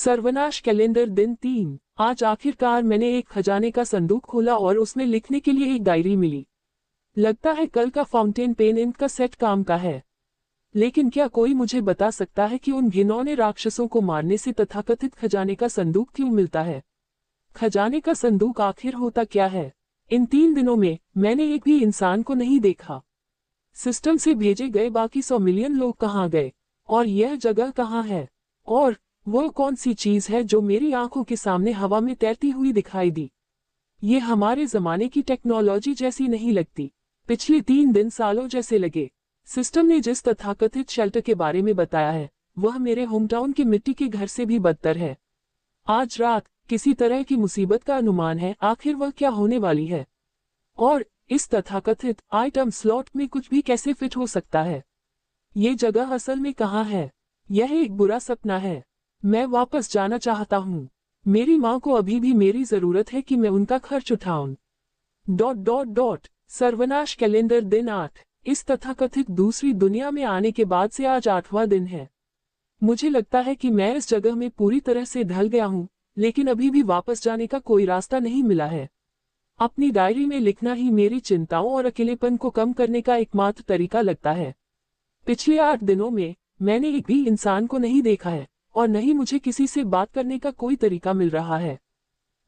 सर्वनाश कैलेंडर दिन 3। आज आखिरकार मैंने एक खजाने का संदूक खोला और उसमें लिखने के लिए एक डायरी मिली। लगता है कल का फाउंटेन पेन इंक का सेट काम का है। लेकिन क्या कोई मुझे बता सकता है कि उन घिनौने राक्षसों को मारने से तथाकथित खजाने का संदूक क्यों मिलता है? खजाने का संदूक आखिर होता क्या है? इन 3 दिनों में मैंने एक भी इंसान को नहीं देखा। सिस्टम से भेजे गए बाकी 100 मिलियन लोग कहाँ गए? और यह जगह कहाँ है? और वो कौन सी चीज है जो मेरी आंखों के सामने हवा में तैरती हुई दिखाई दी? ये हमारे जमाने की टेक्नोलॉजी जैसी नहीं लगती। पिछले 3 दिन सालों जैसे लगे। सिस्टम ने जिस तथाकथित शेल्टर के बारे में बताया है, वह मेरे होमटाउन के मिट्टी के घर से भी बदतर है। आज रात किसी तरह की मुसीबत का अनुमान है, आखिर वह क्या होने वाली है? और इस तथाकथित आइटम स्लॉट में कुछ भी कैसे फिट हो सकता है? ये जगह असल में कहाँ है? यह एक बुरा सपना है। मैं वापस जाना चाहता हूँ। मेरी माँ को अभी भी मेरी जरूरत है कि मैं उनका खर्च उठाऊं। सर्वनाश कैलेंडर दिन 8। इस तथाकथित दूसरी दुनिया में आने के बाद से आज 8वां दिन है। मुझे लगता है कि मैं इस जगह में पूरी तरह से ढल गया हूँ, लेकिन अभी भी वापस जाने का कोई रास्ता नहीं मिला है। अपनी डायरी में लिखना ही मेरी चिंताओं और अकेलेपन को कम करने का एकमात्र तरीका लगता है। पिछले 8 दिनों में मैंने एक भी इंसान को नहीं देखा है और न ही मुझे किसी से बात करने का कोई तरीका मिल रहा है।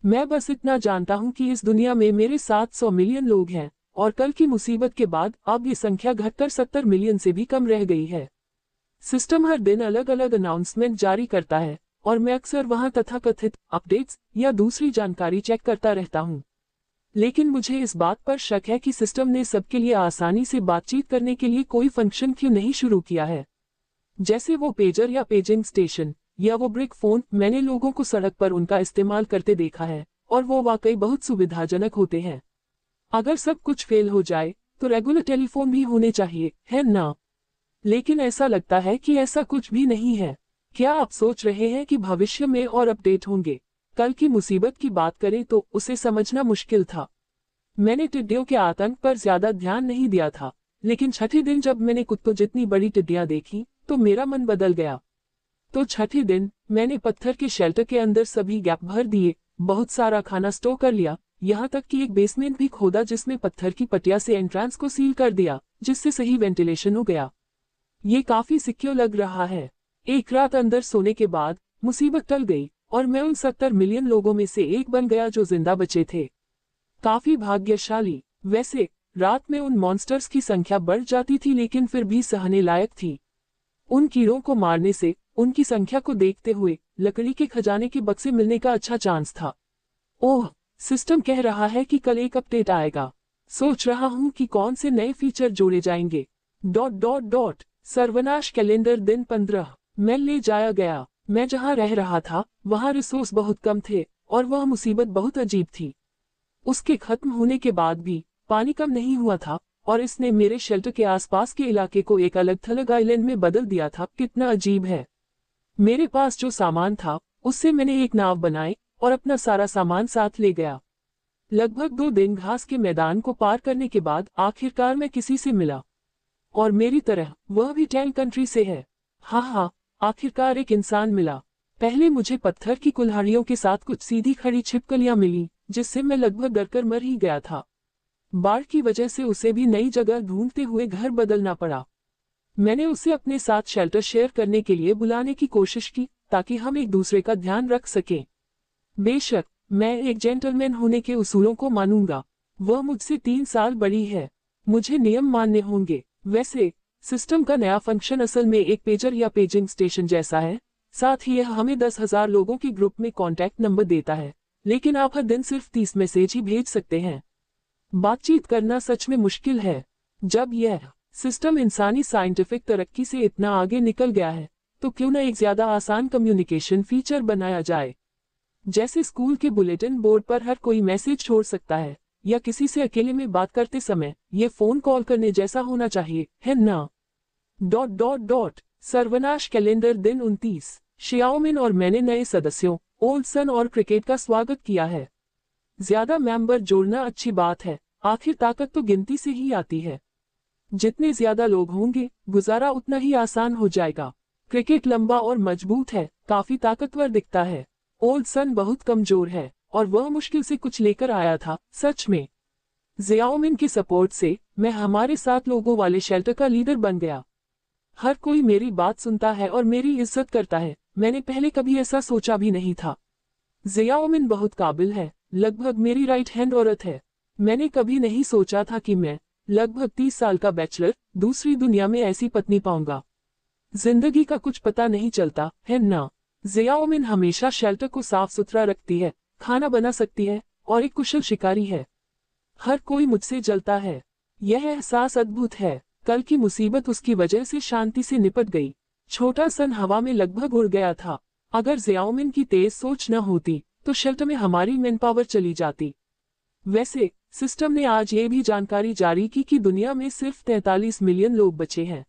मैं बस इतना जानता हूं कि इस दुनिया में मेरे 700 मिलियन लोग हैं और कल की मुसीबत के बाद अब ये संख्या घटकर 70 मिलियन से भी कम रह गई है। सिस्टम हर दिन अलग अलग अनाउंसमेंट जारी करता है और मैं अक्सर वहां तथाकथित अपडेट्स या दूसरी जानकारी चेक करता रहता हूं। लेकिन मुझे इस बात पर शक है कि सिस्टम ने सबके लिए आसानी से बातचीत करने के लिए कोई फंक्शन क्यों नहीं शुरू किया है, जैसे वो पेजर या पेजिंग स्टेशन या वो ब्रिक फोन। मैंने लोगों को सड़क पर उनका इस्तेमाल करते देखा है और वो वाकई बहुत सुविधाजनक होते हैं। अगर सब कुछ फेल हो जाए तो रेगुलर टेलीफोन भी होने चाहिए, है ना? लेकिन ऐसा लगता है कि ऐसा कुछ भी नहीं है। क्या आप सोच रहे हैं कि भविष्य में और अपडेट होंगे? कल की मुसीबत की बात करें तो उसे समझना मुश्किल था। मैंने टिड्डियों के आतंक पर ज्यादा ध्यान नहीं दिया था, लेकिन छठे दिन जब मैंने कुत्तों जितनी बड़ी टिड्डियां देखी तो मेरा मन बदल गया। तो छठे दिन मैंने पत्थर के शेल्टर के अंदर सभी गैप भर दिए, बहुत सारा खाना स्टोर कर लिया, यहाँ तक कि एक बेसमेंट भी खोदा जिसमें पत्थर की पटिया से एंट्रेंस को सील कर दिया, जिससे सही वेंटिलेशन हो गया। ये काफी सिक्योर लग रहा है। एक रात अंदर सोने के बाद मुसीबत टल गई और मैं उन 70 मिलियन लोगों में से एक बन गया जो जिंदा बचे थे। काफी भाग्यशाली। वैसे रात में उन मॉन्स्टर्स की संख्या बढ़ जाती थी, लेकिन फिर भी सहने लायक थी। उन कीड़ों को मारने से उनकी संख्या को देखते हुए लकड़ी के खजाने के बक्से मिलने का अच्छा चांस था। ओह, सिस्टम कह रहा है कि कल एक अपडेट आएगा। सोच रहा हूँ कि कौन से नए फीचर जोड़े जाएंगे। सर्वनाश कैलेंडर दिन 15। मैं ले जाया गया। मैं जहाँ रह रहा था वहाँ रिसोर्स बहुत कम थे और वह मुसीबत बहुत अजीब थी। उसके खत्म होने के बाद भी पानी कम नहीं हुआ था और इसने मेरे शेल्टर के आसपास के इलाके को एक अलग थलग आइलैंड में बदल दिया था। कितना अजीब है। मेरे पास जो सामान था उससे मैंने एक नाव बनाई और अपना सारा सामान साथ ले गया। लगभग 2 दिन घास के मैदान को पार करने के बाद आखिरकार मैं किसी से मिला, और मेरी तरह वह भी टैंक कंट्री से है। हाँ, आखिरकार एक इंसान मिला। पहले मुझे पत्थर की कुल्हाड़ियों के साथ कुछ सीधी खड़ी छिपकलियां मिली, जिससे मैं लगभग डरकर मर ही गया था। बाढ़ की वजह से उसे भी नई जगह ढूंढते हुए घर बदलना पड़ा। मैंने उसे अपने साथ शेल्टर शेयर करने के लिए बुलाने की कोशिश की ताकि हम एक दूसरे का ध्यान रख सकें। बेशक मैं एक जेंटलमैन होने के उसूलों को मानूंगा। वह मुझसे 3 साल बड़ी है। मुझे नियम मानने होंगे। वैसे सिस्टम का नया फंक्शन असल में एक पेजर या पेजिंग स्टेशन जैसा है। साथ ही यह हमें 10,000 लोगों के ग्रुप में कॉन्टैक्ट नंबर देता है, लेकिन आप हर दिन सिर्फ 30 मैसेज ही भेज सकते हैं। बातचीत करना सच में मुश्किल है। जब यह सिस्टम इंसानी साइंटिफिक तरक्की से इतना आगे निकल गया है तो क्यों न एक ज्यादा आसान कम्युनिकेशन फीचर बनाया जाए। जैसे स्कूल के बुलेटिन बोर्ड पर हर कोई मैसेज छोड़ सकता है, या किसी से अकेले में बात करते समय ये फोन कॉल करने जैसा होना चाहिए, है ना? सर्वनाश कैलेंडर दिन 29। शियाओमिन और मैंने नए सदस्यों ओल्सन और क्रिकेट का स्वागत किया है। ज्यादा मेंबर जोड़ना अच्छी बात है। आखिर ताकत तो गिनती से ही आती है। जितने ज्यादा लोग होंगे गुजारा उतना ही आसान हो जाएगा। क्रिकेट लंबा और मजबूत है, काफी ताकतवर दिखता है। ओल्ड सन बहुत कमजोर है और वह मुश्किल से कुछ लेकर आया था। सच में जियाओमिन के सपोर्ट से मैं हमारे 7 लोगों वाले शेल्टर का लीडर बन गया। हर कोई मेरी बात सुनता है और मेरी इज्जत करता है। मैंने पहले कभी ऐसा सोचा भी नहीं था। जियाओमिन बहुत काबिल है, लगभग मेरी राइट हैंड औरत है। मैंने कभी नहीं सोचा था कि मैं लगभग 30 साल का बैचलर दूसरी दुनिया में ऐसी पत्नी पाऊंगा। जिंदगी का कुछ पता नहीं चलता है ना। जियाओमिन हमेशा शेल्टर को साफ सुथरा रखती है, खाना बना सकती है और एक कुशल शिकारी है। हर कोई मुझसे जलता है। यह एहसास अद्भुत है। कल की मुसीबत उसकी वजह से शांति से निपट गई। छोटा सन हवा में लगभग उड़ गया था। अगर जियाओमिन की तेज सोच न होती तो शेल्टर में हमारी मैन पावर चली जाती। वैसे सिस्टम ने आज ये भी जानकारी जारी की कि दुनिया में सिर्फ 43 मिलियन लोग बचे हैं।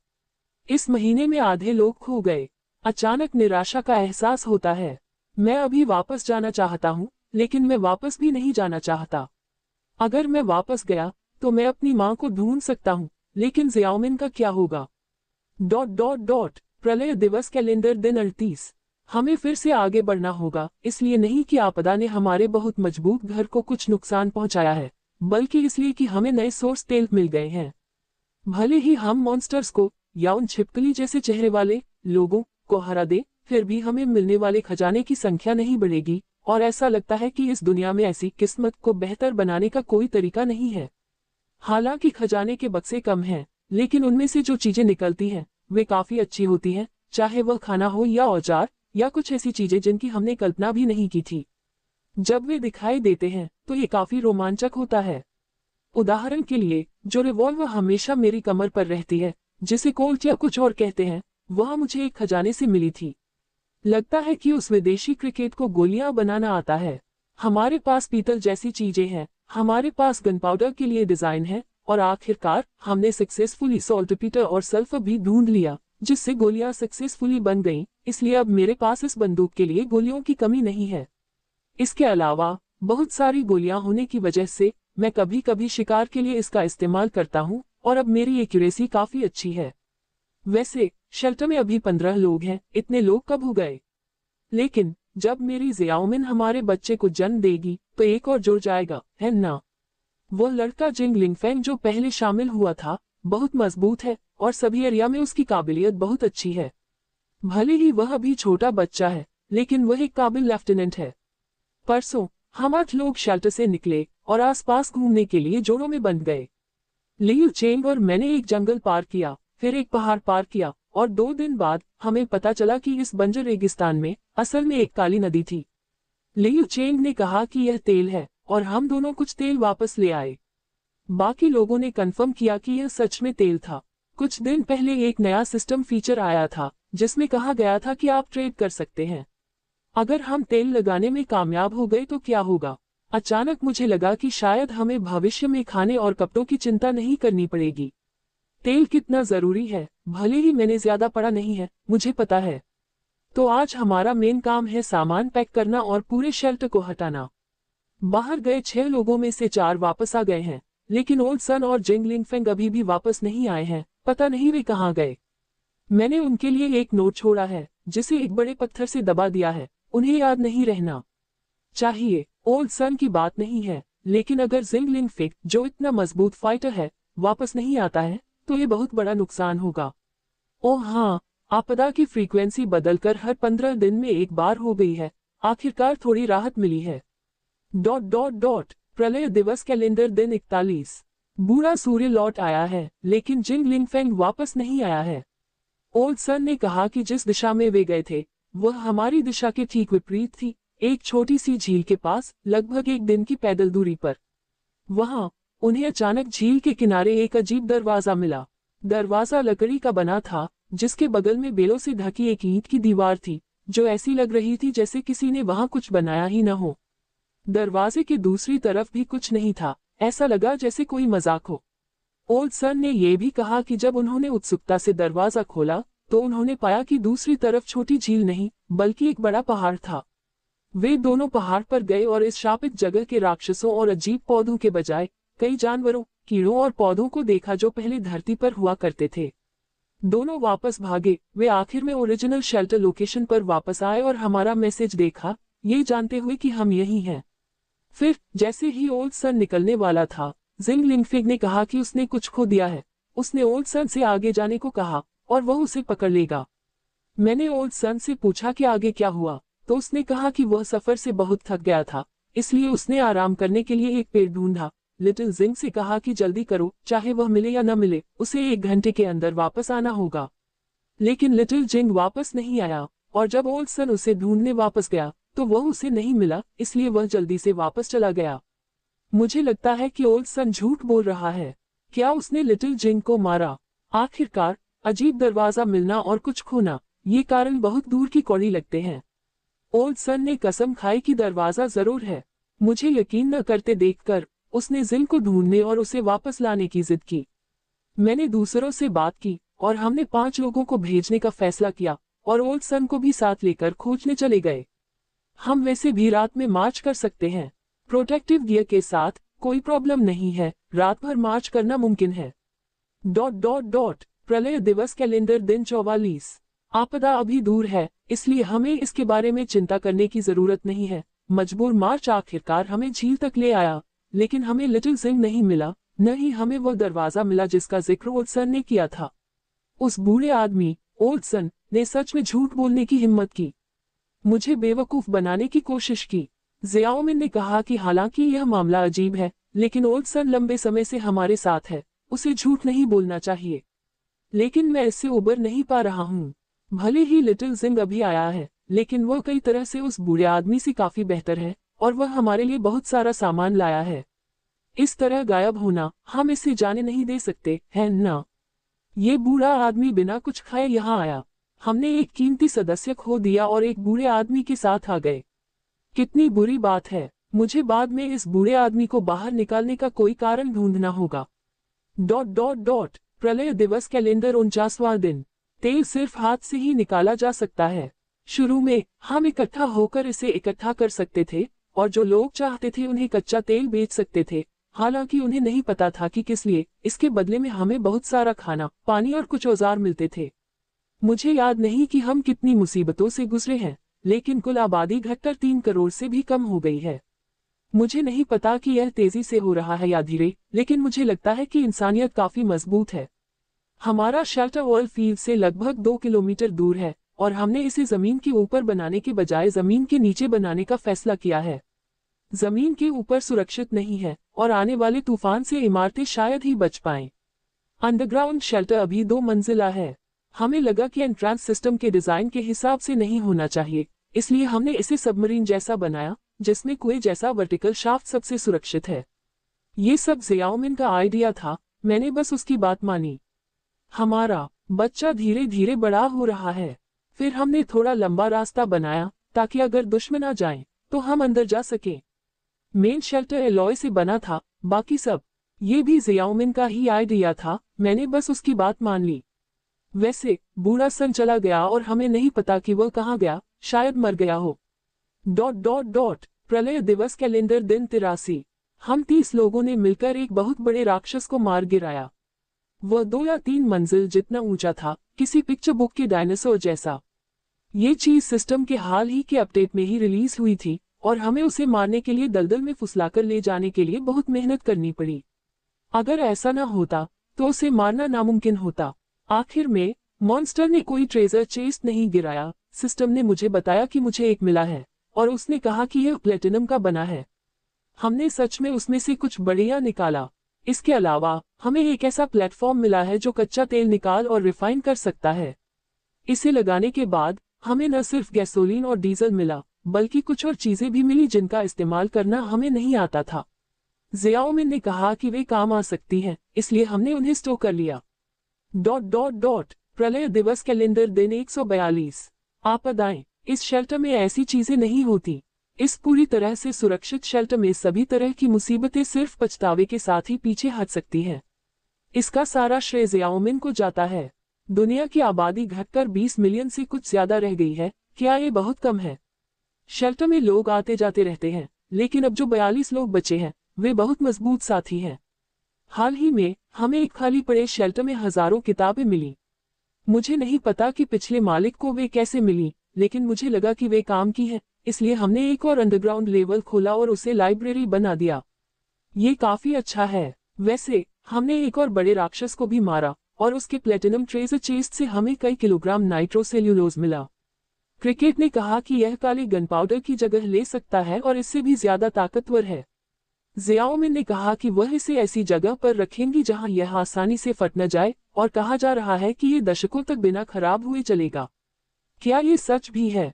इस महीने में आधे लोग खो गए। अचानक निराशा का एहसास होता है। मैं अभी वापस जाना चाहता हूँ, लेकिन मैं वापस भी नहीं जाना चाहता। अगर मैं वापस गया तो मैं अपनी माँ को ढूंढ सकता हूँ, लेकिन जियाओमिन का क्या होगा? प्रलय दिवस कैलेंडर दिन 38। हमें फिर से आगे बढ़ना होगा, इसलिए नहीं कि आपदा ने हमारे बहुत मजबूत घर को कुछ नुकसान पहुंचाया है, बल्कि इसलिए कि हमें नए सोर्स तेल मिल गए हैं। भले ही हम मॉन्स्टर्स को या उन छिपकली जैसे चेहरे वाले लोगों को हरा दे, फिर भी हमें मिलने वाले खजाने की संख्या नहीं बढ़ेगी और ऐसा लगता है कि इस दुनिया में ऐसी किस्मत को बेहतर बनाने का कोई तरीका नहीं है। हालांकि खजाने के बक्से कम हैं, लेकिन उनमें से जो चीजें निकलती हैं वे काफी अच्छी होती हैं, चाहे वह खाना हो या औजार या कुछ ऐसी चीजें जिनकी हमने कल्पना भी नहीं की थी। जब वे दिखाई देते हैं तो ये काफी रोमांचक होता है। उदाहरण के लिए जो रिवॉल्वर हमेशा मेरी कमर पर रहती है, जिसे कोल्ट या कुछ और कहते हैं, वह मुझे एक खजाने से मिली थी। लगता है कि उस विदेशी क्रिकेट को गोलियां बनाना आता है। हमारे पास पीतल जैसी चीजें हैं, हमारे पास गन पाउडर के लिए डिजाइन है और आखिरकार हमने सक्सेसफुली सॉल्टपीटर और सल्फर भी ढूंढ लिया, जिससे गोलियां सक्सेसफुली बन गईं। इसलिए अब मेरे पास इस बंदूक के लिए गोलियों की कमी नहीं है। इसके अलावा बहुत सारी गोलियां होने की वजह से मैं कभी कभी शिकार के लिए इसका इस्तेमाल करता हूं और अब मेरी एक्यूरेसी काफी अच्छी है। वैसे शेल्टर में अभी 15 लोग हैं, इतने लोग कब हो गए? लेकिन जब मेरी जियाओमिन हमारे बच्चे को जन्म देगी तो एक और जुड़ जाएगा, है ना? वो लड़का जिंग लिंगफेंग जो पहले शामिल हुआ था बहुत मजबूत है और सभी एरिया में उसकी काबिलियत बहुत अच्छी है। भले ही वह अभी छोटा बच्चा है, लेकिन वह एक काबिल लेफ्टिनेंट है। परसों हम 8 लोग शेल्टर से निकले और आसपास घूमने के लिए जोड़ों में बंध गए। लियू चेंग और मैंने एक जंगल पार किया, फिर एक पहाड़ पार किया और 2 दिन बाद हमें पता चला कि इस बंजर रेगिस्तान में असल में एक काली नदी थी। लियू चेंग ने कहा कि यह तेल है और हम दोनों कुछ तेल वापस ले आए। बाकी लोगों ने कंफर्म किया कि यह सच में तेल था। कुछ दिन पहले एक नया सिस्टम फीचर आया था जिसमें कहा गया था कि आप ट्रेड कर सकते हैं। अगर हम तेल लगाने में कामयाब हो गए तो क्या होगा? अचानक मुझे लगा कि शायद हमें भविष्य में खाने और कपड़ों की चिंता नहीं करनी पड़ेगी। तेल कितना जरूरी है, भले ही मैंने ज्यादा पढ़ा नहीं है, मुझे पता है। तो आज हमारा मेन काम है सामान पैक करना और पूरे शेल्टर को हटाना। बाहर गए 6 लोगों में से 4 वापस आ गए हैं, लेकिन ओल्ड सन और जिंग लिंगफेंग अभी भी वापस नहीं आए हैं। पता नहीं वे कहाँ गए। मैंने उनके लिए एक नोट छोड़ा है जिसे एक बड़े पत्थर से दबा दिया है। उन्हें याद नहीं रहना चाहिए। ओल्ड सन की बात नहीं है, लेकिन अगर जिंग लिंगफेंग जो इतना मजबूत फाइटर है वापस नहीं आता है तो ये बहुत बड़ा नुकसान होगा। ओह हाँ, आपदा की फ्रीक्वेंसी बदलकर हर 15 दिन में एक बार हो गई है। आखिरकार थोड़ी राहत मिली है। प्रलय दिवस कैलेंडर दिन 41। बूढ़ा सूर्य लौट आया है, लेकिन जिंग लिंगफेंग वापस नहीं आया है। ओल्ड सन ने कहा कि जिस दिशा में वे गए थे वह हमारी दिशा के ठीक विपरीत थी, एक छोटी सी झील के पास, लगभग 1 दिन की पैदल दूरी पर। वहां उन्हें अचानक झील के किनारे एक अजीब दरवाजा मिला। दरवाजा लकड़ी का बना था, जिसके बगल में बेलों से ढकी एक ईंट की दीवार थी जो ऐसी लग रही थी जैसे किसी ने वहां कुछ बनाया ही न हो। दरवाजे के दूसरी तरफ भी कुछ नहीं था, ऐसा लगा जैसे कोई मजाक हो। ओल्ड सन ने यह भी कहा कि जब उन्होंने उत्सुकता से दरवाजा खोला तो उन्होंने पाया कि दूसरी तरफ छोटी झील नहीं बल्कि एक बड़ा पहाड़ था। वे दोनों पहाड़ पर गए और इस शापित जगह के राक्षसों और अजीब पौधों के बजाय कई जानवरों, कीड़ों और पौधों को देखा जो पहले धरती पर हुआ करते थे। दोनों वापस भागे। वे आखिर में ओरिजिनल शेल्टर लोकेशन पर वापस आए और हमारा मैसेज देखा, ये जानते हुए कि हम यही हैं। फिर जैसे ही ओल्ड सन निकलने वाला था, जिंग लिंगफिग ने कहा कि उसने कुछ खो दिया है। उसने ओल्ड सन से आगे जाने को कहा और वह उसे पकड़ लेगा। मैंने ओल्ड सन से पूछा कि आगे क्या हुआ, तो उसने कहा कि वह सफर से बहुत थक गया था, इसलिए उसने आराम करने के लिए एक पेड़ ढूंढा। लिटिल जिंग से कहा कि जल्दी करो, चाहे वह मिले या न मिले, उसे 1 घंटे के अंदर वापस आना होगा। लेकिन लिटिल जिंग वापस नहीं आया, और जब ओल्ड सन उसे ढूंढने वापस गया तो वह उसे नहीं मिला, इसलिए वह जल्दी से वापस चला गया। मुझे लगता है कि ओल्ड सन झूठ बोल रहा है। क्या उसने लिटिल जिंग को मारा? आखिरकार, अजीब दरवाजा मिलना और कुछ खोना, ये कारण बहुत दूर की कौड़ी लगते हैं। ओल्ड सन ने कसम खाई कि दरवाजा जरूर है। मुझे यकीन न करते देखकर उसने जिंग को ढूंढने और उसे वापस लाने की जिद की। मैंने दूसरों से बात की और हमने 5 लोगों को भेजने का फैसला किया और ओल्ड सन को भी साथ लेकर खोजने चले गए। हम वैसे भी रात में मार्च कर सकते हैं। प्रोटेक्टिव गियर के साथ कोई प्रॉब्लम नहीं है, रात भर मार्च करना मुमकिन है। ... प्रलय दिवस कैलेंडर दिन 44। आपदा अभी दूर है, इसलिए हमें इसके बारे में चिंता करने की जरूरत नहीं है। मजबूर मार्च आखिरकार हमें झील तक ले आया, लेकिन हमें लिटिल जिंग नहीं मिला, न ही हमें वह दरवाजा मिला जिसका जिक्र ओल्ड सन ने किया था। उस बूढ़े आदमी, ओल्ड सन, ने सच में झूठ बोलने की हिम्मत की, मुझे बेवकूफ बनाने की कोशिश की। जियाओमिन ने कहा कि हालांकि यह मामला अजीब है, लेकिन ओल्ड सन लंबे समय से हमारे साथ है, उसे झूठ नहीं बोलना चाहिए। लेकिन मैं इससे उबर नहीं पा रहा हूँ। भले ही लिटिल जिंग अभी आया है, लेकिन वह कई तरह से उस बूढ़े आदमी से काफी बेहतर है, और वह हमारे लिए बहुत सारा सामान लाया है। इस तरह गायब होना, हम इसे जाने नहीं दे सकते, है ना? ये बूढ़ा आदमी बिना कुछ खाए यहाँ आया। हमने एक कीमती सदस्य खो दिया और एक बूढ़े आदमी के साथ आ गए। कितनी बुरी बात है। मुझे बाद में इस बूढ़े आदमी को बाहर निकालने का कोई कारण ढूंढना होगा। ... प्रलय दिवस कैलेंडर 49वां दिन। तेल सिर्फ हाथ से ही निकाला जा सकता है। शुरू में हम इकट्ठा होकर इसे इकट्ठा कर सकते थे, और जो लोग चाहते थे उन्हें कच्चा तेल बेच सकते थे। हालांकि उन्हें नहीं पता था कि किस लिए। इसके बदले में हमें बहुत सारा खाना, पानी और कुछ औजार मिलते थे। मुझे याद नहीं कि हम कितनी मुसीबतों से गुजरे हैं, लेकिन कुल आबादी घटकर 3 करोड़ से भी कम हो गई है। मुझे नहीं पता कि यह तेजी से हो रहा है या धीरे, लेकिन मुझे लगता है कि इंसानियत काफी मजबूत है। हमारा शेल्टर ऑयल फील्ड से लगभग 2 किलोमीटर दूर है, और हमने इसे जमीन के ऊपर बनाने के बजाय जमीन के नीचे बनाने का फैसला किया है। जमीन के ऊपर सुरक्षित नहीं है, और आने वाले तूफान से इमारतें शायद ही बच पाएं। अंडरग्राउंड शेल्टर अभी 2 मंजिला है। हमें लगा कि एंट्रांस सिस्टम के डिजाइन के हिसाब से नहीं होना चाहिए, इसलिए हमने इसे सबमरीन जैसा बनाया, जिसमें कुएं जैसा वर्टिकल शाफ्ट सबसे सुरक्षित है। ये सब जियाओमिन का आइडिया था, मैंने बस उसकी बात मानी। हमारा बच्चा धीरे धीरे बड़ा हो रहा है। फिर हमने थोड़ा लंबा रास्ता बनाया, ताकि अगर दुश्मन आ जाएं, तो हम अंदर जा सकें। मेन शेल्टर एलॉय से बना था, बाकी सब। ये भी जियाओमिन का ही आइडिया था, मैंने बस उसकी बात मान ली। वैसे बूढ़ा सन चला गया और हमें नहीं पता कि वह कहाँ गया, शायद मर गया हो। ... प्रलय दिवस कैलेंडर दिन 83। हम 30 लोगों ने मिलकर एक बहुत बड़े राक्षस को मार गिराया। वह 2 या 3 मंजिल जितना ऊंचा था, किसी पिक्चर बुक के डायनासोर जैसा। ये चीज सिस्टम के हाल ही के अपडेट में ही रिलीज हुई थी, और हमें उसे मारने के लिए दलदल में फुसलाकर ले जाने के लिए बहुत मेहनत करनी पड़ी। अगर ऐसा न होता, तो उसे मारना नामुमकिन होता। आखिर में मॉन्स्टर ने कोई ट्रेजर चेस्ट नहीं गिराया। सिस्टम ने मुझे बताया कि मुझे एक मिला है, और उसने कहा कि यह प्लेटिनम का बना है। हमने सच में उसमें से कुछ बढ़िया निकाला। इसके अलावा हमें एक ऐसा प्लेटफॉर्म मिला है जो कच्चा तेल निकाल और रिफाइन कर सकता है। इसे लगाने के बाद हमें न सिर्फ गैसोलीन और डीजल मिला, बल्कि कुछ और चीजें भी मिली जिनका इस्तेमाल करना हमें नहीं आता था। जियाओमिन ने कहा कि वे काम आ सकती हैं, इसलिए हमने उन्हें स्टोर कर लिया। ... प्रलय दिवस कैलेंडर दिन 142। आपदाएं। इस शेल्टर में ऐसी चीजें नहीं होती। इस पूरी तरह से सुरक्षित शेल्टर में सभी तरह की मुसीबतें सिर्फ पछतावे के साथ ही पीछे हट सकती हैं। इसका सारा श्रेय जियाओमिन को जाता है। दुनिया की आबादी घटकर 20 मिलियन से कुछ ज्यादा रह गई है। क्या ये बहुत कम है? शेल्टर में लोग आते जाते रहते हैं, लेकिन अब जो 42 लोग बचे हैं, वे बहुत मजबूत साथी हैं। हाल ही में हमें एक खाली पड़े शेल्टर में हजारों किताबें मिली। मुझे नहीं पता कि पिछले मालिक को वे कैसे मिली, लेकिन मुझे लगा कि वे काम की है, इसलिए हमने एक और अंडरग्राउंड लेवल खोला और उसे लाइब्रेरी बना दिया। ये काफी अच्छा है। वैसे हमने एक और बड़े राक्षस को भी मारा और उसके प्लेटिनम ट्रेजर चेस्ट से हमें कई किलोग्राम नाइट्रोसेल्यूलोज मिला। क्रिकेट ने कहा कि यह काले गनपाउडर की जगह ले सकता है और इससे भी ज्यादा ताकतवर है। जियाओमिन ने कहा कि वह इसे ऐसी जगह पर रखेंगी जहां यह आसानी से फट न जाए और कहा जा रहा है कि ये दशकों तक बिना खराब हुए चलेगा। क्या ये सच भी है?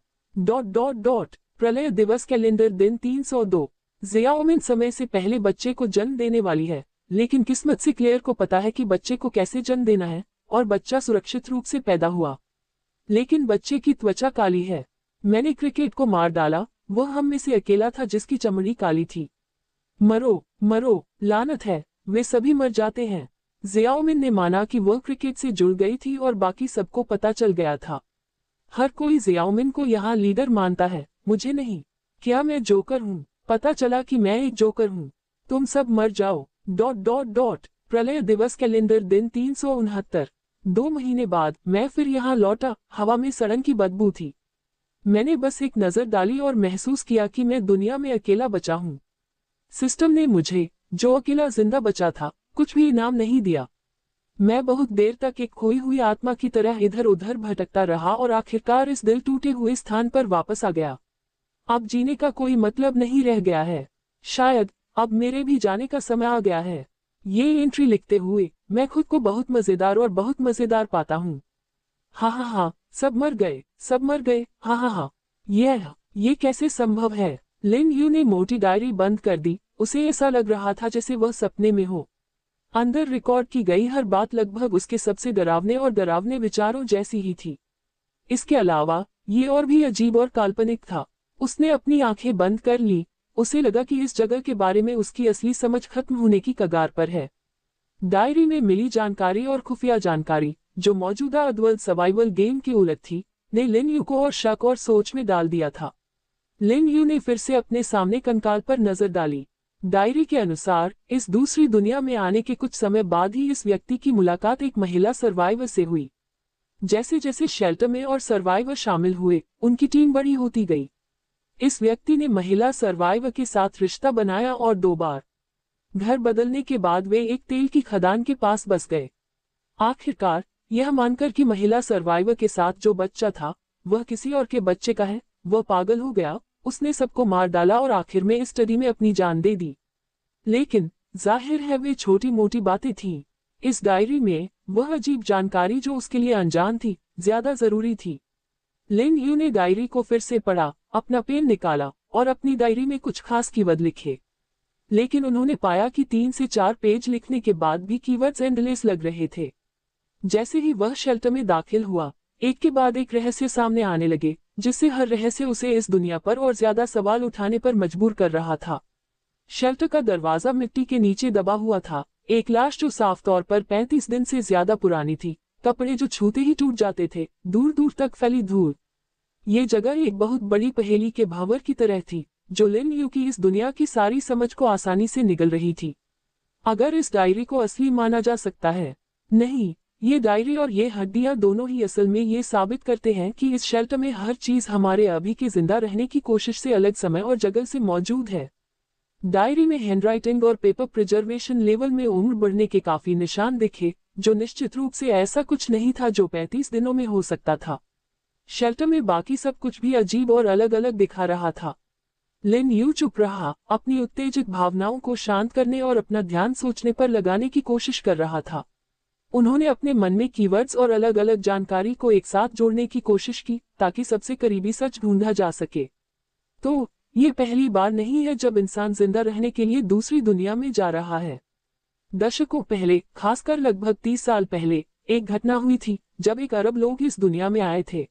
प्रलय दिवस कैलेंडर दिन 302। जियाओमिन समय से पहले बच्चे को जन्म देने वाली है, लेकिन किस्मत से क्लेयर को पता है कि बच्चे को कैसे जन्म देना है और बच्चा सुरक्षित रूप से पैदा हुआ। लेकिन बच्चे की त्वचा काली है। मैंने क्रिकेट को मार डाला, वह हम में से अकेला था जिसकी चमड़ी काली थी। मरो मरो, लानत है, वे सभी मर जाते हैं। जियाओमिन ने माना कि वह क्रिकेट से जुड़ गई थी और बाकी सबको पता चल गया था। हर कोई जियाओमिन को यहाँ लीडर मानता है, मुझे नहीं। क्या मैं जोकर हूँ? पता चला कि मैं एक जोकर हूँ। तुम सब मर जाओ। प्रलय दिवस कैलेंडर दिन 369। 2 महीने बाद मैं फिर यहाँ लौटा। हवा में सड़न की बदबू थी। मैंने बस एक नजर डाली और महसूस किया कि मैं दुनिया में अकेला बचा हूँ। सिस्टम ने मुझे, जो अकेला जिंदा बचा था, कुछ भी इनाम नहीं दिया। मैं बहुत देर तक एक खोई हुई आत्मा की तरह इधर उधर भटकता रहा और आखिरकार इस दिल टूटे हुए स्थान पर वापस आ गया। अब जीने का कोई मतलब नहीं रह गया है। शायद अब मेरे भी जाने का समय आ गया है। ये एंट्री लिखते हुए मैं खुद को बहुत मजेदार पाता हूँ। हा, सब मर गए। हा, ये कैसे संभव है? लिन यू ने मोटी डायरी बंद कर दी। उसे ऐसा लग रहा था जैसे वह सपने में हो। अंदर रिकॉर्ड की गई हर बात लगभग उसके सबसे डरावने विचारों जैसी ही थी। इसके अलावा ये और भी अजीब और काल्पनिक था। उसने अपनी आंखें बंद कर ली। उसे लगा कि इस जगह के बारे में उसकी असली समझ खत्म होने की कगार पर है। डायरी में मिली जानकारी और खुफिया जानकारी, जो मौजूदा अद्वैत सर्वाइवल गेम की उलट थी, ने लिन यू को और शक और सोच में डाल दिया था। लिन यू ने फिर से अपने सामने कंकाल पर नजर डाली। डायरी के अनुसार इस दूसरी दुनिया में आने के कुछ समय बाद ही इस व्यक्ति की मुलाकात एक महिला सर्वाइवर से हुई। जैसे जैसे शेल्टर में और सर्वाइवर शामिल हुए, उनकी टीम बड़ी होती गई। इस व्यक्ति ने महिला सर्वाइवर के साथ रिश्ता बनाया और 2 बार घर बदलने के बाद वे एक तेल की खदान के पास बस गए। आखिरकार यह मानकर कि महिला सर्वाइवर के साथ जो बच्चा था वह किसी और के बच्चे का है, वह पागल हो गया। उसने सबको मार डाला और आखिर में इस स्टडी में अपनी जान दे दी। लेकिन जाहिर है वे छोटी मोटी बातें थीं। इस डायरी में वह अजीब जानकारी जो उसके लिए अनजान थी, ज्यादा जरूरी थी। लिन यू ने डायरी को फिर से पढ़ा, अपना पेन निकाला और अपनी डायरी में कुछ खास कीवर्ड लिखे। लेकिन उन्होंने पाया कि 3 से 4 पेज लिखने के बाद भी कीवर्ड्स एंडलेस लग रहे थे। जैसे ही वह शेल्टर में दाखिल हुआ, एक के बाद एक रहस्य सामने आने लगे, जिससे हर रहस्य उसे इस दुनिया पर और ज्यादा सवाल उठाने पर मजबूर कर रहा था। शेल्टर का दरवाजा मिट्टी के नीचे दबा हुआ था। एक लाश जो साफ तौर पर 35 दिन से ज्यादा पुरानी थी, कपड़े जो छूते ही टूट जाते थे, दूर दूर तक फैली धूल। ये जगह एक बहुत बड़ी पहेली के भंवर की तरह थी, जो लिन यू की इस दुनिया की सारी समझ को आसानी से निगल रही थी। अगर इस डायरी को असली माना जा सकता है। नहीं, ये डायरी और ये हड्डियां दोनों ही असल में ये साबित करते हैं कि इस शेल्टर में हर चीज हमारे अभी के जिंदा रहने की कोशिश से अलग समय और जगह से मौजूद है। डायरी में हैंडराइटिंग और पेपर प्रिजर्वेशन लेवल में उम्र बढ़ने के काफी निशान दिखे, जो निश्चित रूप से ऐसा कुछ नहीं था जो 35 दिनों में हो सकता था। शेल्टर में बाकी सब कुछ भी अजीब और अलग अलग दिखा रहा था। लिन यू चुप रहा, अपनी उत्तेजित भावनाओं को शांत करने और अपना ध्यान सोचने पर लगाने की कोशिश कर रहा था। उन्होंने अपने मन में कीवर्ड्स और अलग अलग जानकारी को एक साथ जोड़ने की कोशिश की, ताकि सबसे करीबी सच ढूंढा जा सके। तो ये पहली बार नहीं है जब इंसान जिंदा रहने के लिए दूसरी दुनिया में जा रहा है। दशकों पहले, खासकर लगभग 30 साल पहले, एक घटना हुई थी जब एक अरब लोग इस दुनिया में आए थे।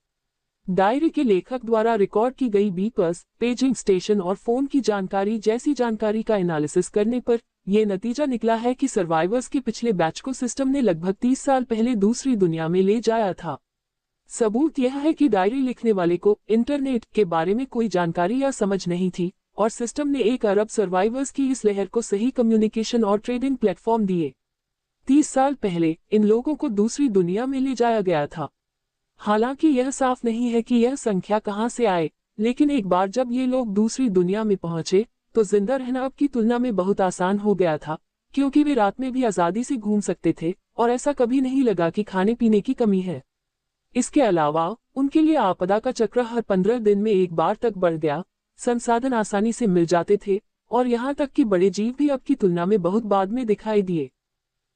डायरी के लेखक द्वारा रिकॉर्ड की गई बीपर्स, पेजिंग स्टेशन और फोन की जानकारी जैसी जानकारी का एनालिसिस करने पर यह नतीजा निकला है कि सर्वाइवर्स के पिछले बैच को सिस्टम ने लगभग 30 साल पहले दूसरी दुनिया में ले जाया था। सबूत यह है कि डायरी लिखने वाले को इंटरनेट के बारे में कोई जानकारी या समझ नहीं थी, और सिस्टम ने 1 अरब सर्वाइवर्स की इस लहर को सही कम्युनिकेशन और ट्रेडिंग प्लेटफॉर्म दिए। 30 साल पहले इन लोगों को दूसरी दुनिया में ले जाया गया था। हालांकि यह साफ नहीं है कि यह संख्या कहां से आए, लेकिन एक बार जब ये लोग दूसरी दुनिया में पहुंचे तो जिंदा रहना अब की तुलना में बहुत आसान हो गया था, क्योंकि वे रात में भी आजादी से घूम सकते थे और ऐसा कभी नहीं लगा कि खाने पीने की कमी है। इसके अलावा उनके लिए आपदा का चक्र हर 15 दिन में एक बार तक बढ़ गया, संसाधन आसानी से मिल जाते थे और यहाँ तक कि बड़े जीव भी अब की तुलना में बहुत बाद में दिखाई दिए।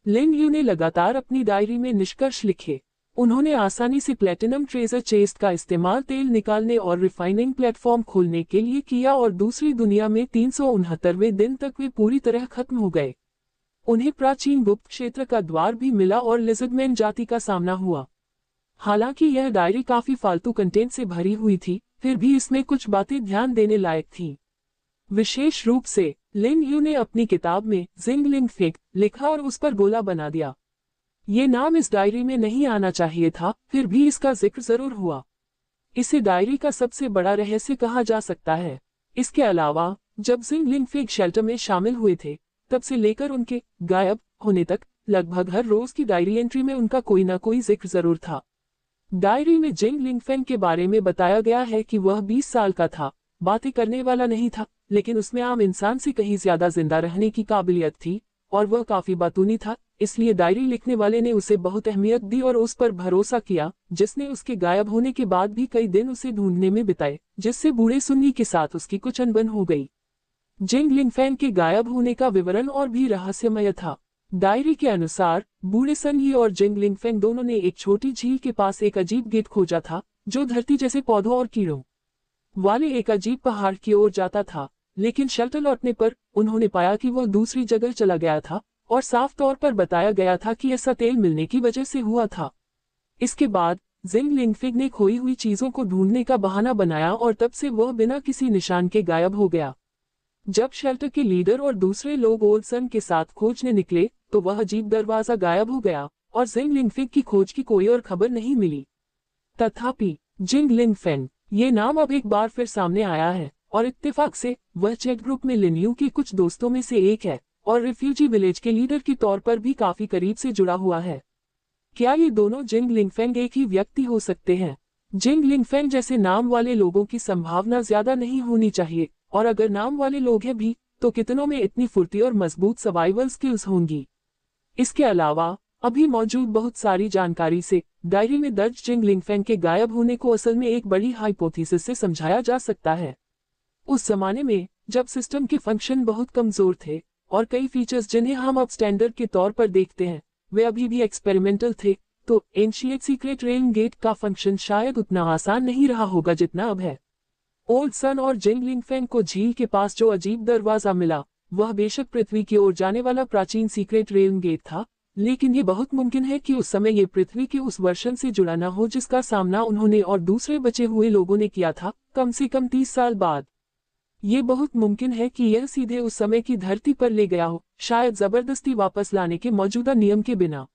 लिन यू ने लगातार अपनी डायरी में निष्कर्ष लिखे। उन्होंने आसानी से प्लेटिनम ट्रेजर चेस्ट का इस्तेमाल तेल निकालने और रिफाइनिंग प्लेटफॉर्म खोलने के लिए किया और दूसरी दुनिया में 369वें दिन तक वे पूरी तरह खत्म हो गए। उन्हें प्राचीन गुप्त क्षेत्र का द्वार भी मिला और लिजर्डमैन जाति का सामना हुआ। हालांकि यह डायरी काफी फालतू कंटेंट से भरी हुई थी, फिर भी इसमें कुछ बातें ध्यान देने लायक थीं। विशेष रूप से लिन यू ने अपनी किताब में जिंगलिंग फेक लिखा और उस पर गोला बना दिया। ये नाम इस डायरी में नहीं आना चाहिए था, फिर भी इसका जिक्र जरूर हुआ। इसे डायरी का सबसे बड़ा रहस्य कहा जा सकता है। इसके अलावा जब जिंगलिंग फेक शेल्टर में शामिल हुए थे, तब से लेकर उनके गायब होने तक लगभग हर रोज की डायरी एंट्री में उनका कोई ना कोई जिक्र जरूर था। डायरी में जिंग लिंगफेंग के बारे में बताया गया है कि वह 20 साल का था, बातें करने वाला नहीं था, लेकिन उसमें आम इंसान से कहीं ज्यादा जिंदा रहने की काबिलियत थी और वह काफी बातूनी था, इसलिए डायरी लिखने वाले ने उसे बहुत अहमियत दी और उस पर भरोसा किया, जिसने उसके गायब होने के बाद भी कई दिन उसे ढूंढने में बिताए, जिससे बूढ़े सुन्नी के साथ उसकी कुछ अनबन हो गई। जिंग लिंगफेंग के गायब होने का विवरण और भी रहस्यमय था। डायरी के अनुसार बूढ़े सन यी और जिंग लिंगफेंग दोनों ने एक छोटी झील के पास एक अजीब गेट खोजा था, जो धरती जैसे पौधों और कीड़ों वाले एक अजीब पहाड़ की ओर जाता था, लेकिन शेल्टर लौटने पर उन्होंने पाया कि वह दूसरी जगह चला गया था और साफ तौर पर बताया गया था कि ऐसा तेल मिलने की वजह से हुआ था। इसके बाद जिंग लिंगफेंग ने खोई हुई चीजों को ढूंढने का बहाना बनाया और तब से वह बिना किसी निशान के गायब हो गया। जब शेल्टर के लीडर और दूसरे लोग ओल्सन के साथ खोजने निकले तो वह अजीब दरवाजा गायब हो गया और जिंग लिंगफेंग की खोज की कोई और खबर नहीं मिली। तथापि जिंग लिंगफेंग ये नाम अब एक बार फिर सामने आया है और इत्तेफाक से वह चैट ग्रुप में लिन यू के कुछ दोस्तों में से एक है और रिफ्यूजी विलेज के लीडर के तौर पर भी काफी करीब से जुड़ा हुआ है। क्या ये दोनों जिंग लिंगफेंग एक ही व्यक्ति हो सकते हैं? जिंग लिंगफेंग जैसे नाम वाले लोगों की संभावना ज्यादा नहीं होनी चाहिए, और अगर नाम वाले लोग हैं भी तो कितनों में इतनी फुर्ती और मजबूत सर्वाइवल स्किल्स होंगी। इसके अलावा अभी मौजूद बहुत सारी जानकारी से डायरी में दर्ज जिंग लिंगफेंग के गायब होने को असल में एक बड़ी हाइपोथेसिस से समझाया जा सकता है। उस जमाने में जब सिस्टम के फंक्शन बहुत कमजोर थे और कई फीचर्स जिन्हें हम अब स्टैंडर्ड के तौर पर देखते हैं वे अभी भी एक्सपेरिमेंटल थे, तो एंशिएंट सीक्रेट रेल गेट का फंक्शन शायद उतना आसान नहीं रहा होगा जितना अब है। ओल्सन और जिंग लिंगफेंग को झील के पास जो अजीब दरवाजा मिला वह बेशक पृथ्वी की ओर जाने वाला प्राचीन सीक्रेट रेल गेट था, लेकिन ये बहुत मुमकिन है कि उस समय ये पृथ्वी के उस वर्षन से जुड़ा न हो जिसका सामना उन्होंने और दूसरे बचे हुए लोगों ने किया था, कम से कम 30 साल बाद। ये बहुत मुमकिन है कि यह सीधे उस समय की धरती पर ले गया हो, शायद जबरदस्ती वापस लाने के मौजूदा नियम के बिना।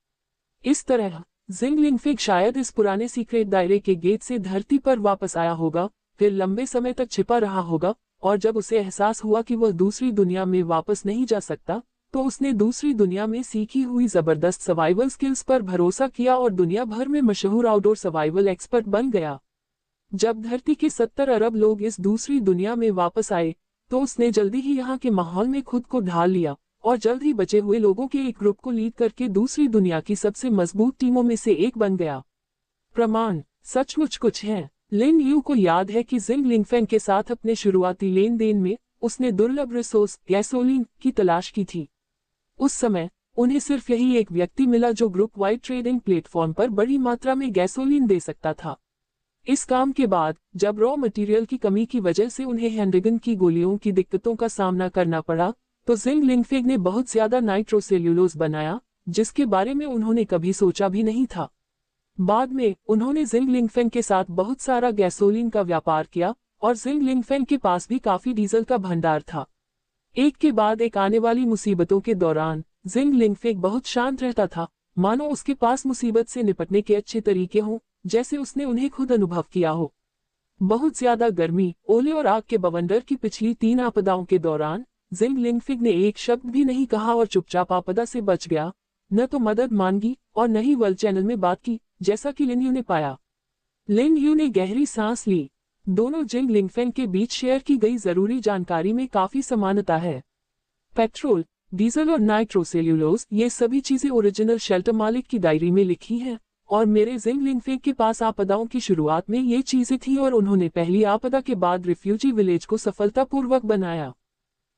इस तरह जिंग लिंगफेंग शायद इस पुराने सीक्रेट दायरे के गेट से धरती पर वापस आया होगा, फिर लंबे समय तक छिपा रहा होगा और जब उसे एहसास हुआ कि वह दूसरी दुनिया में वापस नहीं जा सकता तो उसने दूसरी दुनिया में सीखी हुई जबरदस्त सर्वाइवल स्किल्स पर भरोसा किया और दुनिया भर में मशहूर आउटडोर सर्वाइवल एक्सपर्ट बन गया। जब धरती के 70 अरब लोग इस दूसरी दुनिया में वापस आए तो उसने जल्दी ही यहाँ के माहौल में खुद को ढाल लिया और जल्द ही बचे हुए लोगों के एक ग्रुप को लीड करके दूसरी दुनिया की सबसे मजबूत टीमों में से एक बन गया। प्रमाण सचमुच कुछ हैं। लिन यू को याद है कि जिंग लिंगफेंग के साथ अपने शुरुआती लेन देन में उसने दुर्लभ रिसोर्स गैसोलीन की तलाश की थी। उस समय उन्हें सिर्फ यही एक व्यक्ति मिला जो ग्रुप वाइड ट्रेडिंग प्लेटफॉर्म पर बड़ी मात्रा में गैसोलीन दे सकता था। इस काम के बाद जब रॉ मटेरियल की कमी की वजह से उन्हें हैंड्रिगन की गोलियों की दिक्कतों का सामना करना पड़ा तो जिंग लिंगफेंग ने बहुत ज्यादा नाइट्रोसेल्यूलोज बनाया जिसके बारे में उन्होंने कभी सोचा भी नहीं था। बाद में उन्होंने जिंग लिंगफेंग के साथ बहुत सारा गैसोलीन का व्यापार किया और जिंग लिंगफेंग के पास भी काफी डीजल का भंडार था। एक के बाद एक आने वाली मुसीबतों के दौरान जिंग लिंगफेंग बहुत शांत रहता था, मानो उसके पास मुसीबत से निपटने के अच्छे तरीके हों, जैसे उसने उन्हें खुद अनुभव किया हो। बहुत ज्यादा गर्मी, ओले और आग के बवंडर की पिछली 3 आपदाओं के दौरान जिंग लिंगफेंग ने एक शब्द भी नहीं कहा और चुपचाप आपदा से बच गया, न तो मदद मांगी और न ही वर्ल्ड चैनल में बात की, जैसा कि लिन यू ने पाया। लिन यू ने गहरी सांस ली। दोनों जिंग लिंगफेंग के बीच शेयर की गई जरूरी जानकारी में काफी समानता है। पेट्रोल, डीजल और नाइट्रोसेल्यूलोज, ये सभी चीजें ओरिजिनल शेल्टर मालिक की डायरी में लिखी हैं, और मेरे जिंग लिंगफेंग के पास आपदाओं की शुरुआत में ये चीजें थीं और उन्होंने पहली आपदा के बाद रिफ्यूजी विलेज को सफलतापूर्वक बनाया।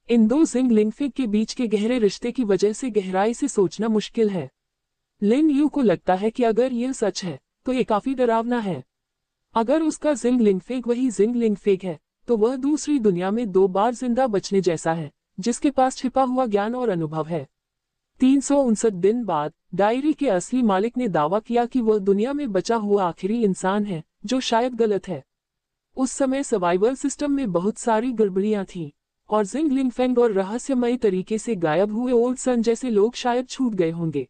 इन दो जिंग लिंगफेंग के बीच के गहरे रिश्ते की वजह से गहराई से सोचना मुश्किल है। लिन यू को लगता है कि अगर यह सच है तो ये काफी डरावना है। अगर उसका जिंग लिंगफेंग वही जिंग लिंगफेंग है तो वह दूसरी दुनिया में 2 बार जिंदा बचने जैसा है, जिसके पास छिपा हुआ ज्ञान और अनुभव है। 359 दिन बाद डायरी के असली मालिक ने दावा किया कि वह दुनिया में बचा हुआ आखिरी इंसान है, जो शायद गलत है। उस समय सर्वाइवल सिस्टम में बहुत सारी गड़बड़ियां थीं, और जिंग लिंगफेंग और रहस्यमयी तरीके से गायब हुए ओल्ड सन जैसे लोग शायद छूट गए होंगे।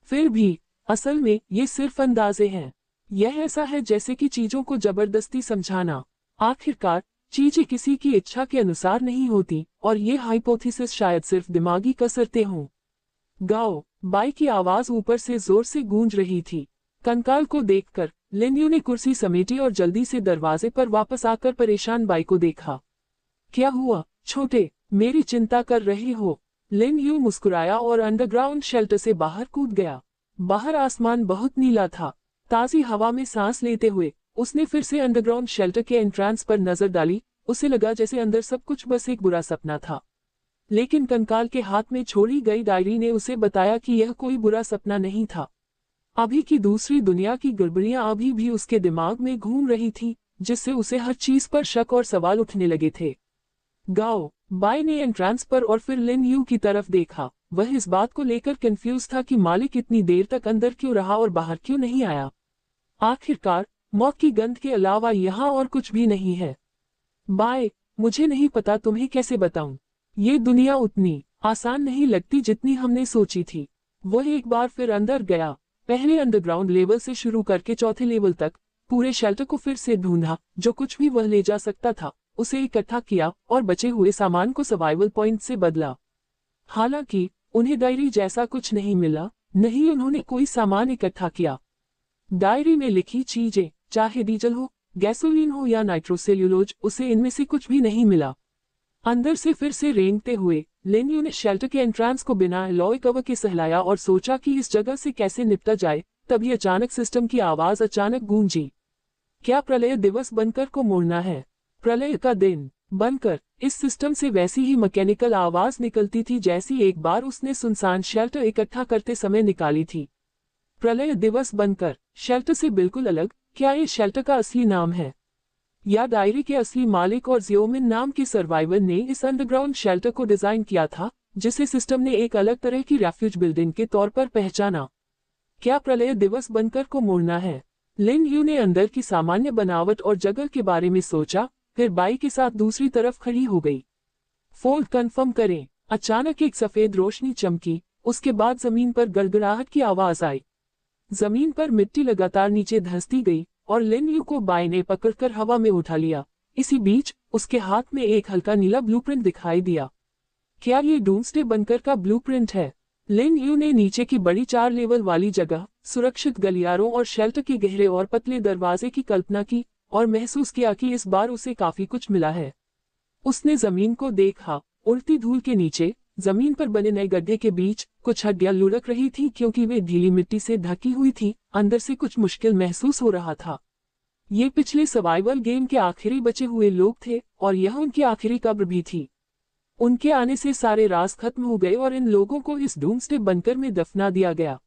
फिर भी असल में ये सिर्फ अंदाजे हैं। यह ऐसा है जैसे कि चीजों को जबरदस्ती समझाना। आखिरकार चीजें किसी की इच्छा के अनुसार नहीं होती, और ये हाइपोथेसिस शायद सिर्फ दिमागी कसरतें हों। गाओ, बाई की आवाज ऊपर से जोर से गूंज रही थी। कंकाल को देखकर लिन यू ने कुर्सी समेटी और जल्दी से दरवाजे पर वापस आकर परेशान बाई को देखा। क्या हुआ छोटे, मेरी चिंता कर रहे हो? लिन यू मुस्कुराया और अंडरग्राउंड शेल्टर से बाहर कूद गया। बाहर आसमान बहुत नीला था। ताजी हवा में सांस लेते हुए उसने फिर से अंडरग्राउंड शेल्टर के एंट्रेंस पर नजर डाली। उसे लगा जैसे अंदर सब कुछ बस एक बुरा सपना था, लेकिन कंकाल के हाथ में छोड़ी गई डायरी ने उसे बताया कि यह कोई बुरा सपना नहीं था। अभी की दूसरी दुनिया की गड़बड़ियां अभी भी उसके दिमाग में घूम रही थी, जिससे उसे हर चीज पर शक और सवाल उठने लगे थे। गाओ, बाई ने एंट्रेंस पर और फिर लिन यू की तरफ देखा। वह इस बात को लेकर कंफ्यूज था कि मालिक इतनी देर तक अंदर क्यों रहा और बाहर क्यों नहीं आया। आखिरकार मौत की गंध के अलावा यहाँ और कुछ भी नहीं है। बाय, मुझे नहीं पता तुम्हें कैसे बताऊं। ये दुनिया उतनी आसान नहीं लगती जितनी हमने सोची थी। वह एक बार फिर अंदर गया, पहले अंडरग्राउंड लेवल से शुरू करके चौथे लेवल तक। पूरे शेल्टर को फिर से ढूंढा, जो कुछ भी वह ले जा सकता था उसे इकट्ठा किया और बचे हुए सामान को सर्वाइवल पॉइंट से बदला। हालांकि उन्हें डायरी जैसा कुछ नहीं मिला, नहीं उन्होंने कोई सामान इकट्ठा किया। डायरी में लिखी चीजें, चाहे डीजल हो, गैसोलीन हो या नाइट्रोसेल्यूलोज, उसे इनमें से कुछ भी नहीं मिला। अंदर से फिर से रेंगते हुए लिन यू ने शेल्टर के एंट्रेंस को बिना अलॉय कवर के सहलाया और सोचा कि इस जगह से कैसे निपटा जाए। तभी अचानक सिस्टम की आवाज अचानक गूंजी। क्या प्रलय दिवस बनकर को मोड़ना है? प्रलय का दिन बनकर। इस सिस्टम से वैसी ही मैकेनिकल आवाज निकलती थी जैसी एक बार उसने सुनसान शेल्टर इकट्ठा करते समय निकाली थी। प्रलय दिवस बनकर, शेल्टर से बिल्कुल अलग। क्या ये शेल्टर का असली नाम है, या डायरी के असली मालिक और जियोमिन नाम के सर्वाइवर ने इस अंडरग्राउंड शेल्टर को डिजाइन किया था, जिसे सिस्टम ने एक अलग तरह की रेफ्यूज बिल्डिंग के तौर पर पहचाना? क्या प्रलय दिवस बनकर को मोड़ना है? लिन यू ने अंदर की सामान्य बनावट और जगह के बारे में सोचा, फिर बाई के साथ दूसरी तरफ खड़ी हो गई। फोल्ड कंफर्म करें। अचानक एक सफेद रोशनी चमकी, उसके बाद जमीन पर गड़गड़ाहट की आवाज आई। जमीन पर मिट्टी लगातार नीचे धंसती गई और लिन यू को बाई ने पकड़कर हवा में उठा लिया। इसी बीच उसके हाथ में एक हल्का नीला ब्लूप्रिंट दिखाई दिया। क्या ये डूम्सडे बंकर का ब्लूप्रिंट है? लिन यू ने नीचे की बड़ी 4 लेवल वाली जगह, सुरक्षित गलियारों और शेल्टर के गहरे और पतले दरवाजे की कल्पना की और महसूस किया कि इस बार उसे काफी कुछ मिला है। उसने जमीन को देखा। उड़ती धूल के नीचे जमीन पर बने नए गड्ढे के बीच कुछ हड्डियां लुढ़क रही थीं क्योंकि वे ढीली मिट्टी से ढकी हुई थीं। अंदर से कुछ मुश्किल महसूस हो रहा था। ये पिछले सर्वाइवल गेम के आखिरी बचे हुए लोग थे और यह उनकी आखिरी कब्र भी थी। उनके आने से सारे राज खत्म हो गए और इन लोगों को इस डूम्सडे बंकर में दफना दिया गया।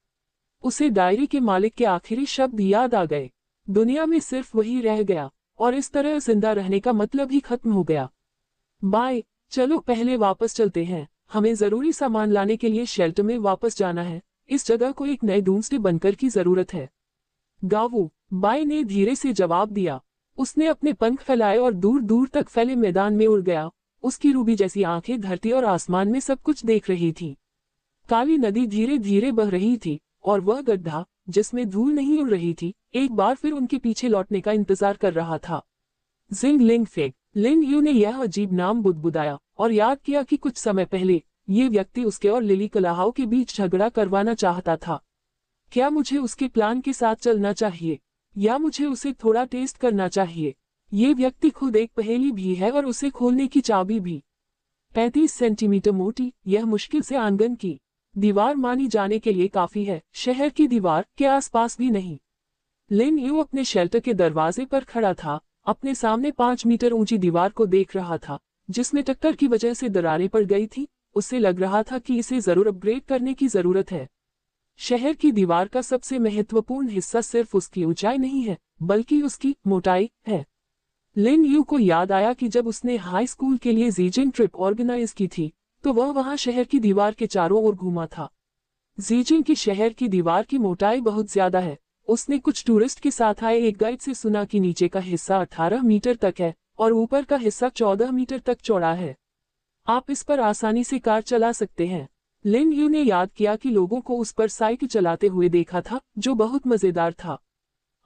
उसे डायरी के मालिक के आखिरी शब्द याद आ गए। दुनिया में सिर्फ वही रह गया और इस तरह जिंदा रहने का मतलब ही खत्म हो गया। बाय, चलो पहले वापस चलते हैं। हमें जरूरी सामान लाने के लिए शेल्टर में वापस जाना है। इस जगह को एक नए डूम्सडे बंकर की जरूरत है। गावू, बाय ने धीरे से जवाब दिया। उसने अपने पंख फैलाए और दूर दूर तक फैले मैदान में उड़ गया। उसकी रूबी जैसी आंखें धरती और आसमान में सब कुछ देख रही थी। काली नदी धीरे धीरे बह रही थी और वह गड्ढा जिसमें धूल नहीं उड़ रही थी एक बार फिर उनके पीछे लौटने का इंतजार कर रहा था। जिंग लिंगफेंग। लिन यू ने यह अजीब नाम बुदबुदाया और याद किया कि कुछ समय पहले ये व्यक्ति उसके और लिली कलाहाउ के बीच झगड़ा करवाना चाहता था। क्या मुझे उसके प्लान के साथ चलना चाहिए या मुझे उसे थोड़ा टेस्ट करना चाहिए? ये व्यक्ति खुद एक पहेली भी है और उसे खोलने की चाबी भी। 35 सेंटीमीटर मोटी यह मुश्किल से आंगन की दीवार मानी जाने के लिए काफी है, शहर की दीवार के आसपास भी नहीं। लिन यू अपने शेल्टर के दरवाजे पर खड़ा था, अपने सामने 5 मीटर ऊंची दीवार को देख रहा था, जिसमें टक्कर की वजह से दरारें पड़ गई थी। उसे लग रहा था कि इसे जरूर अपग्रेड करने की जरूरत है। शहर की दीवार का सबसे महत्वपूर्ण हिस्सा सिर्फ उसकी ऊंचाई नहीं है, बल्कि उसकी मोटाई है। लिन यू को याद आया कि जब उसने हाई स्कूल के लिए जीजिंग ट्रिप ऑर्गेनाइज की थी, तो वह वहां शहर की दीवार के चारों ओर घूमा था। जीजिंग की शहर की दीवार की मोटाई बहुत ज्यादा है। उसने कुछ टूरिस्ट के साथ आए एक गाइड से सुना कि नीचे का हिस्सा 18 मीटर तक है और ऊपर का हिस्सा 14 मीटर तक चौड़ा है। आप इस पर आसानी से कार चला सकते हैं। लिन यू ने याद किया कि लोगों को उस पर साइकिल चलाते हुए देखा था, जो बहुत मजेदार था।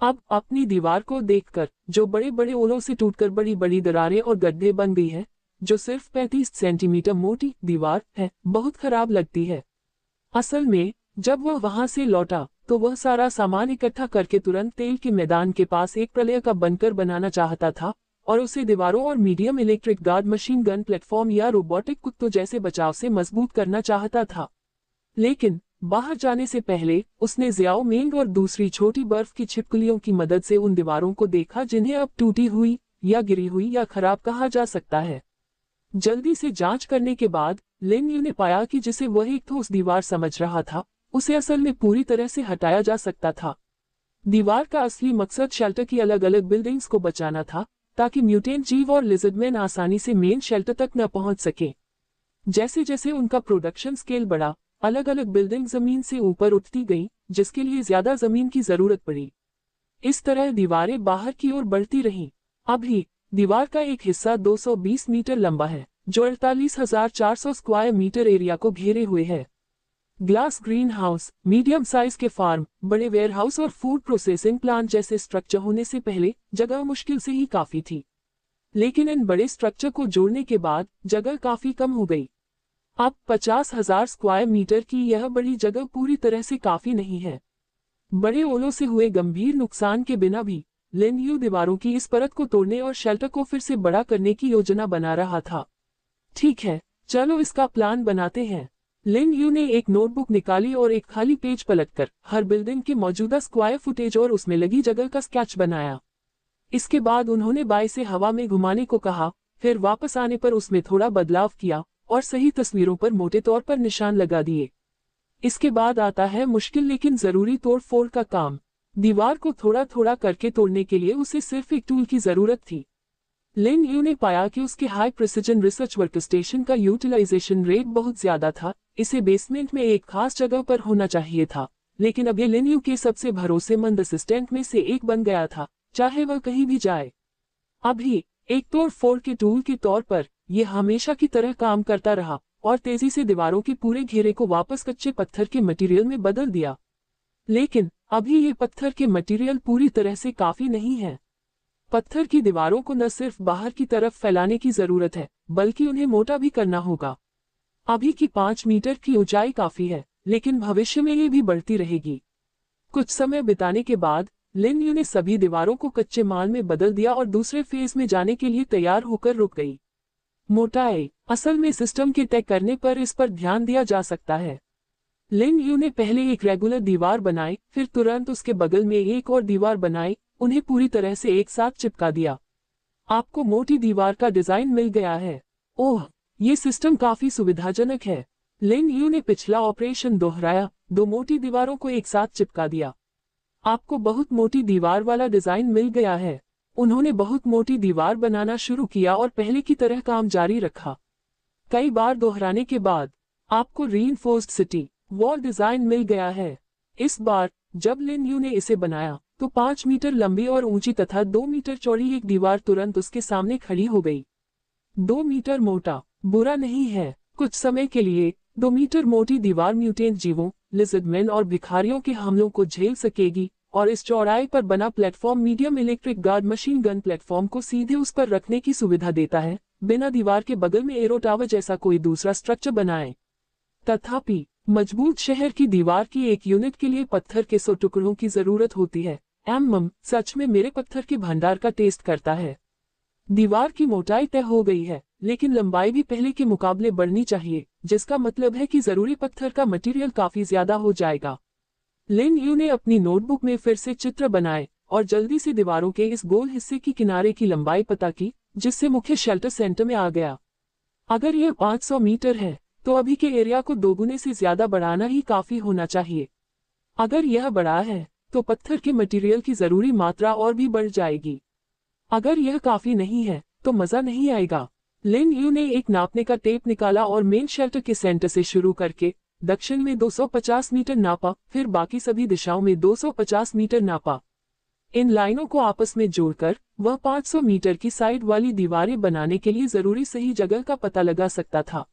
अब अपनी दीवार को देखकर, जो बड़े बड़े ओलों से टूटकर बड़ी बड़ी दरारें और गड्ढे बन गई है, जो सिर्फ 35 सेंटीमीटर मोटी दीवार है, बहुत खराब लगती है। असल में जब वह वहां से लौटा तो वह सारा सामान इकट्ठा करके तुरंत तेल के मैदान के पास एक प्रलय का बंकर बनाना चाहता था और उसे दीवारों और medium electric guard machine gun platform या रोबोटिक कुत्तों जैसे बचाव से मजबूत करना चाहता था। लेकिन बाहर जाने से पहले उसने ज़ियाओ मेंग और दूसरी छोटी बर्फ की छिपकलियों की मदद से उन दीवारों को देखा जिन्हें अब टूटी हुई या गिरी हुई या खराब कहा जा सकता है। जल्दी से जांच करने के बाद लिन यू ने पाया कि जिसे वह एक ठोस दीवार समझ रहा था, उसे असल में पूरी तरह से हटाया जा सकता था। दीवार का असली मकसद शेल्टर की अलग अलग बिल्डिंग्स को बचाना था, ताकि म्यूटेंट जीव और लिजर्डमैन आसानी से मेन शेल्टर तक न पहुंच सके। जैसे जैसे उनका प्रोडक्शन स्केल बढ़ा, अलग अलग बिल्डिंग जमीन से ऊपर उठती गई, जिसके लिए ज्यादा जमीन की जरूरत पड़ी। इस तरह दीवारें बाहर की ओर बढ़ती रहीं। अभी दीवार का एक हिस्सा 220 मीटर लंबा है, जो 48,400 स्क्वायर मीटर एरिया को घेरे हुए है। Glass green house, medium size के फार्म, बड़े वेयर हाउस और फूड प्रोसेसिंग प्लांट जैसे स्ट्रक्चर होने से पहले जगह मुश्किल से ही काफी थी। लेकिन इन बड़े स्ट्रक्चर को जोड़ने के बाद जगह काफी कम हो गई। अब 50,000 स्क्वायर मीटर की यह बड़ी जगह पूरी तरह से काफी नहीं है। बड़े ओलों से हुए गंभीर नुकसान के बिना भी लिन यू दीवारों की इस परत को तोड़ने और शेल्टर को फिर से बड़ा करने की योजना बना रहा था। ठीक है, चलो इसका प्लान बनाते हैं। लिन यू ने एक नोटबुक निकाली और एक खाली पेज पलटकर हर बिल्डिंग के मौजूदा स्क्वायर फुटेज और उसमें लगी जगह का स्केच बनाया। इसके बाद उन्होंने बाएं से हवा में घुमाने को कहा, फिर वापस आने पर उसमें थोड़ा बदलाव किया और सही तस्वीरों पर मोटे तौर पर निशान लगा दिए। इसके बाद आता है मुश्किल लेकिन जरूरी तोड़ फोड़ का काम। दीवार को थोड़ा थोड़ा करके तोड़ने के लिए उसे सिर्फ एक टूल की जरूरत थी। लिन यू ने पाया कि उसके हाई प्रिसिजन रिसर्च वर्कस्टेशन का यूटिलाइजेशन रेट बहुत ज्यादा था। इसे बेसमेंट में एक खास जगह पर होना चाहिए था, लेकिन अब ये लिन यू के सबसे भरोसेमंद असिस्टेंट में से एक बन गया था, चाहे वह कहीं भी जाए। अभी एक तोड़ फोड़ के टूल के तौर पर यह हमेशा की तरह काम करता रहा और तेजी से दीवारों के पूरे घेरे को वापस कच्चे पत्थर के मटेरियल में बदल दिया। लेकिन अभी ये पत्थर के मटेरियल पूरी तरह से काफी नहीं है। पत्थर की दीवारों को न सिर्फ बाहर की तरफ फैलाने की जरूरत है, बल्कि उन्हें मोटा भी करना होगा। अभी की 5 मीटर की ऊंचाई काफी है, लेकिन भविष्य में ये भी बढ़ती रहेगी। कुछ समय बिताने के बाद लिन यू ने सभी दीवारों को कच्चे माल में बदल दिया और दूसरे फेज में जाने के लिए तैयार होकर रुक गई। मोटाई असल में सिस्टम के तय करने पर इस पर ध्यान दिया जा सकता है। लिन यू ने पहले एक रेगुलर दीवार बनाई, फिर तुरंत उसके बगल में एक और दीवार बनाई, उन्हें पूरी तरह से एक साथ चिपका दिया। आपको मोटी दीवार का डिजाइन मिल गया है। ओह, ये सिस्टम काफी सुविधाजनक है। लिन यू ने पिछला ऑपरेशन दोहराया, 2 मोटी दीवारों को एक साथ चिपका दिया। आपको बहुत मोटी दीवार वाला डिजाइन मिल गया है। उन्होंने बहुत मोटी दीवार बनाना शुरू किया और पहले की तरह काम जारी रखा। कई बार दोहराने के बाद आपको रीइंफोर्स्ड सिटी वॉल डिजाइन मिल गया है। इस बार जब लिन यू ने इसे बनाया तो 5 मीटर लंबी और ऊंची तथा 2 मीटर चौड़ी एक दीवार तुरंत उसके सामने खड़ी हो गई। 2 मीटर मोटा बुरा नहीं है। कुछ समय के लिए 2 मीटर मोटी दीवार म्यूटेंट जीवों, लिजर्डमैन और भिखारियों के हमलों को झेल सकेगी और इस चौड़ाई पर बना platform medium electric guard machine gun platform को सीधे उस पर रखने की सुविधा देता है, बिना दीवार के बगल में एरो टावर जैसा कोई दूसरा स्ट्रक्चर बनाए। तथापि मजबूत शहर की दीवार की एक यूनिट के लिए पत्थर के 100 टुकड़ों की जरूरत होती है। सच में मेरे पत्थर के भंडार का टेस्ट करता है। दीवार की मोटाई तय हो गई है, लेकिन लंबाई भी पहले के मुकाबले बढ़नी चाहिए, जिसका मतलब है कि जरूरी पत्थर का मटेरियल काफी ज्यादा हो जाएगा। लिन यू ने अपनी नोटबुक में फिर से चित्र बनाए और जल्दी से दीवारों के इस गोल हिस्से की किनारे की लंबाई पता की, जिससे मुख्य शेल्टर सेंटर में आ गया। अगर यह 500 मीटर है, तो अभी के एरिया को दोगुने से ज्यादा बढ़ाना ही काफी होना चाहिए। अगर यह बड़ा है, तो पत्थर के मटेरियल की जरूरी मात्रा और भी बढ़ जाएगी। अगर यह काफी नहीं है, तो मजा नहीं आएगा। लिन यू ने एक नापने का टेप निकाला और मेन शेल्टर के सेंटर से शुरू करके दक्षिण में 250 मीटर नापा, फिर बाकी सभी दिशाओं में 250 मीटर नापा। इन लाइनों को आपस में जोड़कर वह 500 मीटर की साइड वाली दीवारें बनाने के लिए जरूरी सही जगह का पता लगा सकता था।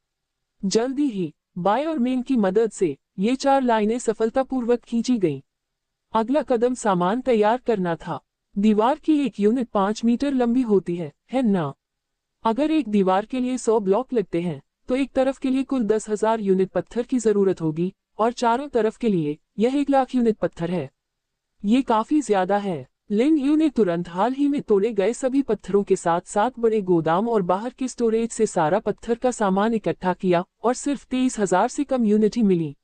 जल्दी ही बाय और मेन की मदद से ये 4 लाइनें सफलतापूर्वक खींची गईं। अगला कदम सामान तैयार करना था। दीवार की एक यूनिट 5 मीटर लंबी होती है ना? अगर एक दीवार के लिए 100 ब्लॉक लगते हैं, तो एक तरफ के लिए कुल 10,000 यूनिट पत्थर की जरूरत होगी और चारों तरफ के लिए यह 1 लाख यूनिट पत्थर है। ये काफी ज्यादा है। लिन यू ने तुरंत हाल ही में तोड़े गए सभी पत्थरों के साथ साथ बड़े गोदाम और बाहर के स्टोरेज से सारा पत्थर का सामान इकट्ठा किया और सिर्फ 23,000 से कम यूनिट ही मिली।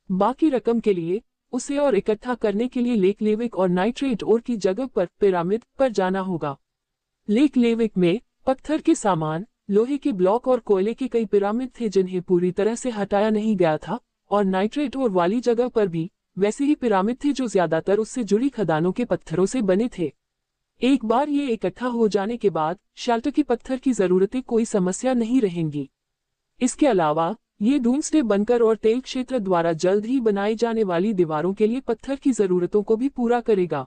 बाकी रकम के लिए उसे और इकट्ठा करने के लिए लेक लेविक और नाइट्रेट ओर की जगह पर पिरामिड पर जाना होगा। लेक लेविक में पत्थर के सामान, लोहे के ब्लॉक और कोयले के कई पिरामिड थे जिन्हें पूरी तरह से हटाया नहीं गया था, और नाइट्रेट ओर वाली जगह पर भी वैसे ही पिरामिड थे जो ज्यादातर उससे जुड़ी खदानों के पत्थरों से बने थे। एक बार ये इकट्ठा हो जाने के बाद शेल्टर की पत्थर की जरूरतें कोई समस्या नहीं रहेंगी। इसके अलावा ये डूम्सडे बंकर और तेल क्षेत्र द्वारा जल्द ही बनाई जाने वाली दीवारों के लिए पत्थर की जरूरतों को भी पूरा करेगा।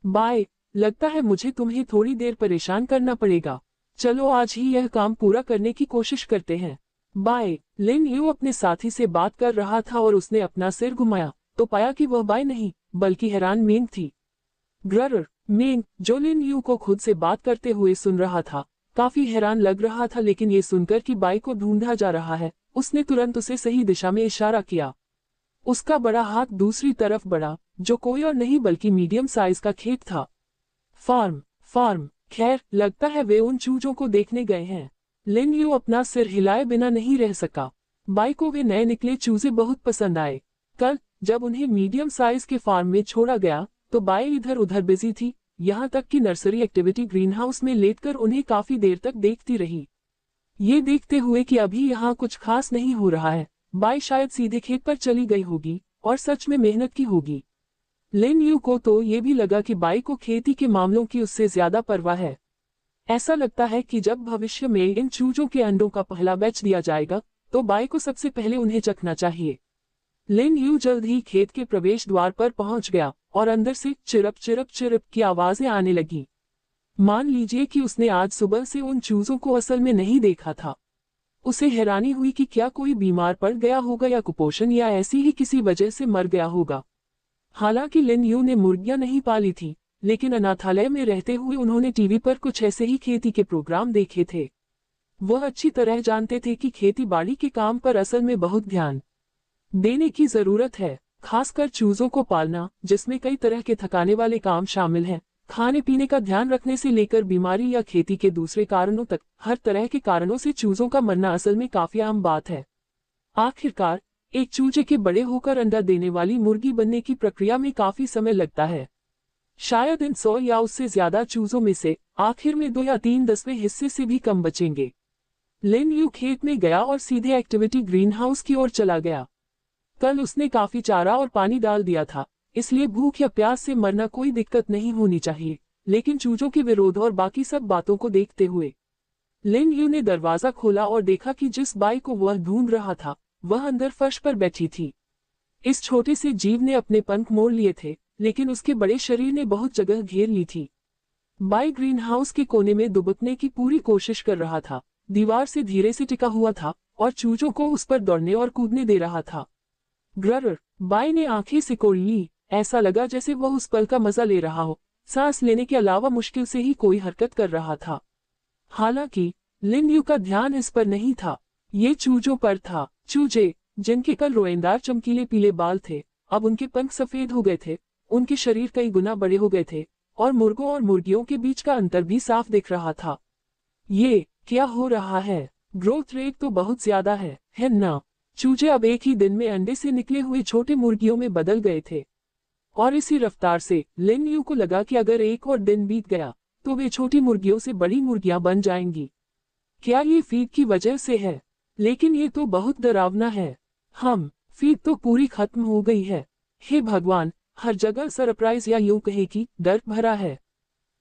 बाय, लगता है मुझे तुम्हें थोड़ी देर परेशान करना पड़ेगा। चलो आज ही यह काम पूरा करने की कोशिश करते हैं। बाय। लिन यू अपने साथी से बात कर रहा था और उसने अपना सिर घुमाया तो पाया कि वह बाय नहीं बल्कि हैरान मेंग थी। ग्रर मेंग, जो लिन यू को खुद से बात करते हुए सुन रहा था, काफी हैरान लग रहा था, लेकिन ये सुनकर कि बाय को ढूंढा जा रहा है, उसने तुरंत उसे सही दिशा में इशारा किया। उसका बड़ा हाथ दूसरी तरफ बढ़ा, जो कोई और नहीं बल्कि मीडियम साइज का खेत था। फार्म, खैर लगता है वे उन चूजों को देखने गए हैं। लिन यू अपना सिर हिलाए बिना नहीं रह सका। बाय को वे नए निकले चूजे बहुत पसंद आए। कल जब उन्हें मीडियम साइज के फार्म में छोड़ा गया तो बाय इधर उधर बिजी थी, यहाँ तक कि नर्सरी एक्टिविटी ग्रीनहाउस में लेटकर उन्हें काफी देर तक देखती रही। ये देखते हुए कि अभी यहाँ कुछ खास नहीं हो रहा है, बाय शायद सीधे खेत पर चली गई होगी और सच में मेहनत की होगी। लिन यू को तो ये भी लगा कि बाय को खेती के मामलों की उससे ज्यादा परवाह है। ऐसा लगता है कि जब भविष्य में इन चूजों के अंडों का पहला बैच दिया जाएगा तो बाय को सबसे पहले उन्हें चखना चाहिए। लिन यू जल्द ही खेत के प्रवेश द्वार पर पहुंच गया और अंदर से चिरप चिरप चिरप की आवाजें आने लगी। मान लीजिए कि उसने आज सुबह से उन चूजों को असल में नहीं देखा था। उसे हैरानी हुई कि क्या कोई बीमार पड़ गया होगा या कुपोषण या ऐसी ही किसी वजह से मर गया होगा। हालांकि लिन यू ने मुर्गियां नहीं पाली थी, लेकिन अनाथालय में रहते हुए उन्होंने टीवी पर कुछ ऐसे ही खेती के प्रोग्राम देखे थे। वह अच्छी तरह जानते थे कि खेती बाड़ी के काम पर असल में बहुत ध्यान देने की जरूरत है, खासकर चूजों को पालना, जिसमें कई तरह के थकाने वाले काम शामिल हैं। खाने पीने का ध्यान रखने से लेकर बीमारी या खेती के दूसरे कारणों तक, हर तरह के कारणों से चूजों का मरना असल में काफी आम बात है। आखिरकार एक चूजे के बड़े होकर अंडा देने वाली मुर्गी बनने की प्रक्रिया में काफी समय लगता है। शायद इन 100 या उससे ज्यादा चूजों में से आखिर में 2 या 3/10वें हिस्से से भी कम बचेंगे। लिन यू खेत में गया और सीधे एक्टिविटी ग्रीनहाउस की ओर चला गया। कल उसने काफी चारा और पानी डाल दिया था, इसलिए भूख या प्यास से मरना कोई दिक्कत नहीं होनी चाहिए। लेकिन चूजों के विरोध और बाकी सब बातों को देखते हुए लिन यू ने दरवाजा खोला और देखा कि जिस बाई को वह ढूंढ रहा था वह अंदर फर्श पर बैठी थी। इस छोटे से जीव ने अपने पंख मोड़ लिए थे, लेकिन उसके बड़े शरीर ने बहुत जगह घेर ली थी। बाई ग्रीनहाउस के कोने में दुबकने की पूरी कोशिश कर रहा था, दीवार से धीरे से टिका हुआ था और चूजों को उस पर दौड़ने और कूदने दे रहा था। ग्रर, बाई ने आंखें सिकोड़ ली। ऐसा लगा जैसे वह उस पल का मजा ले रहा हो, सांस लेने के अलावा मुश्किल से ही कोई हरकत कर रहा था। हालांकि लिन यू का ध्यान इस पर नहीं था, ये चूजों पर था। चूजे, जिनके कल रोएंदार चमकीले पीले बाल थे, अब उनके पंख सफेद हो गए थे, उनके शरीर कई गुना बड़े हो गए थे और मुर्गों और मुर्गियों के बीच का अंतर भी साफ दिख रहा था। ये क्या हो रहा है? ग्रोथ रेट तो बहुत ज्यादा है ना? चूजे अब एक ही दिन में अंडे से निकले हुए छोटे मुर्गियों में बदल गए थे और इसी रफ्तार से लिन यू को लगा कि अगर एक और दिन बीत गया तो वे छोटी मुर्गियों से बड़ी मुर्गियां बन जाएंगी। क्या ये फीड की वजह से है? लेकिन ये तो बहुत डरावना है। फीड तो पूरी खत्म हो गई है। हे भगवान, हर जगह सरप्राइज या यूं कहे कि डर भरा है।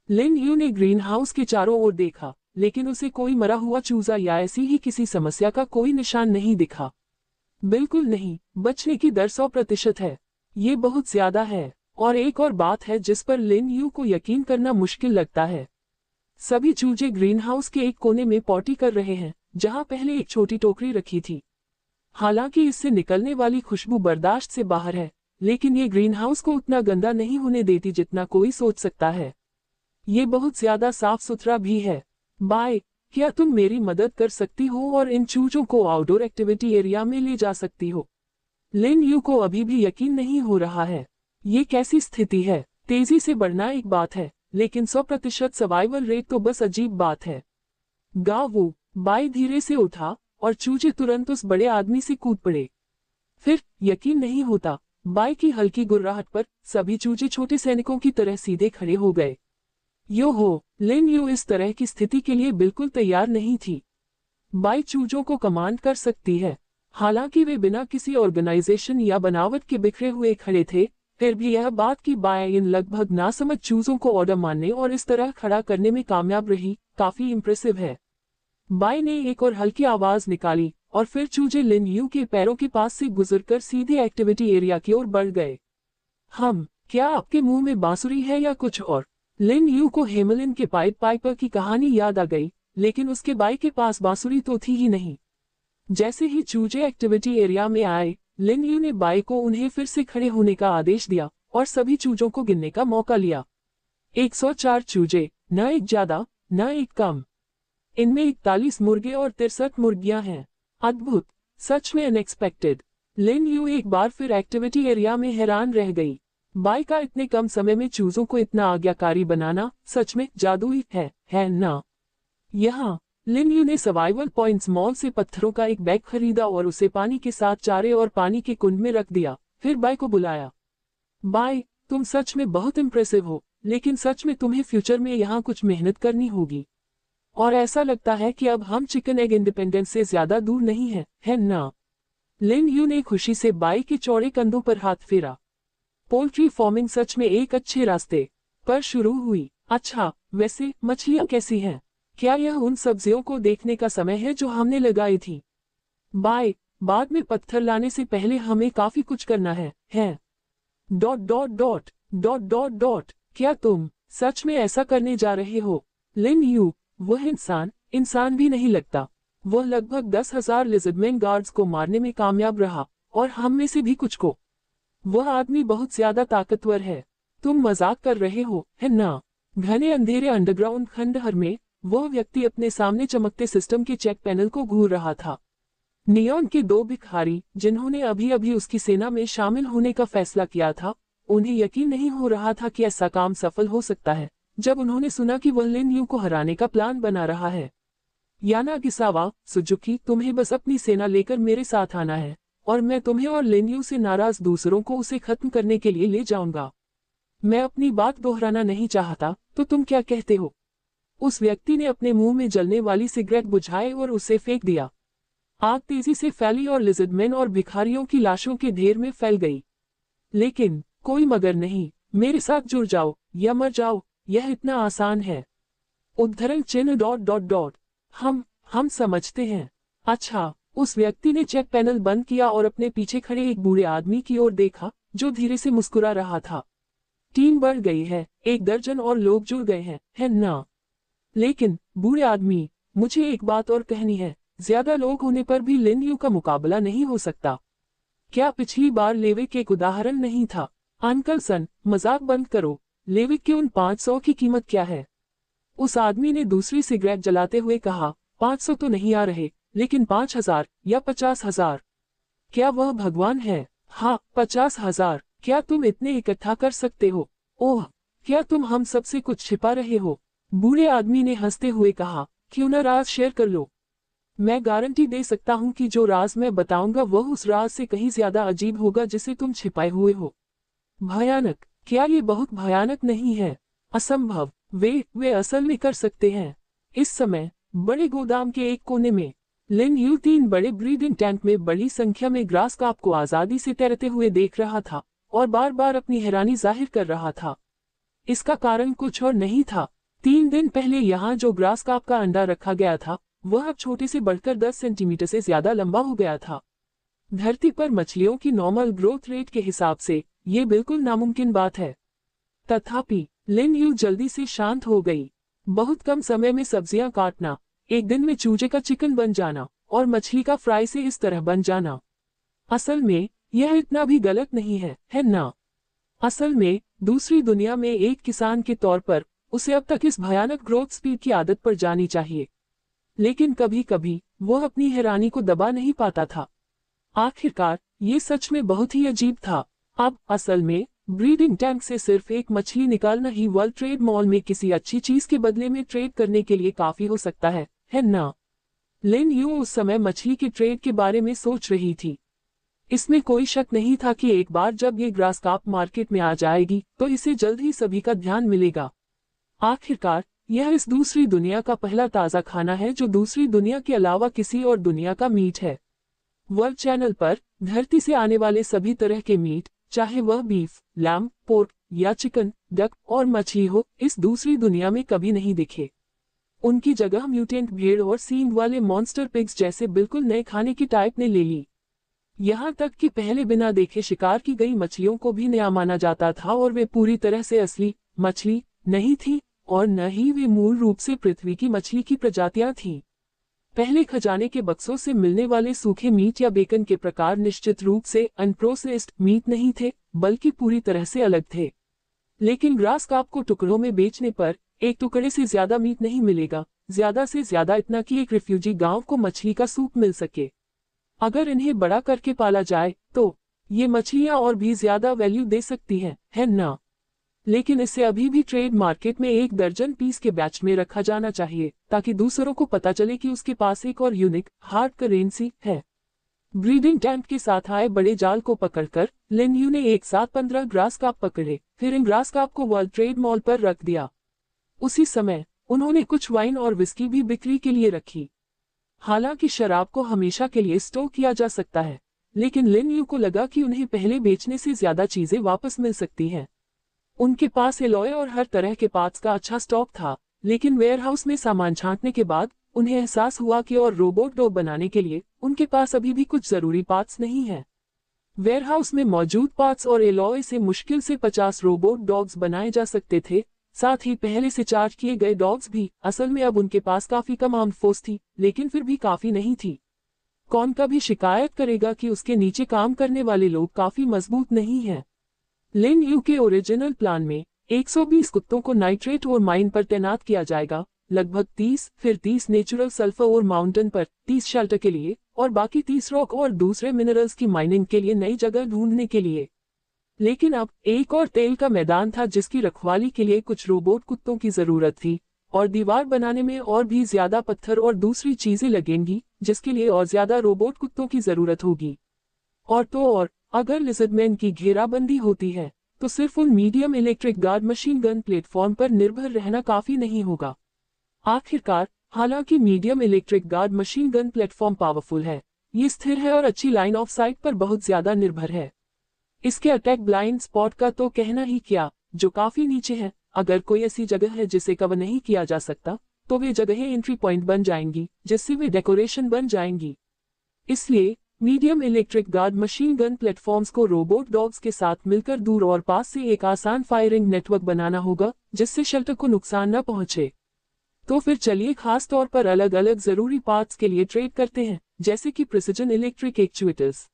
लिन यू ने ग्रीन हाउस के चारों ओर देखा, लेकिन उसे कोई मरा हुआ चूजा या ऐसी ही किसी समस्या का कोई निशान नहीं दिखा। बिल्कुल नहीं, बचने की दर 100% है। ये बहुत ज्यादा है। और एक और बात है जिस पर लिन यू को यकीन करना मुश्किल लगता है। सभी चूजे ग्रीन हाउस के एक कोने में पॉटी कर रहे हैं, जहां पहले एक छोटी टोकरी रखी थी। हालांकि इससे निकलने वाली खुशबू बर्दाश्त से बाहर है, लेकिन ये ग्रीन हाउस को उतना गंदा नहीं होने देती जितना कोई सोच सकता है। ये बहुत ज्यादा साफ सुथरा भी है। बाय, क्या तुम मेरी मदद कर सकती हो और इन चूजों को आउटडोर एक्टिविटी एरिया में ले जा सकती हो? लिन यू को अभी भी यकीन नहीं हो रहा है। ये कैसी स्थिति है? तेजी से बढ़ना एक बात है, लेकिन 100% सर्वाइवल रेट तो बस अजीब बात है। गावू, बाय धीरे से उठा और चूजे तुरंत उस बड़े आदमी से कूद पड़े। फिर यकीन नहीं होता, बाय की हल्की गुर्राहट पर सभी चूजे छोटे सैनिकों की तरह सीधे खड़े हो गए। यो हो, लिन यू इस तरह की स्थिति के लिए बिल्कुल तैयार नहीं थी। बाय चूजों को कमांड कर सकती है। हालांकि वे बिना किसी ऑर्गेनाइजेशन या बनावट के बिखरे हुए खड़े थे, फिर भी यह बात कि बाय इन लगभग नासमझ चूजों को ऑर्डर मानने और इस तरह खड़ा करने में कामयाब रही, काफी इम्प्रेसिव है। बाय ने एक और हल्की आवाज निकाली और फिर चूजे लिन यू के पैरों के पास से गुजरकर सीधे एक्टिविटी एरिया की ओर बढ़ गए। क्या आपके मुंह में बांसुरी है या कुछ और? लिन यू को हेमलिन के पाइड पाइपर की कहानी याद आ गई, लेकिन उसके बाई के पास बांसुरी तो थी ही नहीं। जैसे ही चूजे एक्टिविटी एरिया में आए, लिन यू ने बाई को उन्हें फिर से खड़े होने का आदेश दिया और सभी चूजों को गिनने का मौका लिया। 104 चूजे, न एक ज्यादा न एक कम। इनमें 41 मुर्गे और 63 मुर्गियां हैं। अद्भुत, सच में अनएक्सपेक्टेड। लिन यू एक बार फिर एक्टिविटी एरिया में हैरान रह गई। बाई का इतने कम समय में चूजों को इतना आज्ञाकारी बनाना सच में जादुई है ना? यहाँ लिन यू ने सर्वाइवल पॉइंट्स मॉल से पत्थरों का एक बैग खरीदा और उसे पानी के साथ चारे और पानी के कुंड में रख दिया। फिर बाई को बुलाया। बाई, तुम सच में बहुत इम्प्रेसिव हो, लेकिन सच में तुम्हें फ्यूचर में यहाँ कुछ मेहनत करनी होगी। और ऐसा लगता है कि अब हम चिकन एग इंडिपेंडेंस से ज्यादा दूर नहीं है ना? लिन यू ने खुशी से बाई के चौड़े कंधों पर हाथ फेरा। पोल्ट्री फार्मिंग सच में एक अच्छे रास्ते पर शुरू हुई। अच्छा, वैसे मछलियां कैसी हैं? क्या यह उन सब्जियों को देखने का समय है जो हमने लगाई थी? बाय, बाद में पत्थर लाने से पहले हमें काफी कुछ करना है। क्या तुम सच में ऐसा करने जा रहे हो? लिन यू, वह इंसान भी नहीं लगता। वह लगभग 10,000 लिजर्डमैन गार्ड्स को मारने में कामयाब रहा और हम में से भी कुछ को। वह आदमी बहुत ज्यादा ताकतवर है। तुम मजाक कर रहे हो, है ना? घने अंधेरे अंडरग्राउंड खंडहर में वह व्यक्ति अपने सामने चमकते सिस्टम के चेक पैनल को घूर रहा था। नियॉन के 2 भिखारी, जिन्होंने अभी अभी उसकी सेना में शामिल होने का फैसला किया था, उन्हें यकीन नहीं हो रहा था कि ऐसा काम सफल हो सकता है जब उन्होंने सुना कि वह लिन यू को हराने का प्लान बना रहा है। यानागिसावा, सुजुकी, तुम्हें बस अपनी सेना लेकर मेरे साथ आना है और मैं तुम्हें और लिन यू से नाराज दूसरों को उसे खत्म करने के लिए ले जाऊंगा। मैं अपनी बात दोहराना नहीं चाहता, तो तुम क्या कहते हो? उस व्यक्ति ने अपने मुंह में जलने वाली सिगरेट बुझाई और उसे फेंक दिया। आग तेजी से फैली और लिजर्डमैन और भिखारियों की लाशों के ढेर में फैल गई। लेकिन कोई मगर नहीं, मेरे साथ जुड़ जाओ या मर जाओ, यह इतना आसान है। उद्धरण चिन्ह ... हम समझते हैं। अच्छा, उस व्यक्ति ने चेक पैनल बंद किया और अपने पीछे खड़े एक बूढ़े आदमी की ओर देखा जो धीरे से मुस्कुरा रहा था। टीम बढ़ गई है, 1 दर्जन और लोग जुड़ गए हैं, है ना? लेकिन बूढ़े आदमी, मुझे एक बात और कहनी है, ज्यादा लोग होने पर भी लिन यू का मुकाबला नहीं हो सकता। क्या पिछली बार लेविक एक उदाहरण नहीं था? अंकल सन, मजाक बंद करो। लेविक के उन 500 की कीमत क्या है? उस आदमी ने दूसरी सिगरेट जलाते हुए कहा, 500 तो नहीं आ रहे, लेकिन 5,000 या 50,000। क्या वह भगवान है? हाँ, 50,000। क्या तुम इतने इकट्ठा कर सकते हो? ओह, क्या तुम हम सबसे कुछ छिपा रहे हो? बूढ़े आदमी ने हंसते हुए कहा, क्यों न राज शेयर कर लो। मैं गारंटी दे सकता हूँ कि जो राज मैं बताऊंगा वह उस राज से कहीं ज्यादा अजीब होगा जिसे तुम छिपाए हुए हो। भयानक? क्या ये बहुत भयानक नहीं है? असंभव। वे असल में कर सकते हैं। इस समय बड़े गोदाम के एक कोने में लिन यू 3 बड़े ब्रीडिंग टैंक में बड़ी संख्या में ग्रास कार्प को आजादी से तैरते हुए देख रहा था और बार बार अपनी हैरानी जाहिर कर रहा था। इसका कारण कुछ और नहीं था। 3 दिन पहले यहाँ जो ग्रास कार्प का अंडा रखा गया था वह अब छोटे से बढ़कर 10 सेंटीमीटर से ज्यादा लंबा हो गया था। धरती पर मछलियों की नॉर्मल ग्रोथ रेट के हिसाब से ये बिल्कुल नामुमकिन बात है। तथापि लिन यू जल्दी से शांत हो गई। बहुत कम समय में सब्जियां काटना, एक दिन में चूजे का चिकन बन जाना और मछली का फ्राई से इस तरह बन जाना, असल में यह इतना भी गलत नहीं है ना? असल में दूसरी दुनिया में एक किसान के तौर पर उसे अब तक इस भयानक ग्रोथ स्पीड की आदत पड़ जानी चाहिए, लेकिन कभी कभी वह अपनी हैरानी को दबा नहीं पाता था। आखिरकार ये सच में बहुत ही अजीब था। अब असल में ब्रीडिंग टैंक से सिर्फ एक मछली निकालना ही वर्ल्ड ट्रेड मॉल में किसी अच्छी चीज के बदले में ट्रेड करने के लिए काफी हो सकता है ना? लिन यू उस समय मछली के ट्रेड के बारे में सोच रही थी। इसमें कोई शक नहीं था कि एक बार जब ये ग्रास कार्प मार्केट में आ जाएगी तो इसे जल्द ही सभी का ध्यान मिलेगा। आखिरकार यह इस दूसरी दुनिया का पहला ताज़ा खाना है जो दूसरी दुनिया के अलावा किसी और दुनिया का मीट है। वर्ल्ड चैनल पर धरती से आने वाले सभी तरह के मीट, चाहे वह बीफ, लैम, पोर्क या चिकन, डक और मछली हो, इस दूसरी दुनिया में कभी नहीं दिखे। उनकी जगह म्यूटेंट भेड़ और सींग वाले मॉन्स्टर पिग्स जैसे बिल्कुल नए खाने की टाइप ने ले ली। यहाँ तक कि पहले बिना देखे शिकार की गई मछलियों को भी नया माना जाता था और वे पूरी तरह से असली मछली नहीं थी और न ही वे मूल रूप से पृथ्वी की मछली की प्रजातियां थीं। पहले खजाने के बक्सों से मिलने वाले सूखे मीट या बेकन के प्रकार निश्चित रूप से अनप्रोसेस्ड मीट नहीं थे, बल्कि पूरी तरह से अलग थे। लेकिन ग्रास कार्प को टुकड़ों में बेचने पर एक टुकड़े से ज्यादा मीट नहीं मिलेगा, ज्यादा से ज्यादा इतना कि एक रिफ्यूजी गांव को मछली का सूप मिल सके। अगर इन्हें बड़ा करके पाला जाए तो ये मछलियां और भी ज्यादा वैल्यू दे सकती हैं, है ना? लेकिन इसे अभी भी ट्रेड मार्केट में 1 दर्जन पीस के बैच में रखा जाना चाहिए ताकि दूसरों को पता चले कि उसके पास एक और यूनिक हार्ड करेंसी है। ब्रीडिंग टैंक के साथ आए बड़े जाल को पकड़कर लिन यू ने एक साथ 15 ग्रास कार्प पकड़े, फिर इन ग्रास कार्प को वर्ल्ड ट्रेड मॉल पर रख दिया। उसी समय उन्होंने कुछ वाइन और विस्की भी बिक्री के लिए रखी। हालांकि शराब को हमेशा के लिए स्टोर किया जा सकता है, लेकिन लिन यू को लगा कि उन्हें पहले बेचने से ज्यादा चीजें वापस मिल सकती हैं। उनके पास एलॉय और हर तरह के पार्ट्स का अच्छा स्टॉक था, लेकिन वेयरहाउस में सामान छांटने के बाद उन्हें एहसास हुआ कि और रोबोट डॉग बनाने के लिए उनके पास अभी भी कुछ जरूरी पार्ट्स नहीं है। वेयरहाउस में मौजूद पार्ट्स और एलॉय से मुश्किल से 50 रोबोट डॉग्स बनाए जा सकते थे, साथ ही पहले से चार्ज किए गए डॉग्स भी। असल में अब उनके पास काफी कम आर्म्ड फोर्स थी, लेकिन फिर भी काफी नहीं थी। कौन कभी शिकायत करेगा कि उसके नीचे काम करने वाले लोग काफी मजबूत नहीं हैं? लिन यू के ओरिजिनल प्लान में 120 कुत्तों को नाइट्रेट और माइन पर तैनात किया जाएगा, लगभग 30, फिर 30 नेचुरल सल्फर और माउंटेन पर, 30 शेल्टर के लिए और बाकी 30 रॉक और दूसरे मिनरल्स की माइनिंग के लिए नई जगह ढूंढने के लिए। लेकिन अब एक और तेल का मैदान था जिसकी रखवाली के लिए कुछ रोबोट कुत्तों की जरूरत थी, और दीवार बनाने में और भी ज्यादा पत्थर और दूसरी चीजें लगेंगी जिसके लिए और ज्यादा रोबोट कुत्तों की जरूरत होगी। और अगर लिजर्डमैन की घेराबंदी होती है तो सिर्फ उन medium electric guard machine gun platform पर निर्भर रहना काफी नहीं होगा। आखिरकार हालांकि medium electric guard machine gun platform powerful है, ये स्थिर है और अच्छी लाइन ऑफ साइट पर बहुत ज्यादा निर्भर है। इसके अटैक ब्लाइंड स्पॉट का तो कहना ही क्या, जो काफी नीचे है। अगर कोई ऐसी जगह है जिसे कवर नहीं किया जा सकता तो वे जगहें एंट्री पॉइंट बन जाएंगी जिससे वे डेकोरेशन बन जाएंगी। इसलिए medium electric guard machine gun platforms को रोबोट डॉग्स के साथ मिलकर दूर और पास से एक आसान फायरिंग नेटवर्क बनाना होगा जिससे शेल्टर को नुकसान न पहुंचे। तो फिर चलिए खास तौर पर अलग अलग जरूरी पार्ट्स के लिए ट्रेड करते हैं, जैसे कि प्रिसिजन इलेक्ट्रिक एक्चुएटर्स।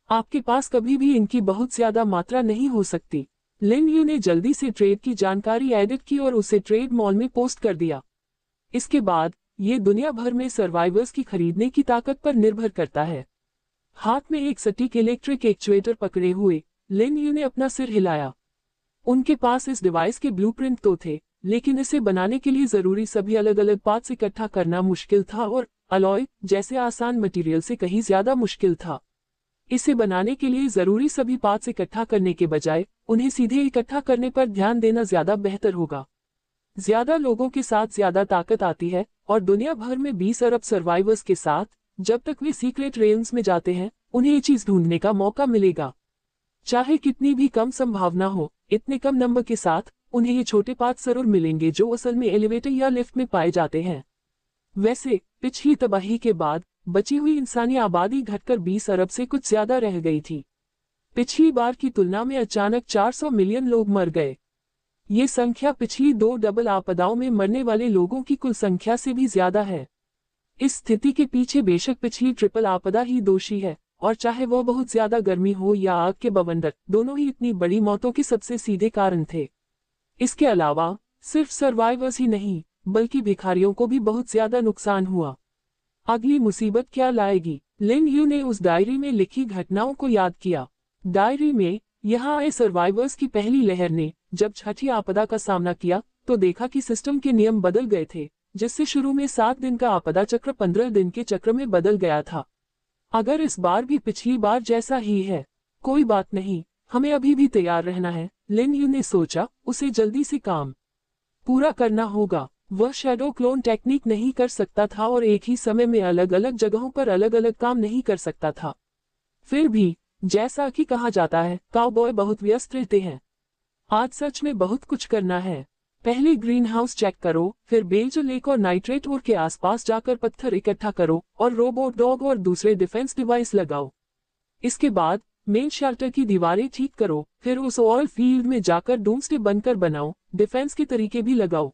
आपके पास कभी भी इनकी बहुत ज्यादा मात्रा नहीं हो सकती। लिन यू ने जल्दी से ट्रेड की जानकारी एडिट की और उसे ट्रेड मॉल में पोस्ट कर दिया। इसके बाद ये दुनिया भर में सर्वाइवर्स की खरीदने की ताकत पर निर्भर करता है। हाथ में एक सटीक इलेक्ट्रिक एक्चुएटर पकड़े हुए लिन यू ने अपना सिर हिलाया। उनके पास इस डिवाइस के ब्लूप्रिंट तो थे, लेकिन इसे बनाने के लिए जरूरी सभी अलग अलग पार्ट्स इकट्ठा करना मुश्किल था और अलॉय जैसे आसान मटेरियल से कहीं ज्यादा मुश्किल था। इसे बनाने के लिए जरूरी सभी पार्ट्स इकट्ठा करने के बजाय उन्हें सीधे इकट्ठा करने पर ध्यान देना ज्यादा बेहतर होगा। ज्यादा लोगों के साथ ज्यादा ताकत आती है और दुनिया भर में 20 अरब सर्वाइवर्स के साथ जब तक वे सीक्रेट रेल्म्स में जाते हैं उन्हें ये चीज ढूंढने का मौका मिलेगा। चाहे कितनी भी कम संभावना हो, इतने कम नंबर के साथ उन्हें ये छोटे पार्ट्स जरूर मिलेंगे जो असल में एलिवेटर या लिफ्ट में पाए जाते हैं। वैसे पिछली तबाही के बाद बची हुई इंसानी आबादी घटकर 20 अरब से कुछ ज्यादा रह गई थी। पिछली बार की तुलना में अचानक 400 मिलियन लोग मर गए। ये संख्या पिछली 2 डबल आपदाओं में मरने वाले लोगों की कुल संख्या से भी ज्यादा है। इस स्थिति के पीछे बेशक पिछली ट्रिपल आपदा ही दोषी है, और चाहे वह बहुत ज्यादा गर्मी हो या आग के बवंडर, दोनों ही इतनी बड़ी मौतों के सबसे सीधे कारण थे। इसके अलावा सिर्फ सर्वाइवर्स ही नहीं बल्कि भिखारियों को भी बहुत ज्यादा नुकसान हुआ। अगली मुसीबत क्या लाएगी? लिन यू ने उस डायरी में लिखी घटनाओं को याद किया। डायरी में यहाँ आए सर्वाइवर्स की पहली लहर ने जब छठी आपदा का सामना किया तो देखा कि सिस्टम के नियम बदल गए थे, जिससे शुरू में 7 दिन का आपदा चक्र 15 दिन के चक्र में बदल गया था। अगर इस बार भी पिछली बार जैसा ही है, कोई बात नहीं, हमें अभी भी तैयार रहना है। लिन यू ने सोचा, उसे जल्दी से काम पूरा करना होगा। वह शैडो क्लोन टेक्निक नहीं कर सकता था और एक ही समय में अलग अलग जगहों पर अलग अलग काम नहीं कर सकता था। फिर भी जैसा कि कहा जाता है, काउबॉय बहुत व्यस्त रहते हैं। आज सच में बहुत कुछ करना है। पहले ग्रीन हाउस चेक करो, फिर बेल्जो लेक और नाइट्रेट ओर के आसपास जाकर पत्थर इकट्ठा करो और रोबोट डॉग और दूसरे डिफेंस डिवाइस लगाओ। इसके बाद मेन शेल्टर की दीवारें ठीक करो, फिर उस ऑयल फील्ड में जाकर डूम्सडे बनकर बनाओ, डिफेंस के तरीके भी लगाओ।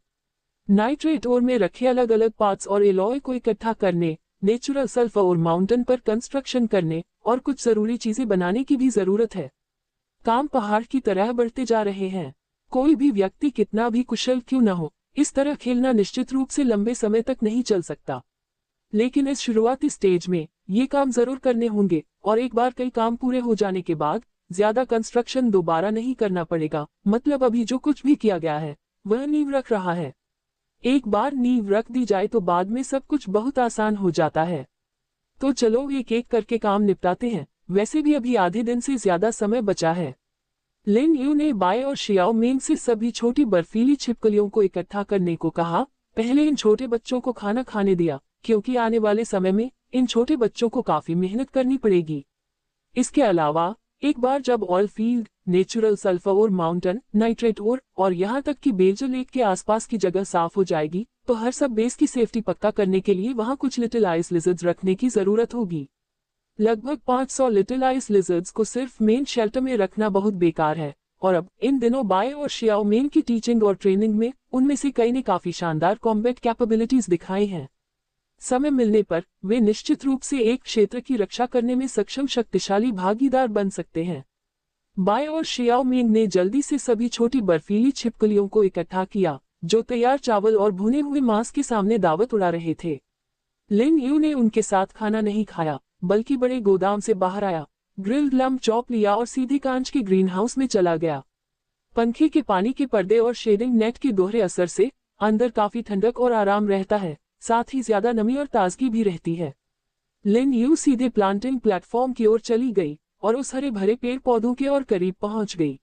नाइट्रेट ओर में रखे अलग अलग पार्ट्स और एलॉय को इकट्ठा करने, नेचुरल सल्फर और माउंटेन पर कंस्ट्रक्शन करने और कुछ जरूरी चीजें बनाने की भी जरूरत है। काम पहाड़ की तरह बढ़ते जा रहे हैं। कोई भी व्यक्ति कितना भी कुशल क्यों न हो, इस तरह खेलना निश्चित रूप से लंबे समय तक नहीं चल सकता। लेकिन इस शुरुआती स्टेज में ये काम जरूर करने होंगे और एक बार कई काम पूरे हो जाने के बाद ज्यादा कंस्ट्रक्शन दोबारा नहीं करना पड़ेगा। मतलब अभी जो कुछ भी किया गया है वह नींव रख रहा है। एक बार नींव रख दी जाए तो बाद में सब कुछ बहुत आसान हो जाता है। तो चलो एक एक करके काम निपटाते हैं। वैसे भी अभी आधे दिन से ज्यादा समय बचा है। लिन यू ने बाय और शियाओ मेंग से सभी छोटी बर्फीली छिपकलियों को इकट्ठा करने को कहा। पहले इन छोटे बच्चों को खाना खाने दिया, क्योंकि आने वाले समय में इन छोटे बच्चों को काफी मेहनत करनी पड़ेगी। इसके अलावा एक बार जब ऑयल फील्ड, नेचुरल सल्फर और माउंटेन, नाइट्रेट और यहाँ तक कि बेल्जो लेक के आसपास की जगह साफ हो जाएगी तो हर सब बेस की सेफ्टी पक्का करने के लिए वहाँ कुछ लिटिल आइस लिजर्ड्स रखने की जरूरत होगी। लगभग 500 लिटिल आइस लिजर्ड्स को सिर्फ मेन शेल्टर में रखना बहुत बेकार है, और अब इन दिनों बाय और शियाओ मेन की टीचिंग और ट्रेनिंग में उनमें से कई ने काफी शानदार कॉम्बैट कैपेबिलिटीज दिखाई हैं। समय मिलने पर वे निश्चित रूप से एक क्षेत्र की रक्षा करने में सक्षम शक्तिशाली भागीदार बन सकते हैं। बाय और शियाओ मेंग ने जल्दी से सभी छोटी बर्फीली छिपकलियों को इकट्ठा किया, जो तैयार चावल और भुने हुए मांस के सामने दावत उड़ा रहे थे। लिन यू ने उनके साथ खाना नहीं खाया, बल्कि बड़े गोदाम से बाहर आया, ग्रिल्ड लम्ब चॉप लिया और सीधे कांच के ग्रीन हाउस में चला गया। पंखे के पानी के पर्दे और शेडिंग नेट के दोहरे असर से अंदर काफी ठंडक और आराम रहता है, साथ ही ज्यादा नमी और ताजगी भी रहती है। लिन यू सीधे प्लांटिंग प्लेटफॉर्म की ओर चली गई और उस हरे भरे पेड़ पौधों के और करीब पहुंच गई।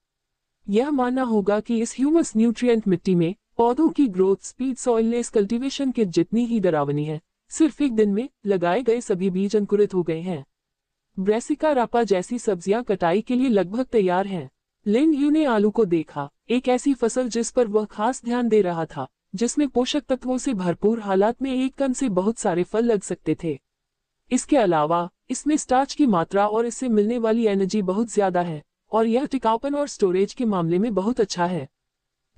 यह मानना होगा कि इस ह्यूमस न्यूट्रिएंट मिट्टी में पौधों की ग्रोथ स्पीड सॉइललेस कल्टीवेशन के जितनी ही डरावनी है। सिर्फ एक दिन में लगाए गए सभी बीज अंकुरित हो गए हैं। ब्रेसिका रापा जैसी सब्जियां कटाई के लिए लगभग तैयार हैं। लिन यू ने आलू को देखा, एक ऐसी फसल जिस पर वह खास ध्यान दे रहा था, जिसमें पोषक तत्वों से भरपूर हालात में एक कण से बहुत सारे फल लग सकते थे। इसके अलावा इसमें स्टार्च की मात्रा और इससे मिलने वाली एनर्जी बहुत ज्यादा है, और यह टिकाऊपन और स्टोरेज के मामले में बहुत अच्छा है।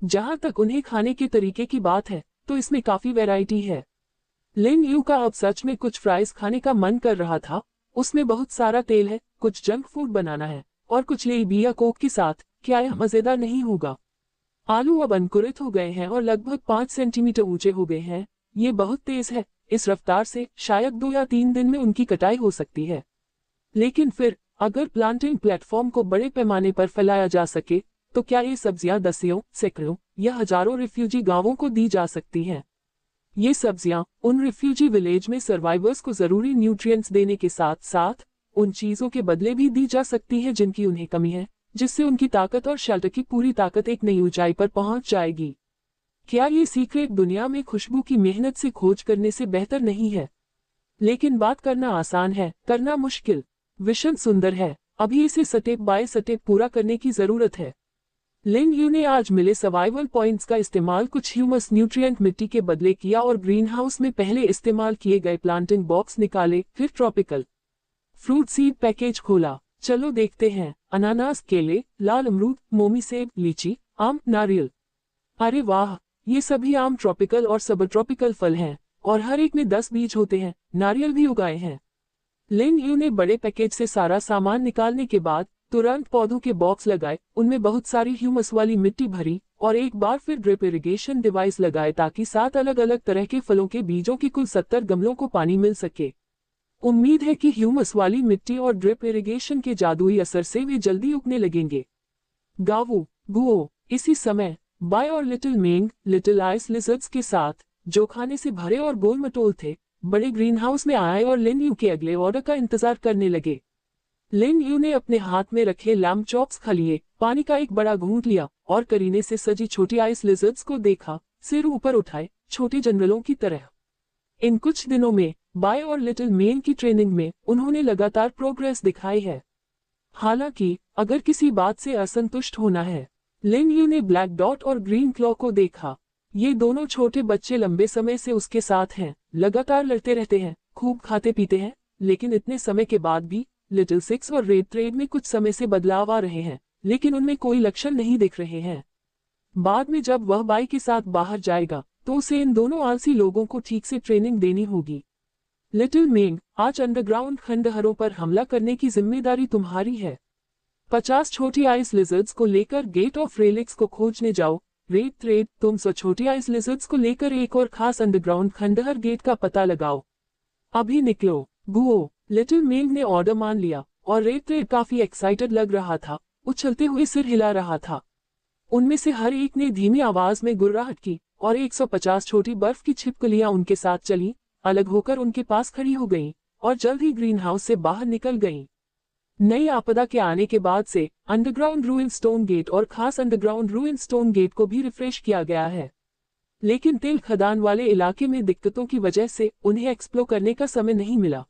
जहां तक उन्हें खाने के तरीके की बात है तो इसमें काफी वैरायटी है। लिन यू का अब सच में कुछ फ्राइज खाने का मन कर रहा था। उसमें बहुत सारा तेल है, कुछ जंक फूड बनाना है और कुछ लेबी या कोक के साथ। क्या यह मजेदार नहीं होगा? आलू अब अंकुरित हो गए हैं और लगभग 5 सेंटीमीटर ऊंचे हो गए हैं। ये बहुत तेज है। इस रफ्तार से शायद 2 या 3 दिन में उनकी कटाई हो सकती है। लेकिन फिर अगर प्लांटिंग प्लेटफॉर्म को बड़े पैमाने पर फैलाया जा सके तो क्या ये सब्जियां दसियों, सैकड़ों या हजारों रिफ्यूजी गांवों को दी जा सकती हैं? ये सब्जियां उन रिफ्यूजी विलेज में सर्वाइवर्स को जरूरी न्यूट्रिएंट्स देने के साथ साथ उन चीजों के बदले भी दी जा सकती हैं जिनकी उन्हें कमी है, जिससे उनकी ताकत और शेल्टर की पूरी ताकत एक नई ऊंचाई पर पहुंच जाएगी। क्या ये सीक्रेट दुनिया में खुशबू की मेहनत से खोज करने से बेहतर नहीं है? लेकिन बात करना आसान है, करना मुश्किल। विजन सुंदर है, अभी इसे स्टेप बाय स्टेप पूरा करने की जरूरत है। लिन यू ने आज मिले सर्वाइवल पॉइंट्स का इस्तेमाल कुछ ह्यूमस न्यूट्रिएंट मिट्टी के बदले किया और ग्रीनहाउस में पहले इस्तेमाल किए गए प्लांटिंग बॉक्स निकाले, फिर ट्रॉपिकल फ्रूट सीड पैकेज खोला। चलो देखते हैं। अनानास, केले, लाल अमरूद, मोमी सेब, लीची, आम, नारियल। अरे वाह, ये सभी आम ट्रॉपिकल और सब ट्रॉपिकल फल हैं और हर एक में 10 बीज होते हैं। नारियल भी उगाए हैं। लिन यू ने बड़े पैकेज से सारा सामान निकालने के बाद तुरंत पौधों के बॉक्स लगाए, उनमें बहुत सारी ह्यूमस वाली मिट्टी भरी और एक बार फिर ड्रिप इरिगेशन डिवाइस लगाए ताकि 7 अलग अलग तरह के फलों के बीजों की कुल 70 गमलों को पानी मिल सके। उम्मीद है कि ह्यूमस वाली मिट्टी और ड्रिप इरिगेशन के जादुई असर से वे जल्दी उगने लगेंगे। गावू, गुओ, इसी समय बाय और लिटिल मेंग, लिटिल आइस लिजर्ड्स के साथ, जो खाने से भरे और गोल मटोल थे, बड़े ग्रीनहाउस में आए और लिन यू के अगले ऑर्डर का इंतजार करने लगे। लिन यू ने अपने हाथ में रखे लैम्ब चॉप्स खा लिए, पानी का एक बड़ा घूंट लिया और करीने से सजी छोटी आइस लिजर्ड्स को देखा, सिर ऊपर उठाए, छोटे जनरलों की तरह। इन कुछ दिनों में बाय और लिटिल मेन की ट्रेनिंग में उन्होंने लगातार प्रोग्रेस दिखाई है। हालांकि अगर किसी बात से असंतुष्ट होना है, लिन यू ने ब्लैक डॉट और ग्रीन क्लॉ को देखा। ये दोनों छोटे बच्चे लंबे समय से उसके साथ हैं, लगातार लड़ते रहते हैं, खूब खाते पीते हैं, लेकिन इतने समय के बाद भी लिटिल सिक्स और रेड थ्रेड में कुछ समय से बदलाव आ रहे हैं, लेकिन उनमें कोई लक्षण नहीं दिख रहे हैं। बाद में जब वह बाई के साथ बाहर जाएगा तो उसे इन दोनों आलसी लोगों को ठीक से ट्रेनिंग देनी होगी। लिटिल मेंग, आज अंडरग्राउंड खंडहरों पर हमला करने की जिम्मेदारी तुम्हारी है। 50 छोटी आइस लिजर्ड्स को लेकर गेट ऑफ रेलिक्स को खोजने जाओ। रेड थ्रेड, तुम 100 छोटी आइस लिजर्ड्स को लेकर एक और खास अंडरग्राउंड खंडहर गेट का पता लगाओ। अभी निकलो। गुओ, लिटिल मेंग ने ऑर्डर मान लिया और रेड थ्रेड काफी एक्साइटेड लग रहा था, उछलते हुए सिर हिला रहा था। उनमें से हर एक ने धीमी आवाज में गुर्राहट की और 150 छोटी बर्फ की छिपकलियां उनके साथ चली, अलग होकर उनके पास खड़ी हो गईं और जल्द ही ग्रीन हाउस से बाहर निकल गईं। नई आपदा के आने के बाद से अंडरग्राउंड रूइन स्टोन गेट और खास अंडरग्राउंड रूइन स्टोन गेट को भी रिफ्रेश किया गया है, लेकिन तेल खदान वाले इलाके में दिक्कतों की वजह से उन्हें एक्सप्लोर करने का समय नहीं मिला।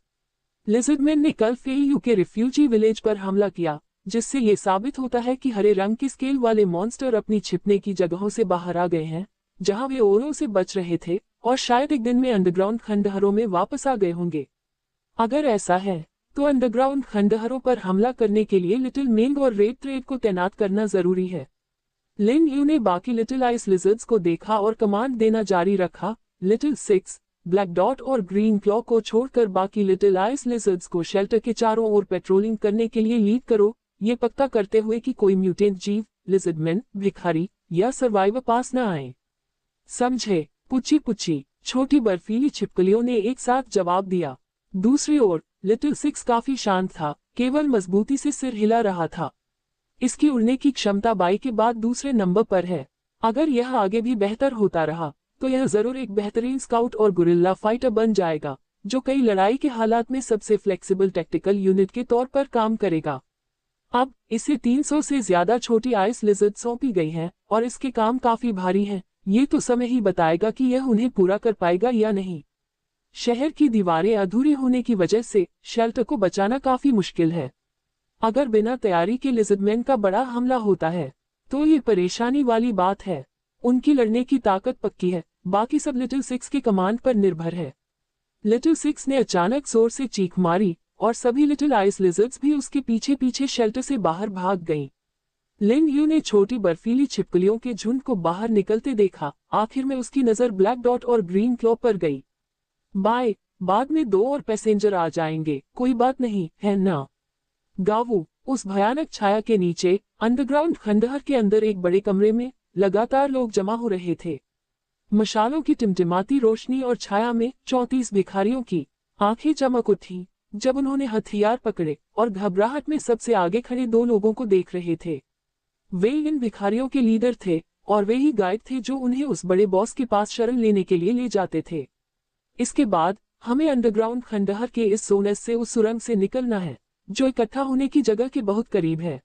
लिजर्डमैन ने कल फेयू के रिफ्यूजी विलेज पर हमला किया, जिससे ये साबित होता है कि हरे रंग के स्केल वाले मॉन्स्टर अपनी छिपने की जगहों से बाहर आ गए हैं, जहां वे ओरों से बच रहे थे, और शायद एक दिन में अंडरग्राउंड खंडहरों में वापस आ गए होंगे। अगर ऐसा है तो अंडरग्राउंड खंडहरों पर हमला करने के लिए लिटिल मेंग और रेड थ्रेड को तैनात करना जरूरी है। लिन यू ने बाकी लिटिल आइस लिजर्ड्स को देखा और कमांड देना जारी रखा। लिटिल सिक्स, ब्लैक डॉट और ग्रीन क्लॉ को छोड़कर बाकी लिटिल आइस लिजर्ड्स को शेल्टर के चारों ओर पेट्रोलिंग करने के लिए लीड करो, ये पक्का करते हुए कि कोई म्यूटेंट जीव, लिजर्डमैन, भिखारी या सर्वाइवर पास न आए। समझे? पुच्ची पुच्ची, छोटी बर्फीली छिपकलियों ने एक साथ जवाब दिया। दूसरी ओर लिटिल सिक्स काफी शांत था, केवल मजबूती से सिर हिला रहा था। इसकी उड़ने की क्षमता बाई के बाद दूसरे नंबर पर है। अगर यह आगे भी बेहतर होता रहा तो यह जरूर एक बेहतरीन स्काउट और गुरिल्ला फाइटर बन जाएगा, जो कई लड़ाई के हालात में सबसे फ्लेक्सिबल टैक्टिकल यूनिट के तौर पर काम करेगा। अब इसे 300 से ज्यादा छोटी आइस लिजर्ड सौंपी गई हैं और इसके काम काफी भारी हैं। ये तो समय ही बताएगा कि यह उन्हें पूरा कर पाएगा या नहीं। शहर की दीवारें अधूरी होने की वजह से शेल्टर को बचाना काफी मुश्किल है। अगर बिना तैयारी के लिजर्डमैन का बड़ा हमला होता है तो ये परेशानी वाली बात है। उनकी लड़ने की ताकत पक्की है, बाकी सब लिटिल सिक्स के कमांड पर निर्भर है। लिटिल सिक्स ने अचानक जोर से चीख मारी और सभी लिटिल आइस लिजर्ड्स भी उसके पीछे पीछे शेल्टर से बाहर भाग गईं। लिन यू ने छोटी बर्फीली छिपकलियों के झुंड को बाहर निकलते देखा। आखिर में उसकी नजर ब्लैक डॉट और ग्रीन क्लॉ पर गई। बाय, बाद में 2 और पैसेंजर आ जाएंगे, कोई बात नहीं है ना? गावू, उस भयानक छाया के नीचे अंडरग्राउंड खंडहर के अंदर एक बड़े कमरे में लगातार लोग जमा हो रहे थे। मशालों की टिमटिमाती रोशनी और छाया में 34 भिखारियों की आंखें चमक उठी। जब उन्होंने हथियार पकड़े और घबराहट में सबसे आगे खड़े दो लोगों को देख रहे थे। वे इन भिखारियों के लीडर थे और वे ही गाइड थे जो उन्हें उस बड़े बॉस के पास शरण लेने के लिए ले जाते थे। इसके बाद हमें अंडरग्राउंड खंडहर के इस सोनेस से उस सुरंग से निकलना है जो इकट्ठा होने की जगह के बहुत करीब है।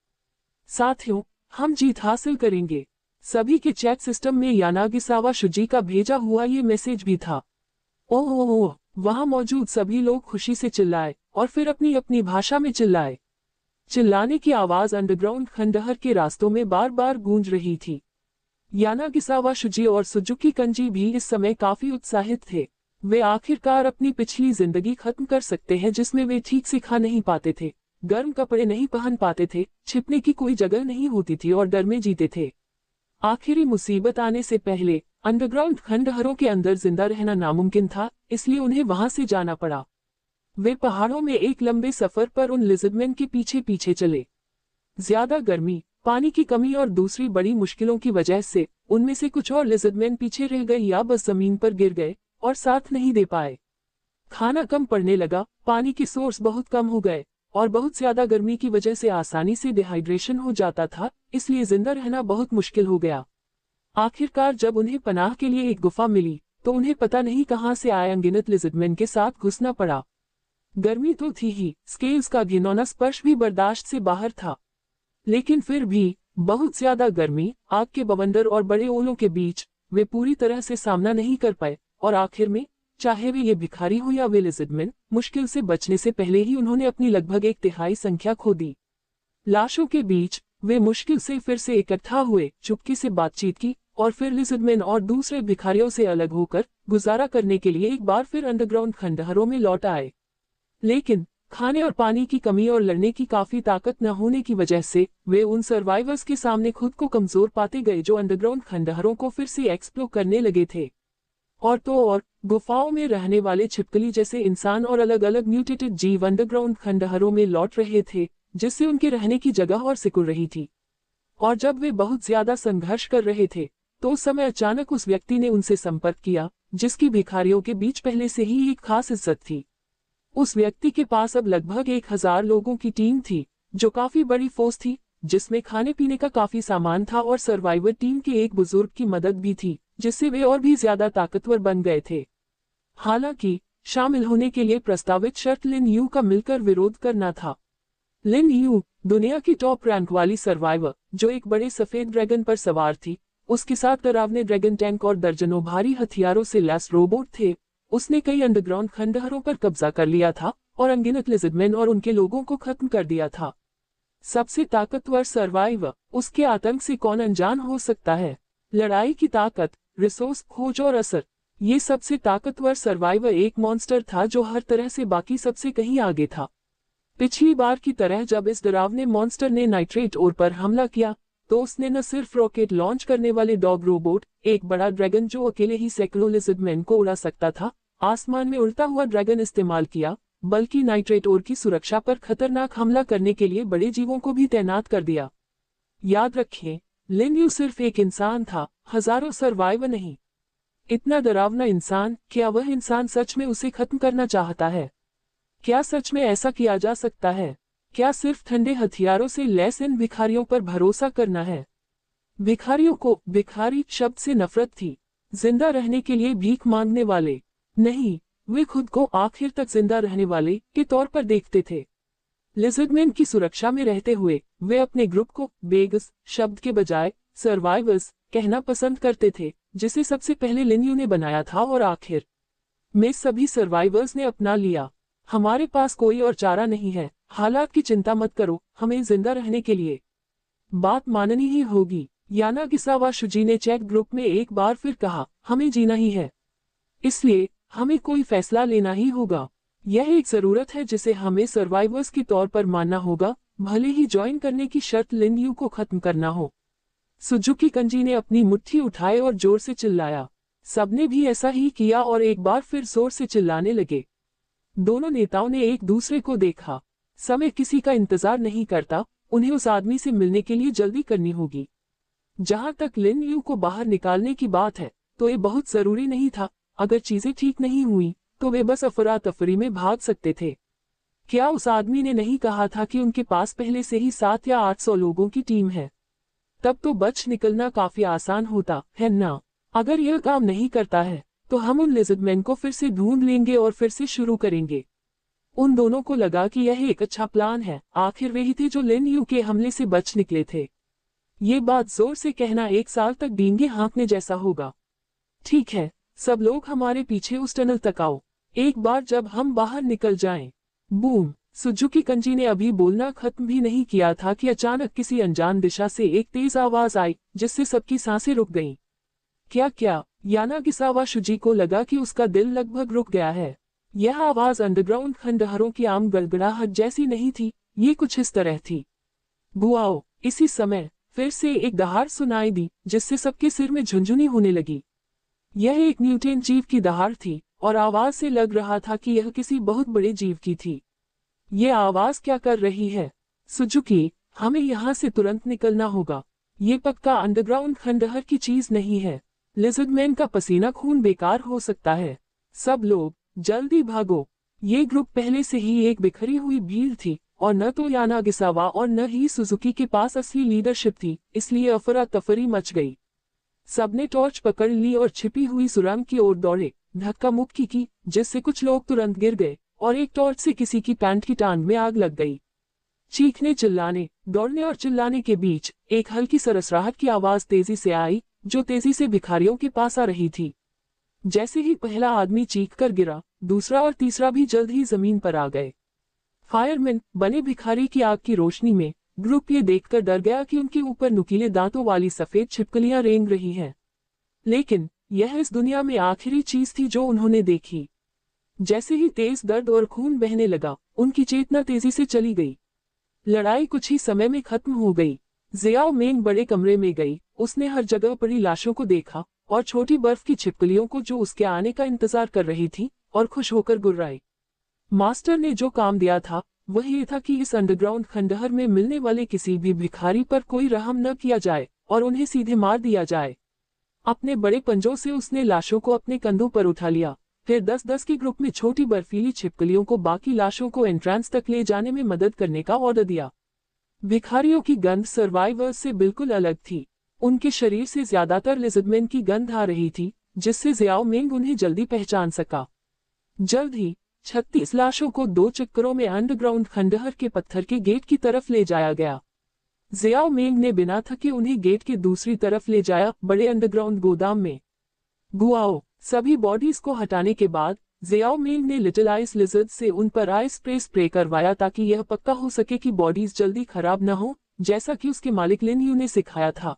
साथियों, हम जीत हासिल करेंगे। सभी के चैट सिस्टम में यानागिसावा शुजी का भेजा हुआ ये मैसेज भी था। ओह ओह ओह, वहां मौजूद सभी लोग खुशी से चिल्लाए और फिर अपनी अपनी भाषा में चिल्लाए। चिल्लाने की आवाज अंडरग्राउंड खंडहर के रास्तों में बार बार गूंज रही थी। यानागिसावा शुजी और सुजुकी कंजी भी इस समय काफी उत्साहित थे। वे आखिरकार अपनी पिछली जिंदगी खत्म कर सकते हैं जिसमें वे ठीक से खा नहीं पाते थे, गर्म कपड़े नहीं पहन पाते थे, छिपने की कोई जगह नहीं होती थी और डर में जीते थे। आखिरी मुसीबत आने से पहले अंडरग्राउंड खंडहरों के अंदर जिंदा रहना नामुमकिन था, इसलिए उन्हें वहां से जाना पड़ा। वे पहाड़ों में एक लंबे सफर पर उन लिजर्डमैन के पीछे पीछे चले। ज्यादा गर्मी, पानी की कमी और दूसरी बड़ी मुश्किलों की वजह से उनमें से कुछ और लिजर्डमैन पीछे रह गए या बस जमीन पर गिर गए और साथ नहीं दे पाए। खाना कम पड़ने लगा, पानी की सोर्स बहुत कम हो गए और बहुत ज्यादा गर्मी की वजह से आसानी से डिहाइड्रेशन हो जाता था, इसलिए जिंदा रहना बहुत मुश्किल हो गया। आखिरकार जब उन्हें पनाह के लिए एक गुफा मिली तो उन्हें पता नहीं कहां से आए अनगिनत लिजर्डमैन के साथ घुसना पड़ा। गर्मी तो थी ही, स्केल्स का घिनौना स्पर्श भी बर्दाश्त से बाहर था, लेकिन फिर भी बहुत ज्यादा गर्मी, आग के बवंडर और बड़े ओलों के बीच वे पूरी तरह से सामना नहीं कर पाए और आखिर में, चाहे वे ये भिखारी हो या वे लिजर्डमैन, मुश्किल से बचने से पहले ही उन्होंने अपनी लगभग 1/3 संख्या खो दी। लाशों के बीच वे मुश्किल से फिर से इकट्ठा हुए, चुपके से बातचीत की और फिर लिजर्डमैन और दूसरे भिखारियों से अलग होकर गुजारा करने के लिए एक बार फिर अंडरग्राउंड खंडहरों में लौट आए। लेकिन खाने और पानी की कमी और लड़ने की काफी ताकत न होने की वजह से वे उन सर्वाइवर्स के सामने खुद को कमजोर पाते गए जो अंडरग्राउंड खंडहरों को फिर से एक्सप्लोर करने लगे थे। और तो और गुफाओं में रहने वाले छिपकली जैसे इंसान और अलग अलग म्यूटेटेड जीव अंडरग्राउंड खंडहरों में लौट रहे थे, जिससे उनके रहने की जगह और सिकुड़ रही थी। और जब वे बहुत ज्यादा संघर्ष कर रहे थे तो उस समय अचानक उस व्यक्ति ने उनसे संपर्क किया जिसकी भिखारियों के बीच पहले से ही एक खास इज्जत थी। उस व्यक्ति के पास अब लगभग 1000 लोगों की टीम थी, जो काफी बड़ी फोर्स थी, जिसमें खाने पीने का काफी सामान था और सर्वाइवर टीम के एक बुजुर्ग की मदद भी थी, जिससे वे और भी ज्यादा ताकतवर बन गए थे। हालांकि शामिल होने के लिए प्रस्तावित शर्त लिन यू का मिलकर विरोध करना था। लिन यू, दुनिया की टॉप रैंक वाली सर्वाइवर, जो एक बड़े सफेद ड्रैगन पर सवार थी, उसके साथ डरावने ड्रैगन टैंक और दर्जनों भारी हथियारों से लैस रोबोट थे। उसने कई अंडरग्राउंड खंडहरों पर कब्जा कर लिया था और अनगिनत लिजर्डमैन और उनके लोगों को खत्म कर दिया था। सबसे ताकतवर सर्वाइवर, उसके आतंक से कौन अनजान हो सकता है? लड़ाई की ताकत, रिसोर्स खोज और असर। ये सबसे ताकतवर सर्वाइवर एक मॉन्स्टर था जो हर तरह से बाकी सबसे कहीं आगे था। पिछली बार की तरह जब इस डरावने मॉन्स्टर ने नाइट्रेट ओर पर हमला किया तो उसने न सिर्फ रॉकेट लॉन्च करने वाले डॉग रोबोट, एक बड़ा ड्रैगन जो अकेले ही सैकड़ों लिजर्डमैन को उड़ा सकता था, आसमान में उड़ता हुआ ड्रैगन इस्तेमाल किया, बल्कि नाइट्रेट ओर की सुरक्षा पर खतरनाक हमला करने के लिए बड़े जीवों को भी तैनात कर दिया। याद रखें, लिन यू सिर्फ एक इंसान था, हजारों सर्वाइवर नहीं। इतना डरावना इंसान, क्या वह इंसान सच में उसे खत्म करना चाहता है? क्या सच में ऐसा किया जा सकता है? क्या सिर्फ ठंडे हथियारों से लैस इन भिखारियों पर भरोसा करना है? भिखारियों को भिखारी शब्द से नफरत थी, जिंदा रहने के लिए भीख मांगने वाले नहीं, वे खुद को आखिर तक जिंदा रहने वाले के तौर पर देखते थे। लिजर्डमैन की सुरक्षा में रहते हुए वे अपने ग्रुप को बेगस शब्द के बजाय सर्वाइवर्स कहना पसंद करते थे, जिसे सबसे पहले लिन यू ने बनाया था और आखिर में सभी सर्वाइवर्स ने अपना लिया। हमारे पास कोई और चारा नहीं है, हालात की चिंता मत करो, हमें जिंदा रहने के लिए बात माननी ही होगी। यानागिसावा शुजी ने चैट ग्रुप में एक बार फिर कहा, हमें जीना ही है, इसलिए हमें कोई फैसला लेना ही होगा। यह एक जरूरत है जिसे हमें सर्वाइवर्स के तौर पर मानना होगा, भले ही ज्वाइन करने की शर्त लिन यू को खत्म करना हो। सुजुकी कंजी ने अपनी मुट्ठी उठाई और जोर से चिल्लाया। सबने भी ऐसा ही किया और एक बार फिर जोर से चिल्लाने लगे। दोनों नेताओं ने एक दूसरे को देखा। समय किसी का इंतजार नहीं करता, उन्हें उस आदमी से मिलने के लिए जल्दी करनी होगी। जहां तक लिन यू को बाहर निकालने की बात है, तो ये बहुत जरूरी नहीं था। अगर चीजें ठीक नहीं हुई तो वे बस अफरा तफरी में भाग सकते थे। क्या उस आदमी ने नहीं कहा था कि उनके पास पहले से ही 7 या 800 लोगों की टीम है? तब तो बच निकलना काफी आसान होता है ना। अगर यह काम नहीं करता है तो हम उन लिजर्डमैन को फिर से ढूंढ लेंगे और फिर से शुरू करेंगे। उन दोनों को लगा कि यह एक अच्छा प्लान है। आखिर वे ही थे जो लिन यू के हमले से बच निकले थे। ये बात जोर से कहना 1 साल तक डींगे हाँकने जैसा होगा। ठीक है, सब लोग हमारे पीछे उस टनल तक आओ। एक बार जब हम बाहर निकल जाएं। बूम! सुजुकी कंजी ने अभी बोलना खत्म भी नहीं किया था कि अचानक किसी अनजान दिशा से एक तेज आवाज आई, जिससे सबकी सांसें रुक गईं। क्या यानागिसावा शुजी को लगा कि उसका दिल लगभग रुक गया है। यह आवाज अंडरग्राउंड खंडहरों की आम गड़गड़ाहट जैसी नहीं थी, ये कुछ इस तरह थी। बुआओ! इसी समय फिर से एक दहाड़ सुनाई दी, जिससे सबके सिर में झुंझुनी होने लगी। यह एक म्यूटेंट जीव की दहाड़ थी और आवाज से लग रहा था कि यह किसी बहुत बड़े जीव की थी। ये आवाज क्या कर रही है? सुजुकी, हमें यहाँ से तुरंत निकलना होगा। ये पक्का अंडरग्राउंड खंडहर की चीज नहीं है। लिजर्डमैन का पसीना खून बेकार हो सकता है। सब लोग जल्दी भागो। ये ग्रुप पहले से ही एक बिखरी हुई भीड़ थी और न तो यानागिसावा और न ही सुजुकी के पास असली लीडरशिप थी, इसलिए अफरा तफरी मच गई। सबने टॉर्च पकड़ ली और छिपी हुई सुरंग की ओर दौड़े। धक्का मुक्की की, जिससे कुछ लोग तुरंत गिर गए और एक टॉर्च से किसी की पैंट की टांग में आग लग गई। चीखने, चिल्लाने, दौड़ने और चिल्लाने के बीच एक हल्की सरसराहट की आवाज तेजी से आई, जो तेजी से भिखारियों के पास आ रही थी। जैसे ही पहला आदमी चीखकर गिरा, दूसरा और तीसरा भी जल्द ही जमीन पर आ गए। फायरमैन बने भिखारी की आग की रोशनी में ग्रुप ये देखकर डर गया कि उनके ऊपर नुकीले दांतों वाली सफेद छिपकलियां रेंग रही हैं। लेकिन यह इस दुनिया में आखिरी चीज थी जो उन्होंने देखी। जैसे ही तेज दर्द और खून बहने लगा, उनकी चेतना तेजी से चली गई। लड़ाई कुछ ही समय में खत्म हो गई। जियाओ मेंग बड़े कमरे में गई। उसने हर जगह पड़ी लाशों को देखा और छोटी बर्फ की छिपकलियों को जो उसके आने का इंतजार कर रही थी, और खुश होकर गुर्राई। मास्टर ने जो काम दिया था वह ये था कि इस अंडरग्राउंड खंडहर में मिलने वाले किसी भी भिखारी पर कोई रहम न किया जाए और उन्हें सीधे मार दिया जाए। अपने बड़े पंजों से उसने लाशों को अपने कंधों पर उठा लिया, फिर 10-10 के ग्रुप में छोटी बर्फीली छिपकलियों को बाकी लाशों को एंट्रेंस तक ले जाने में मदद करने का ऑर्डर दिया। भिखारियों की गंध सर्वाइवर्स से बिल्कुल अलग थी। उनके शरीर से ज्यादातर लिजर्डमैन की गंध आ रही थी, जिससे जियाओ मेंग उन्हें जल्दी पहचान सका। जल्द ही 36 लाशों को 2 चक्करों में अंडरग्राउंड खंडहर के पत्थर के गेट की तरफ ले जाया गया। जियाओ मेंग ने बिना थके उन्हें गेट के दूसरी तरफ ले जाया, बड़े अंडरग्राउंड गोदाम में। गुआओ! सभी बॉडीज को हटाने के बाद जियाओ मेंग ने लिटिल आइस लिजर्ड से उन पर आइस स्प्रे करवाया ताकि यह पक्का हो सके कि बॉडीज जल्दी खराब न हो, जैसा कि उसके मालिक लिन यू ने सिखाया था।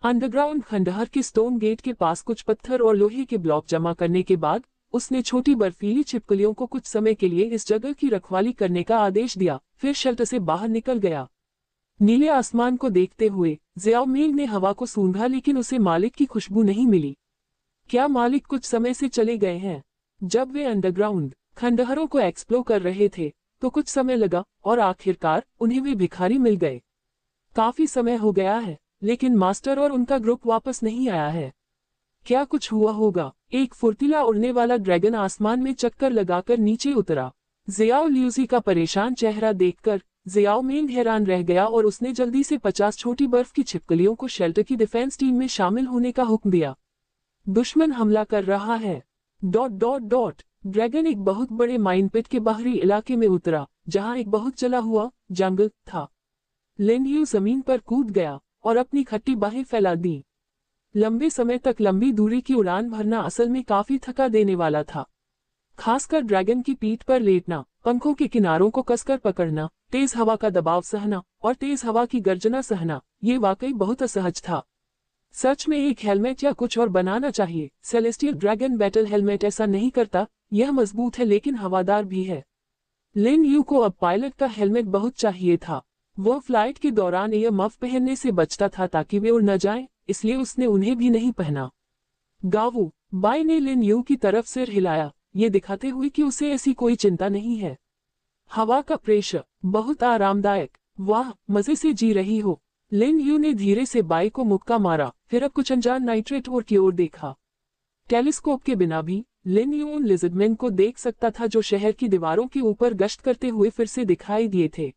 अंडरग्राउंड खंडहर के स्टोन गेट के पास कुछ पत्थर और लोहे के ब्लॉक जमा करने के बाद उसने छोटी बर्फीली छिपकलियों को कुछ समय के लिए इस जगह की रखवाली करने का आदेश दिया, फिर शेल्टर से बाहर निकल गया। नीले आसमान को देखते हुए जियाओ मेंग ने हवा को सूंघा, लेकिन उसे मालिक की खुशबू नहीं मिली। क्या मालिक कुछ समय से चले गए हैं? जब वे अंडरग्राउंड खंडहरों को एक्सप्लोर कर रहे थे तो कुछ समय लगा और आखिरकार उन्हें वे भिखारी मिल गए। काफी समय हो गया है, लेकिन मास्टर और उनका ग्रुप वापस नहीं आया है। क्या कुछ हुआ होगा? एक फुर्तीला उड़ने वाला ड्रैगन आसमान में चक्कर लगाकर नीचे उतरा। जियाओ ल्यूजी का परेशान चेहरा देखकर जियाओ मेंग हैरान रह गया और उसने जल्दी से 50 छोटी बर्फ की छिपकलियों को शेल्टर की डिफेंस टीम में शामिल होने का हुक्म दिया। दुश्मन हमला कर रहा है। ... ड्रैगन एक बहुत बड़े माइनपिट के बाहरी इलाके में उतरा, जहां एक बहुत जला हुआ जंगल था। लिन यू जमीन पर कूद गया और अपनी खट्टी बाहें फैला दी। लंबे समय तक लंबी दूरी की उड़ान भरना असल में काफी थका देने वाला था। खासकर ड्रैगन की पीठ पर लेटना, पंखों के किनारों को कसकर पकड़ना, तेज हवा का दबाव सहना और तेज हवा की गर्जना सहना, ये वाकई बहुत असहज था। सच में एक हेलमेट या कुछ और बनाना चाहिए। सेलेस्टियल ड्रैगन बैटल हेलमेट ऐसा नहीं करता। यह मजबूत है लेकिन हवादार भी है। लिन यू को अब पायलट का हेलमेट बहुत चाहिए था। वह फ्लाइट के दौरान यह मफ पहनने से बचता था ताकि वे उड़ न जाएं, इसलिए उसने उन्हें भी नहीं पहना। गावू बाई ने लिन यू की तरफ सिर हिलाया, ये दिखाते हुए कि उसे ऐसी कोई चिंता नहीं है। हवा का प्रेशर बहुत आरामदायक। वाह, मजे से जी रही हो। लिन यू ने धीरे से बाई को मुक्का मारा, फिर अब कुछ अनजान नाइट्रेट और की ओर देखा। टेलीस्कोप के बिना भी लिन यू उन लिज़र्डमैन को देख सकता था जो शहर की दीवारों के ऊपर गश्त करते हुए फिर से दिखाई दिए थे।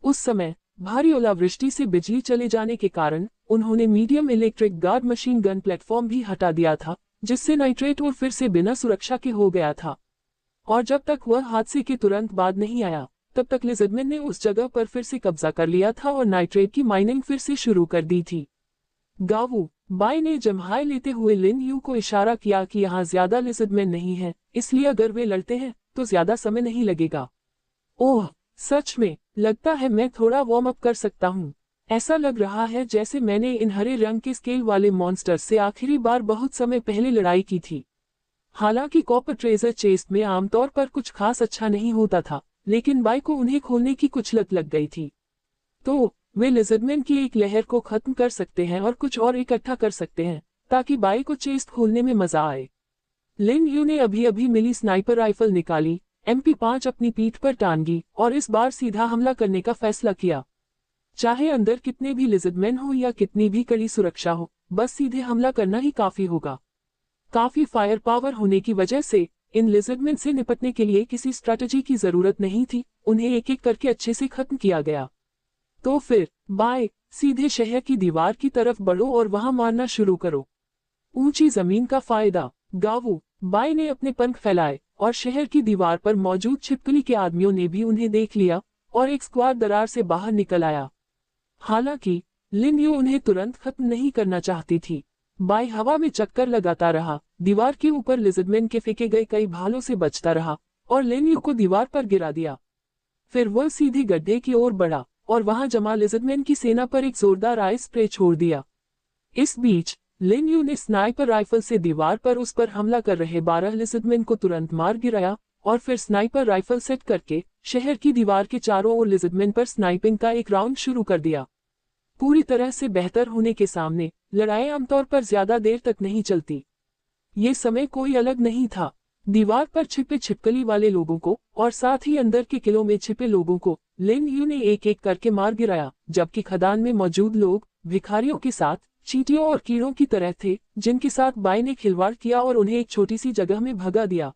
उस समय भारी ओलावृष्टि से बिजली चले जाने के कारण उन्होंने medium electric guard machine gun platform भी हटा दिया था, जिससे नाइट्रेट और फिर से बिना सुरक्षा के हो गया था। और जब तक वह हादसे के तुरंत बाद नहीं आया, तब तक लिज़र्डमैन ने उस जगह पर फिर से कब्जा कर लिया था और नाइट्रेट की माइनिंग फिर से शुरू कर दी थी। गावू बाई ने जम्हाई लेते हुए लिन यू को इशारा किया कि यहाँ ज्यादा लिज़र्डमैन नहीं है, इसलिए अगर वे लड़ते हैं तो ज्यादा समय नहीं लगेगा। ओह, सच में लगता है मैं थोड़ा वार्म अप कर सकता हूँ। ऐसा लग रहा है जैसे मैंने इन हरे रंग के स्केल वाले मॉन्स्टर्स से आखिरी बार बहुत समय पहले लड़ाई की थी। हालांकि कॉपर ट्रेजर चेस्ट में आमतौर पर कुछ खास अच्छा नहीं होता था, लेकिन बाई को उन्हें खोलने की कुछ लत लग गई थी। तो वे लिज़र्डमैन की एक लहर को खत्म कर सकते हैं और कुछ और इकट्ठा कर सकते हैं, ताकि बाई को चेस्ट खोलने में मजा आए। लिन यू ने अभी अभी मिली स्नाइपर राइफल निकाली, MP5 अपनी पीठ पर टांगी और इस बार सीधा हमला करने का फैसला किया। चाहे अंदर कितने भी लिज़र्डमैन हो या कितनी भी कड़ी सुरक्षा हो, बस सीधे हमला करना ही काफी होगा। काफी फायर पावर होने की वजह से इन लिज़र्डमैन से निपटने के लिए किसी स्ट्रैटेजी की जरूरत नहीं थी, उन्हें एक एक करके अच्छे से खत्म किया गया। तो फिर बाय सीधे शहर की दीवार की तरफ बढ़ो और वहां मारना शुरू करो। ऊंची जमीन का फायदा। गावू बाय ने अपने पंख फैलाए और शहर की दीवार पर मौजूद छिपकली के आदमियों ने भी उन्हें देख लिया और एक स्क्वाड दरार से बाहर निकल आया। हालांकि लिन यू उन्हें तुरंत खत्म नहीं करना चाहती थी। बाय हवा में चक्कर लगाता रहा, दीवार के ऊपर लिज़र्डमैन के फेंके गए कई भालों से बचता रहा और लिन यू को दीवार पर गिरा दिया। फिर वह सीधे गड्ढे की ओर बढ़ा और वहां जमा लिज़र्डमैन की सेना पर एक जोरदार आइस स्प्रे छोड़ दिया। इस बीच लिन यू ने स्नाइपर राइफल से दीवार पर उस पर हमला कर रहे 12 लिज़र्डमैन को तुरंत मार गिराया और फिर स्नाइपर राइफल सेट करके शहर की दीवार के चारों ओर लिज़र्डमैन पर स्नाइपिंग का एक राउंड शुरू कर दिया। पूरी तरह से बेहतर होने के सामने लड़ाई आमतौर पर ज्यादा देर तक नहीं चलती। ये समय कोई अलग नहीं था। दीवार पर छिपे छिपकली वाले लोगों को और साथ ही अंदर के किलों में छिपे लोगों को लिन यू ने एक एक करके मार गिराया, जबकि खदान में मौजूद लोग भिखारियों के साथ चींटियों और कीड़ों की तरह थे, जिनके साथ बाई ने खिलवाड़ किया और उन्हें एक छोटी सी जगह में भगा दिया।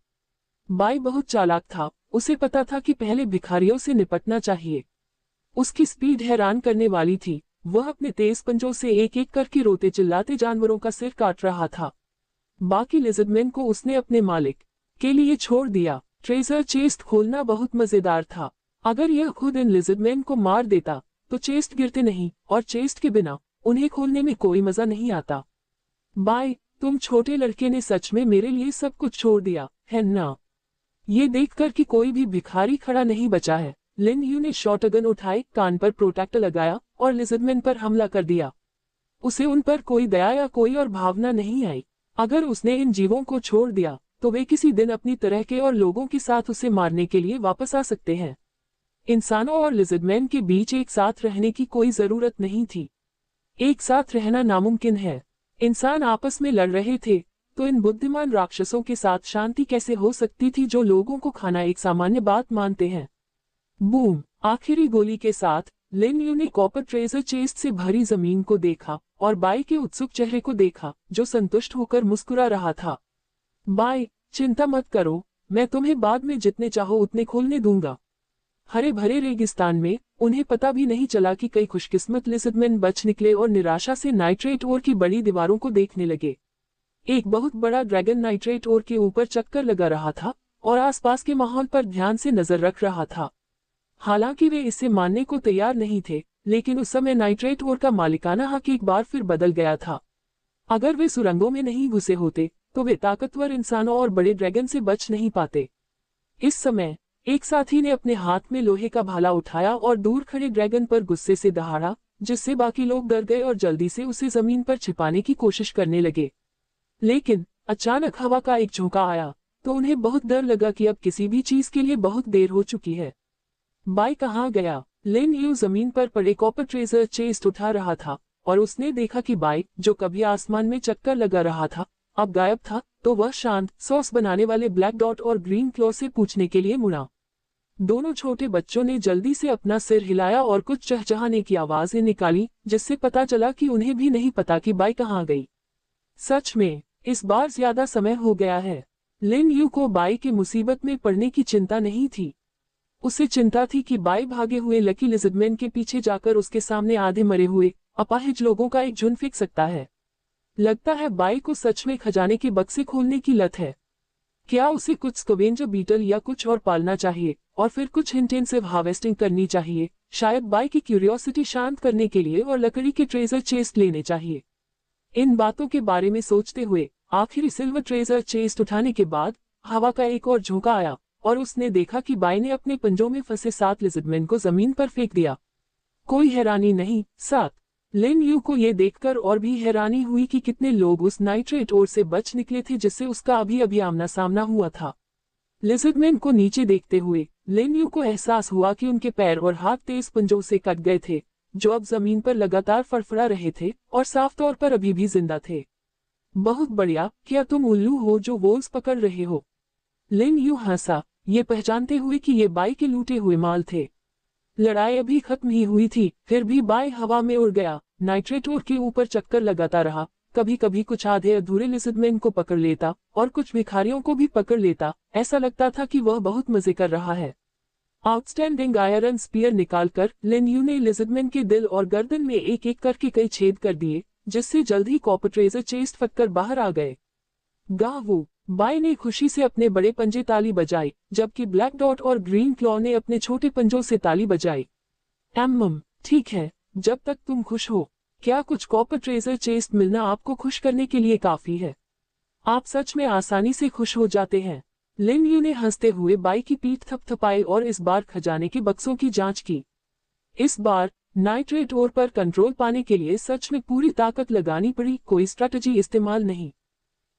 बाई बहुत चालाक था, उसे पता था कि पहले भिखारियों से निपटना चाहिए। उसकी स्पीड हैरान करने वाली थी। वह अपने तेज पंजों से एक एक करके रोते चिल्लाते जानवरों का सिर काट रहा था। बाकी लिज़र्डमैन को उसने अपने मालिक के लिए छोड़ दिया। ट्रेजर चेस्ट खोलना बहुत मजेदार था। अगर यह खुद इन लिज़र्डमैन को मार देता तो चेस्ट गिरते नहीं, और चेस्ट के बिना उन्हें खोलने में कोई मजा नहीं आता। बाय, तुम छोटे लड़के ने सच में मेरे लिए सब कुछ छोड़ दिया है ना? ये देखकर कि कोई भी भिखारी खड़ा नहीं बचा है, लिन यू ने शॉटगन उठाई, कान पर प्रोटेक्टर लगाया और लिज़र्डमैन पर हमला कर दिया। उसे उन पर कोई दया या कोई और भावना नहीं आई। अगर उसने इन जीवों को छोड़ दिया तो वे किसी दिन अपनी तरह के और लोगों के साथ उसे मारने के लिए वापस आ सकते हैं। इंसानों और लिज़र्डमैन के बीच एक साथ रहने की कोई जरूरत नहीं थी। एक साथ रहना नामुमकिन है। इंसान आपस में लड़ रहे थे तो इन बुद्धिमान राक्षसों के साथ शांति कैसे हो सकती थी जो लोगों को खाना एक सामान्य बात मानते हैं। बूम! आखिरी गोली के साथ लिन यू ने कॉपर ट्रेजर चेस्ट से भरी जमीन को देखा और बाई के उत्सुक चेहरे को देखा, जो संतुष्ट होकर मुस्कुरा रहा था। बाई, चिंता मत करो, मैं तुम्हें बाद में जितने चाहो उतने खोलने दूंगा। हरे भरे रेगिस्तान में उन्हें पता भी नहीं चला कि कई खुशकिस्मत लिज़र्डमैन बच निकले और निराशा से नाइट्रेट ओर की बड़ी दीवारों को देखने लगे। एक बहुत बड़ा ड्रैगन नाइट्रेट ओर के ऊपर चक्कर लगा रहा था और आसपास के माहौल पर ध्यान से नजर रख रहा था। हालांकि वे इसे मानने को तैयार नहीं थे, लेकिन उस समय नाइट्रेट ओर का मालिकाना हक एक बार फिर बदल गया था। अगर वे सुरंगों में नहीं घुसे होते तो वे ताकतवर इंसानों और बड़े ड्रैगन से बच नहीं पाते। इस समय एक साथी ने अपने हाथ में लोहे का भाला उठाया और दूर खड़े ड्रैगन पर गुस्से से दहाड़ा, जिससे बाकी लोग डर गए और जल्दी से उसे जमीन पर छिपाने की कोशिश करने लगे। लेकिन अचानक हवा का एक झोंका आया तो उन्हें बहुत डर लगा कि अब किसी भी चीज के लिए बहुत देर हो चुकी है। बाई कहाँ गया? लिन यू जमीन पर पड़े कॉपर ट्रेजर चेस्ट उठा रहा था और उसने देखा कि बाई, जो कभी आसमान में चक्कर लगा रहा था, अब गायब था। तो वह शांत सॉस बनाने वाले ब्लैक डॉट और ग्रीन क्लॉ से पूछने के लिए मुड़ा। दोनों छोटे बच्चों ने जल्दी से अपना सिर हिलाया और कुछ चहचहाने की आवाजें निकाली, जिससे पता चला कि उन्हें भी नहीं पता कि बाई कहाँ गई। सच में इस बार ज्यादा समय हो गया है। लिन यू को बाई के मुसीबत में पड़ने की चिंता नहीं थी। उसे चिंता थी कि बाई भागे हुए लकी लिज़र्डमैन के पीछे जाकर उसके सामने आधे मरे हुए अपाहिज लोगों का एक झुंड फेंक सकता है। लगता है बाई को सच में खजाने के बक्से खोलने की लत है। क्या उसे कुछ स्कवेंजर बीटल या कुछ और पालना चाहिए और फिर कुछ इंटेंसिव हार्वेस्टिंग करनी चाहिए, शायद बाई की क्यूरियोसिटी शांत करने के लिए, और लकड़ी के ट्रेजर चेस्ट लेने चाहिए। इन बातों के बारे में सोचते हुए आखिरी सिल्वर ट्रेजर चेस्ट उठाने के बाद हवा का एक और झोंका आया और उसने देखा कि बाई ने अपने पंजों में फंसे 7 लिज़र्डमैन को जमीन पर फेंक दिया। कोई हैरानी नहीं, 7। लिन यू को ये देखकर और भी हैरानी हुई कि कितने लोग उस नाइट्रेट ओर से बच निकले थे जिससे उसका अभी अभी आमना सामना हुआ था। लिज़र्डमैन को नीचे देखते हुए लिन यू को एहसास हुआ कि उनके पैर और हाथ तेज पंजों से कट गए थे, जो अब जमीन पर लगातार फड़फड़ा रहे थे और साफ तौर पर अभी भी जिंदा थे। बहुत बढ़िया, क्या तुम उल्लू हो जो वोल्स पकड़ रहे हो? लिन यू हंसा, ये पहचानते हुए कि ये बाई के लूटे हुए माल थे। लड़ाई अभी खत्म ही हुई थी, फिर भी बाई हवा में उड़ गया, नाइट्रेट ओर के ऊपर चक्कर लगाता रहा। कभी कभी कुछ आधे अधूरे लिज़र्डमैन को पकड़ लेता और कुछ भिखारियों को भी पकड़ लेता। ऐसा लगता था कि वह बहुत मजे कर रहा है। आउटस्टैंडिंग आयरन स्पीयर निकालकर लिन यू ने लिज़र्डमैन के दिल और गर्दन में एक एक करके कई छेद कर दिए, जिससे जल्द ही कॉपर ट्रेजर चेस्ट फटकर बाहर आ गए। गावू! बाई ने खुशी से अपने बड़े पंजे ताली बजाई, जबकि ब्लैक डॉट और ग्रीन क्लॉ ने अपने छोटे पंजों से ताली बजाई। ठीक है, जब तक तुम खुश हो। क्या कुछ कॉपर ट्रेजर चेस्ट मिलना आपको खुश करने के लिए काफी है? आप सच में आसानी से खुश हो जाते हैं। लिन यू ने हंसते हुए बाई की पीठ थपथपाई और इस बार खजाने के बक्सों की जांच की। इस बार नाइट्रेट ओर पर कंट्रोल पाने के लिए सच में पूरी ताकत लगानी पड़ी, कोई स्ट्रैटेजी इस्तेमाल नहीं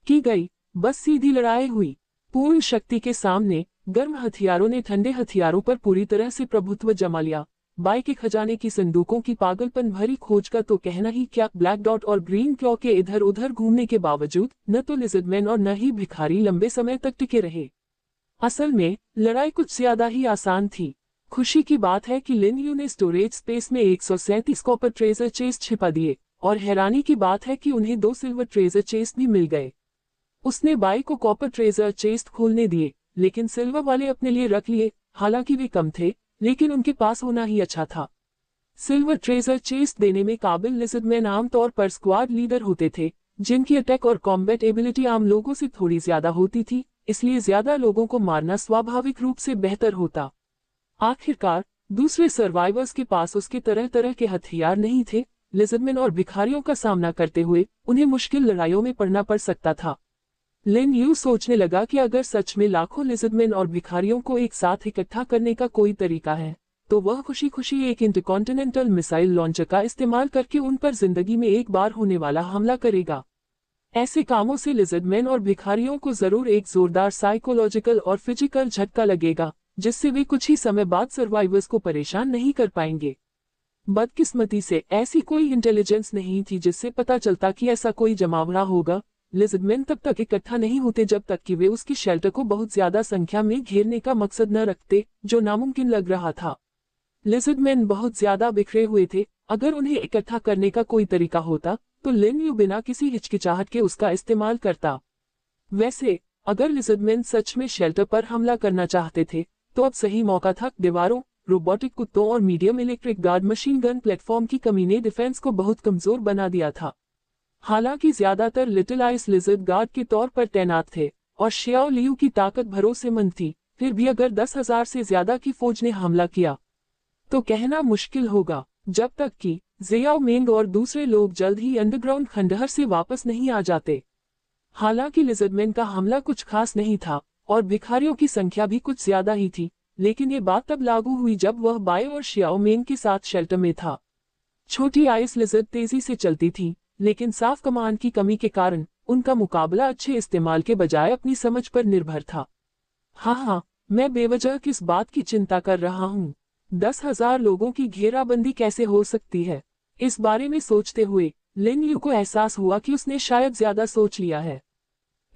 की गई, बस सीधी लड़ाई हुई। पूर्ण शक्ति के सामने गर्म हथियारों ने ठंडे हथियारों पर पूरी तरह से प्रभुत्व जमा लिया। बाई के खजाने की संदूकों की पागलपन भरी खोज का तो कहना ही क्या। ब्लैक डॉट और ग्रीन क्लॉ के इधर उधर घूमने के बावजूद न तो लिज़र्डमैन और न ही भिखारी लंबे समय तक टिके रहे। असल में लड़ाई कुछ ज्यादा ही आसान थी। खुशी की बात है कि लिन यू ने स्टोरेज स्पेस में 137 कॉपर ट्रेजर चेस्ट छिपा दिए, और हैरानी की बात है कि उन्हें 2 सिल्वर ट्रेजर चेस्ट भी मिल गए। उसने बाई को कॉपर ट्रेजर चेस्ट खोलने दिए, लेकिन सिल्वर वाले अपने लिए रख लिए। हालांकि वे कम थे, लेकिन उनके पास होना ही अच्छा था। सिल्वर ट्रेजर चेस्ट देने में काबिल लिज़र्डमैन आमतौर पर स्क्वाड लीडर होते थे, जिनकी अटैक और कॉम्बैट एबिलिटी आम लोगों से थोड़ी ज्यादा होती थी, इसलिए ज्यादा लोगों को मारना स्वाभाविक रूप से बेहतर होता। आखिरकार दूसरे सर्वाइवर्स के पास उसके तरह तरह के हथियार नहीं थे। लिज़र्डमैन और भिखारियों का सामना करते हुए उन्हें मुश्किल लड़ाइयों में पड़ना पड़ सकता था। लिन यू सोचने लगा कि अगर सच में लाखों लिज़र्डमैन और भिखारियों को एक साथ इकट्ठा करने का कोई तरीका है, तो वह खुशी खुशी एक इंटरकॉन्टिनेंटल मिसाइल लॉन्चर का इस्तेमाल करके उन पर जिंदगी में एक बार होने वाला हमला करेगा। ऐसे कामों से लिज़र्डमैन और भिखारियों को जरूर एक जोरदार साइकोलॉजिकल और फिजिकल झटका लगेगा, जिससे वे कुछ ही समय बाद सर्वाइवर्स को परेशान नहीं कर पाएंगे। बदकिस्मती से ऐसी कोई इंटेलिजेंस नहीं थी जिससे पता चलता कि ऐसा कोई जमावड़ा होगा। लिज़र्डमैन तब तक इकट्ठा नहीं होते जब तक कि वे उसकी शेल्टर को बहुत ज्यादा संख्या में घेरने का मकसद न रखते, जो नामुमकिन लग रहा था। लिज़र्डमैन बहुत ज्यादा बिखरे हुए थे। अगर उन्हें इकट्ठा करने का कोई तरीका होता तो लिन यू बिना किसी हिचकिचाहट के उसका इस्तेमाल करता। वैसे अगर लिज़र्डमैन सच में शेल्टर पर हमला करना चाहते थे तो अब सही मौका था। दीवारों, रोबोटिक कुत्तों और medium electric guard machine gun platform की कमी ने डिफेंस को बहुत कमजोर बना दिया था। हालांकि ज्यादातर लिटिल आइस लिजर्ड गार्ड के तौर पर तैनात थे और शियाओ लियू की ताकत भरोसेमंद थी, फिर भी अगर 10,000 से ज्यादा की फौज ने हमला किया तो कहना मुश्किल होगा, जब तक कि ज़ियाओ मेंग और दूसरे लोग जल्द ही अंडरग्राउंड खंडहर से वापस नहीं आ जाते। हालांकि लिज़र्डमैन का हमला कुछ खास नहीं था और भिखारियों की संख्या भी कुछ ज्यादा ही थी, लेकिन ये बात तब लागू हुई जब वह बाई और शियाओ मेंग के साथ शेल्टर में था। छोटी आइस लिजर्ड तेजी से चलती थी, लेकिन साफ कमांड की कमी के कारण उनका मुकाबला अच्छे इस्तेमाल के बजाय अपनी समझ पर निर्भर था। हाँ, मैं बेवजह किस बात की चिंता कर रहा हूँ? 10,000 लोगों की घेराबंदी कैसे हो सकती है? इस बारे में सोचते हुए लिन यू को एहसास हुआ कि उसने शायद ज्यादा सोच लिया है।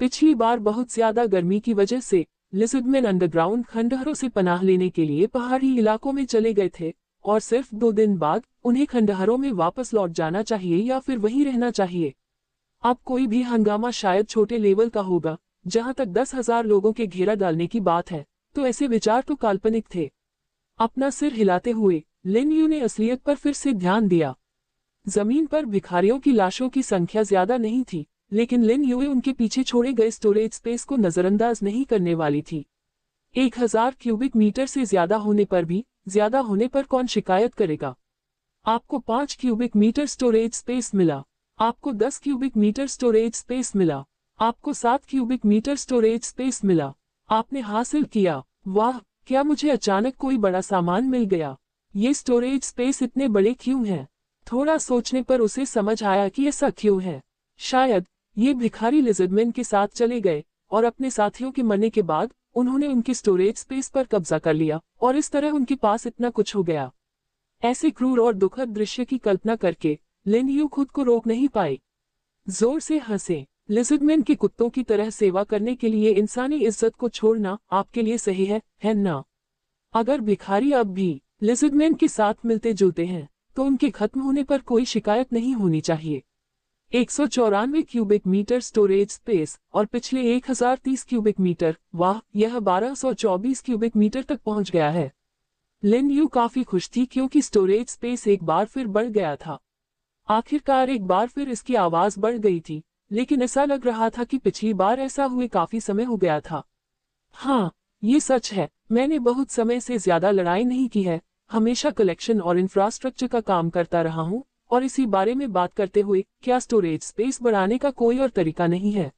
पिछली बार बहुत ज्यादा गर्मी की वजह से लिज़र्डमैन अंडरग्राउंड खंडहरों से पनाह लेने के लिए पहाड़ी इलाकों में चले गए थे और सिर्फ 2 दिन बाद उन्हें खंडहरों में वापस लौट जाना चाहिए या फिर वहीं रहना चाहिए। अब कोई भी हंगामा शायद छोटे लेवल का होगा, जहां तक 10,000 लोगों के घेरा डालने की बात है तो ऐसे विचार तो काल्पनिक थे। अपना सिर हिलाते हुए लिन यू ने असलियत पर फिर से ध्यान दिया। जमीन पर भिखारियों की लाशों की संख्या ज्यादा नहीं थी, लेकिन लिन यूए उनके पीछे छोड़े गए स्टोरेज स्पेस को नजरअंदाज नहीं करने वाली थी। 1000 क्यूबिक मीटर से ज्यादा होने पर कौन शिकायत करेगा। आपको 5 क्यूबिक मीटर स्टोरेज स्पेस मिला, आपको 10 क्यूबिक मीटर स्टोरेज स्पेस मिला, आपको 7 क्यूबिक मीटर स्टोरेज स्पेस मिला। आपने हासिल किया। वाह, क्या मुझे अचानक कोई बड़ा सामान मिल गया। ये स्टोरेज स्पेस इतने बड़े क्यों हैं? थोड़ा सोचने पर उसे समझ आया कि ऐसा क्यों है। शायद ये भिखारी लिजर्डमैन के साथ चले गए और अपने साथियों के मरने के बाद उन्होंने उनके स्टोरेज स्पेस पर कब्जा कर लिया और इस तरह उनके पास इतना कुछ हो गया। ऐसे क्रूर और दुखद दृश्य की कल्पना करके लिन यू खुद को रोक नहीं पाई। जोर से हंसे। लिजर्डमैन के कुत्तों की तरह सेवा करने के लिए इंसानी इज्जत को छोड़ना आपके लिए सही है ना? अगर भिखारी अब भी लिजर्डमैन के साथ मिलते जुलते हैं तो उनके खत्म होने पर कोई शिकायत नहीं होनी चाहिए। 194 क्यूबिक मीटर स्टोरेज स्पेस और पिछले 1030 क्यूबिक मीटर, वाह, यह 1224 क्यूबिक मीटर तक पहुंच गया है। लिन यू काफी खुश थी क्योंकि स्टोरेज स्पेस एक बार फिर बढ़ गया था। आखिरकार एक बार फिर इसकी आवाज बढ़ गई थी, लेकिन ऐसा लग रहा था कि पिछली बार ऐसा हुए काफी समय हो गया था। हाँ, ये सच है, मैंने बहुत समय से ज्यादा लड़ाई नहीं की है, हमेशा कलेक्शन और इंफ्रास्ट्रक्चर का काम करता रहा हूँ और इसी बारे में बात करते हुए क्या स्टोरेज स्पेस बढ़ाने का कोई और तरीका नहीं है?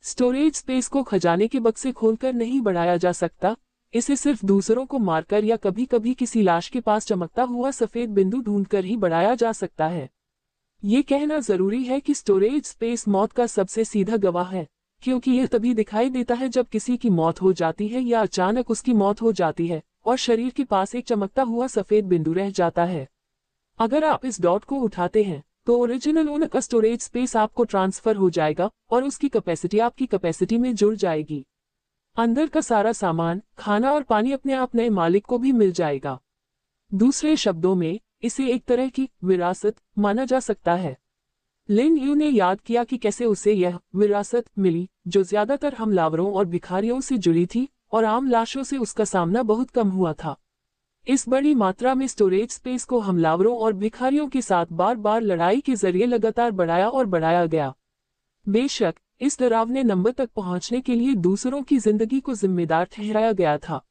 स्टोरेज स्पेस को खजाने के बक्से खोलकर नहीं बढ़ाया जा सकता, इसे सिर्फ दूसरों को मारकर या कभी कभी किसी लाश के पास चमकता हुआ सफेद बिंदु ढूंढकर ही बढ़ाया जा सकता है। ये कहना जरूरी है कि स्टोरेज स्पेस मौत का सबसे सीधा गवाह है, क्योंकि यह तभी दिखाई देता है जब किसी की मौत हो जाती है या अचानक उसकी मौत हो जाती है और शरीर के पास एक चमकता हुआ सफेद बिंदु रह जाता है। अगर आप इस डॉट को उठाते हैं तो ओरिजिनल ओनर का स्टोरेज स्पेस आपको ट्रांसफर हो जाएगा और उसकी कैपेसिटी आपकी कैपेसिटी में जुड़ जाएगी। अंदर का सारा सामान, खाना और पानी अपने आप नए मालिक को भी मिल जाएगा। दूसरे शब्दों में इसे एक तरह की विरासत माना जा सकता है। लिन यू ने याद किया कि कैसे उसे यह विरासत मिली जो ज्यादातर हमलावरों और भिखारियों से जुड़ी थी और आम लाशों से उसका सामना बहुत कम हुआ था। इस बड़ी मात्रा में स्टोरेज स्पेस को हमलावरों और भिखारियों के साथ बार बार लड़ाई के जरिए लगातार बढ़ाया और बढ़ाया गया। बेशक इस डरावने नंबर तक पहुंचने के लिए दूसरों की जिंदगी को जिम्मेदार ठहराया गया था।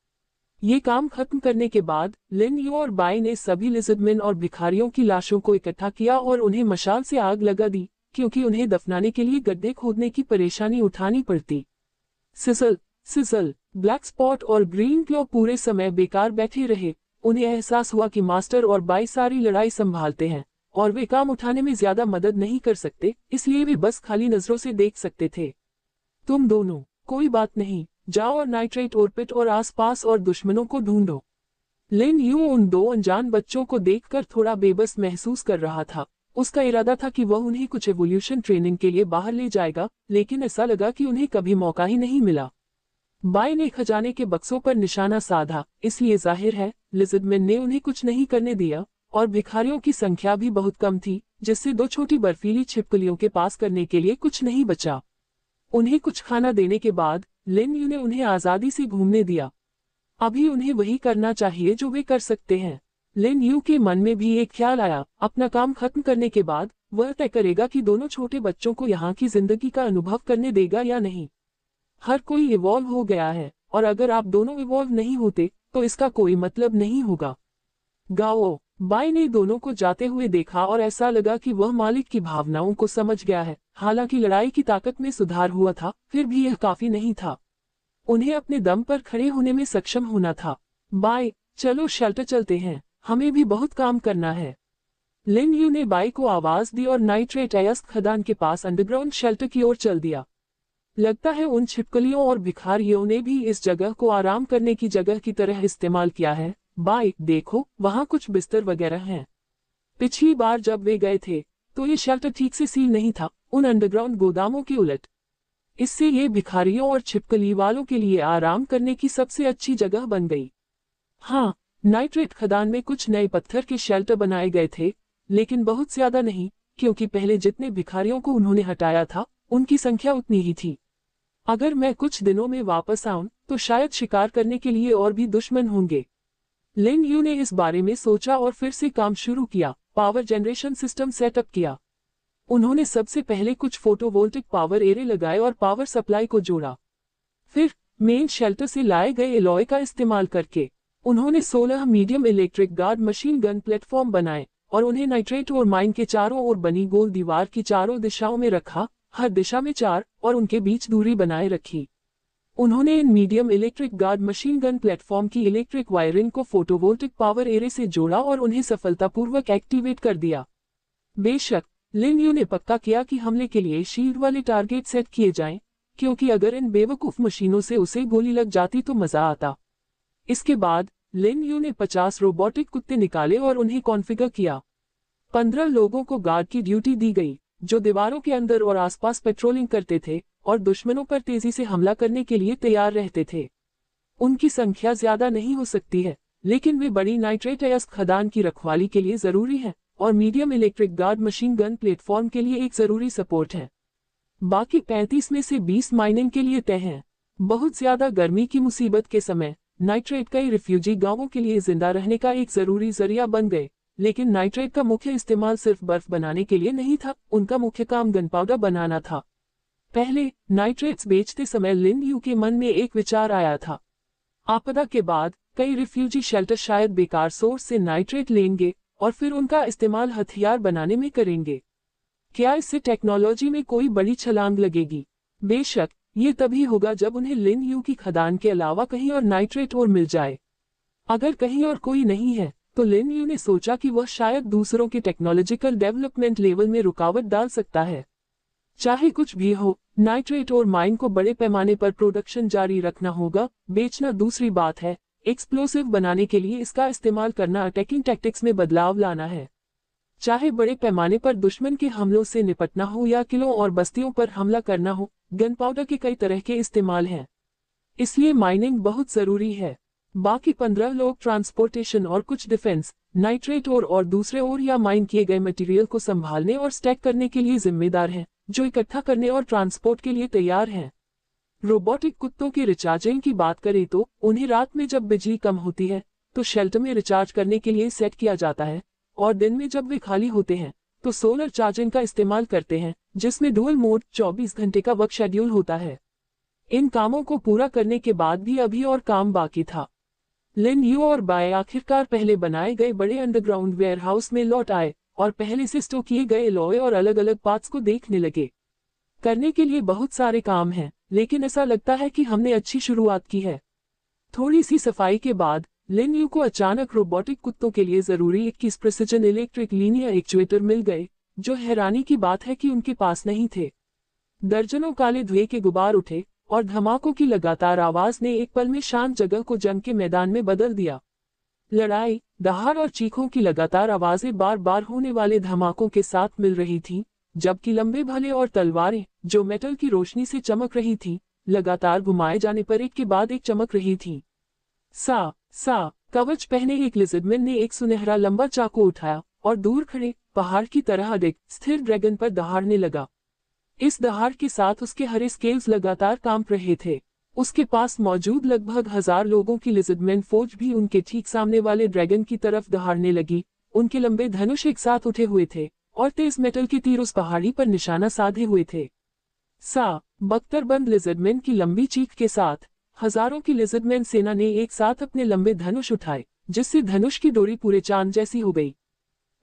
ये काम खत्म करने के बाद लिन यू और बाई ने सभी लिजर्डमैन और भिखारियों की लाशों को इकट्ठा किया और उन्हें मशाल से आग लगा दी, क्योंकि उन्हें दफनाने के लिए गड्ढे खोदने की परेशानी उठानी पड़ती। सिजल, ब्लैक स्पॉट और ग्रीन क्लॉ पूरे समय बेकार बैठे रहे। उन्हें एहसास हुआ कि मास्टर और बाई सारी लड़ाई संभालते हैं और वे काम उठाने में ज्यादा मदद नहीं कर सकते, इसलिए वे बस खाली नजरों से देख सकते थे। तुम दोनों, कोई बात नहीं, जाओ और नाइट्रेट ऑर्बिट और आसपास और दुश्मनों को ढूंढो। लिन यू उन दो अनजान बच्चों को देखकर थोड़ा बेबस महसूस कर रहा था। उसका इरादा था कि वह उन्हें कुछ एवोल्यूशन ट्रेनिंग के लिए बाहर ले जाएगा, लेकिन ऐसा लगा कि उन्हें कभी मौका ही नहीं मिला। बाई ने खजाने के बक्सों पर निशाना साधा, इसलिए जाहिर है लिजर्डमैन ने उन्हें कुछ नहीं करने दिया, और भिखारियों की संख्या भी बहुत कम थी, जिससे दो छोटी बर्फीली छिपकलियों के पास करने के लिए कुछ नहीं बचा। उन्हें कुछ खाना देने के बाद लिन यू ने उन्हें आजादी से घूमने दिया। अभी उन्हें वही करना चाहिए जो वे कर सकते हैं। लिन यू के मन में भी एक ख्याल आया, अपना काम खत्म करने के बाद वह तय करेगा कि दोनों छोटे बच्चों को यहाँ की जिंदगी का अनुभव करने देगा या नहीं। हर कोई इवॉल्व हो गया है, और अगर आप दोनों इवॉल्व नहीं होते तो इसका कोई मतलब नहीं होगा। गाओ, बाई ने दोनों को जाते हुए देखा और ऐसा लगा कि वह मालिक की भावनाओं को समझ गया है। हालांकि लड़ाई की ताकत में सुधार हुआ था, फिर भी यह काफी नहीं था। उन्हें अपने दम पर खड़े होने में सक्षम होना था। बाई, चलो शेल्टर चलते हैं, हमें भी बहुत काम करना है। लिन यू ने बाई को आवाज दी और नाइट्रेट अयस्क खदान के पास अंडरग्राउंड शेल्टर की ओर चल दिया। लगता है उन छिपकलियों और भिखारियों ने भी इस जगह को आराम करने की जगह की तरह इस्तेमाल किया है। बाई, देखो, वहाँ कुछ बिस्तर वगैरह हैं। पिछली बार जब वे गए थे तो ये शेल्टर ठीक से सील नहीं था, उन अंडरग्राउंड गोदामों के उलट। इससे ये भिखारियों और छिपकली वालों के लिए आराम करने की सबसे अच्छी जगह बन गई। हाँ, नाइट्रेट खदान में कुछ नए पत्थर के शेल्टर बनाए गए थे, लेकिन बहुत ज्यादा नहीं, क्योंकि पहले जितने भिखारियों को उन्होंने हटाया था उनकी संख्या उतनी ही थी। अगर मैं कुछ दिनों में वापस आऊं तो शायद शिकार करने के लिए और भी दुश्मन होंगे। लिन यू ने इस बारे में सोचा और फिर से काम शुरू किया, पावर जनरेशन सिस्टम सेटअप किया। उन्होंने सबसे पहले कुछ फोटोवोल्टिक पावर एरे लगाए और पावर सप्लाई को जोड़ा। फिर मेन शेल्टर से लाए गए एलॉय का इस्तेमाल करके उन्होंने 16 medium electric guard machine gun platform बनाए और उन्हें नाइट्रेट और माइन के चारों ओर बनी गोल दीवार की चारों दिशाओं में रखा, हर दिशा में 4 और उनके बीच दूरी बनाए रखी। उन्होंने in medium electric guard machine gun platform की इलेक्ट्रिक वायरिंग को फोटोवोल्टिक पावर एरे से जोड़ा और उन्हें सफलतापूर्वक एक्टिवेट कर दिया। बेशक लिन यू ने पक्का किया कि हमले के लिए शील्ड वाले टारगेट सेट किए जाएं, क्योंकि अगर इन बेवकूफ मशीनों से उसे गोली लग जाती तो मजा आता। इसके बाद लिन यू ने 50 रोबोटिक कुत्ते निकाले और उन्हें कॉन्फ़िगर किया। 15 लोगों को गार्ड की ड्यूटी दी गई, जो दीवारों के अंदर और आसपास पेट्रोलिंग करते थे और दुश्मनों पर तेजी से हमला करने के लिए तैयार रहते थे। उनकी संख्या ज्यादा नहीं हो सकती है, लेकिन वे बड़ी नाइट्रेट अयस्क खदान की रखवाली के लिए जरूरी है और medium electric guard machine gun platform के लिए एक जरूरी सपोर्ट है। बाकी 35 में से 20 माइनिंग के लिए तय हैं। बहुत ज्यादा गर्मी की मुसीबत के समय नाइट्रेट कई रिफ्यूजी गांवों के लिए जिंदा रहने का एक जरूरी जरिया बन गए, लेकिन नाइट्रेट का मुख्य इस्तेमाल सिर्फ बर्फ बनाने के लिए नहीं था, उनका मुख्य काम गन पाउडर बनाना था। पहले नाइट्रेट्स बेचते समय लिन यू के मन में एक विचार आया था। आपदा के बाद कई रिफ्यूजी शेल्टर शायद बेकार सोर्स से नाइट्रेट लेंगे और फिर उनका इस्तेमाल हथियार बनाने में करेंगे। क्या इससे टेक्नोलॉजी में कोई बड़ी छलांग लगेगी? बेशक ये तभी होगा जब उन्हें लिन यू की खदान के अलावा कहीं और नाइट्रेट और मिल जाए। अगर कहीं और कोई नहीं है तो लिन यू ने सोचा कि वह शायद दूसरों के टेक्नोलॉजिकल डेवलपमेंट लेवल में रुकावट डाल सकता है। चाहे कुछ भी हो, नाइट्रेट और माइन को बड़े पैमाने पर प्रोडक्शन जारी रखना होगा। बेचना दूसरी बात है, एक्सप्लोसिव बनाने के लिए इसका इस्तेमाल करना अटैकिंग टैक्टिक्स में बदलाव लाना है। चाहे बड़े पैमाने पर दुश्मन के हमलों से निपटना हो या किलों और बस्तियों पर हमला करना हो, गन पाउडर के कई तरह के इस्तेमाल हैं। इसलिए माइनिंग बहुत जरूरी है। बाकी 15 लोग ट्रांसपोर्टेशन और कुछ डिफेंस, नाइट्रेट और दूसरे ओर या माइन किए गए मटेरियल को संभालने और स्टैक करने के लिए जिम्मेदार हैं, जो इकट्ठा करने और ट्रांसपोर्ट के लिए तैयार हैं। रोबोटिक कुत्तों की रिचार्जिंग की बात करें तो उन्हें रात में जब बिजली कम होती है तो शेल्टर में रिचार्ज करने के लिए सेट किया जाता है, और दिन में जब वे खाली होते हैं तो सोलर चार्जिंग का इस्तेमाल करते हैं, जिसमें डुअल मोड 24 घंटे का वर्क शेड्यूल होता है। इन कामों को पूरा करने के बाद भी अभी और काम बाकी था। लिन यू और बाय आखिरकार पहले बनाए गए बड़े अंडरग्राउंड वेयरहाउस में लौट आए और पहले से स्टोर किए गए एलॉय और अलग अलग पार्ट्स को देखने लगे। करने के लिए बहुत सारे काम हैं, लेकिन ऐसा लगता है कि हमने अच्छी शुरुआत की है। थोड़ी सी सफाई के बाद लिन यू को अचानक रोबोटिक कुत्तों के लिए जरूरी 21 प्रिसिजन इलेक्ट्रिक लीनियर एक्चुएटर मिल गए, जो हैरानी की बात है कि उनके पास नहीं थे। दर्जनों काले धुएं के गुबार उठे और धमाकों की लगातार आवाज ने एक पल में शांत जगह को जंग के मैदान में बदल दिया। लड़ाई, दहाड़ और चीखों की लगातार आवाजें बार बार होने वाले धमाकों के साथ मिल रही थीं, जबकि लंबे भले और तलवारें, जो मेटल की रोशनी से चमक रही थीं, लगातार घुमाए जाने पर एक के बाद एक चमक रही थीं। सा कवच पहने एक लिजर्डमैन ने एक सुनहरा लंबा चाकू उठाया और दूर खड़े पहाड़ की तरह अधिक स्थिर ड्रैगन पर दहाड़ने लगा। इस दहाड़ के साथ उसके हरे स्केल्स लगातार कांप रहे थे। उसके पास मौजूद लगभग 1000 लोगों की लिजर्डमैन फौज भी उनके ठीक सामने वाले ड्रैगन की तरफ दहाड़ने लगी। उनके लंबे धनुष एक साथ उठे हुए थे और तेज मेटल के तीर उस पहाड़ी पर निशाना साधे हुए थे। बख्तरबंद लिजर्डमैन की लंबी चीख के साथ हजारों की लिजर्डमैन सेना ने एक साथ अपने लंबे धनुष उठाए, जिससे धनुष की डोरी पूरे चांद जैसी हो गई।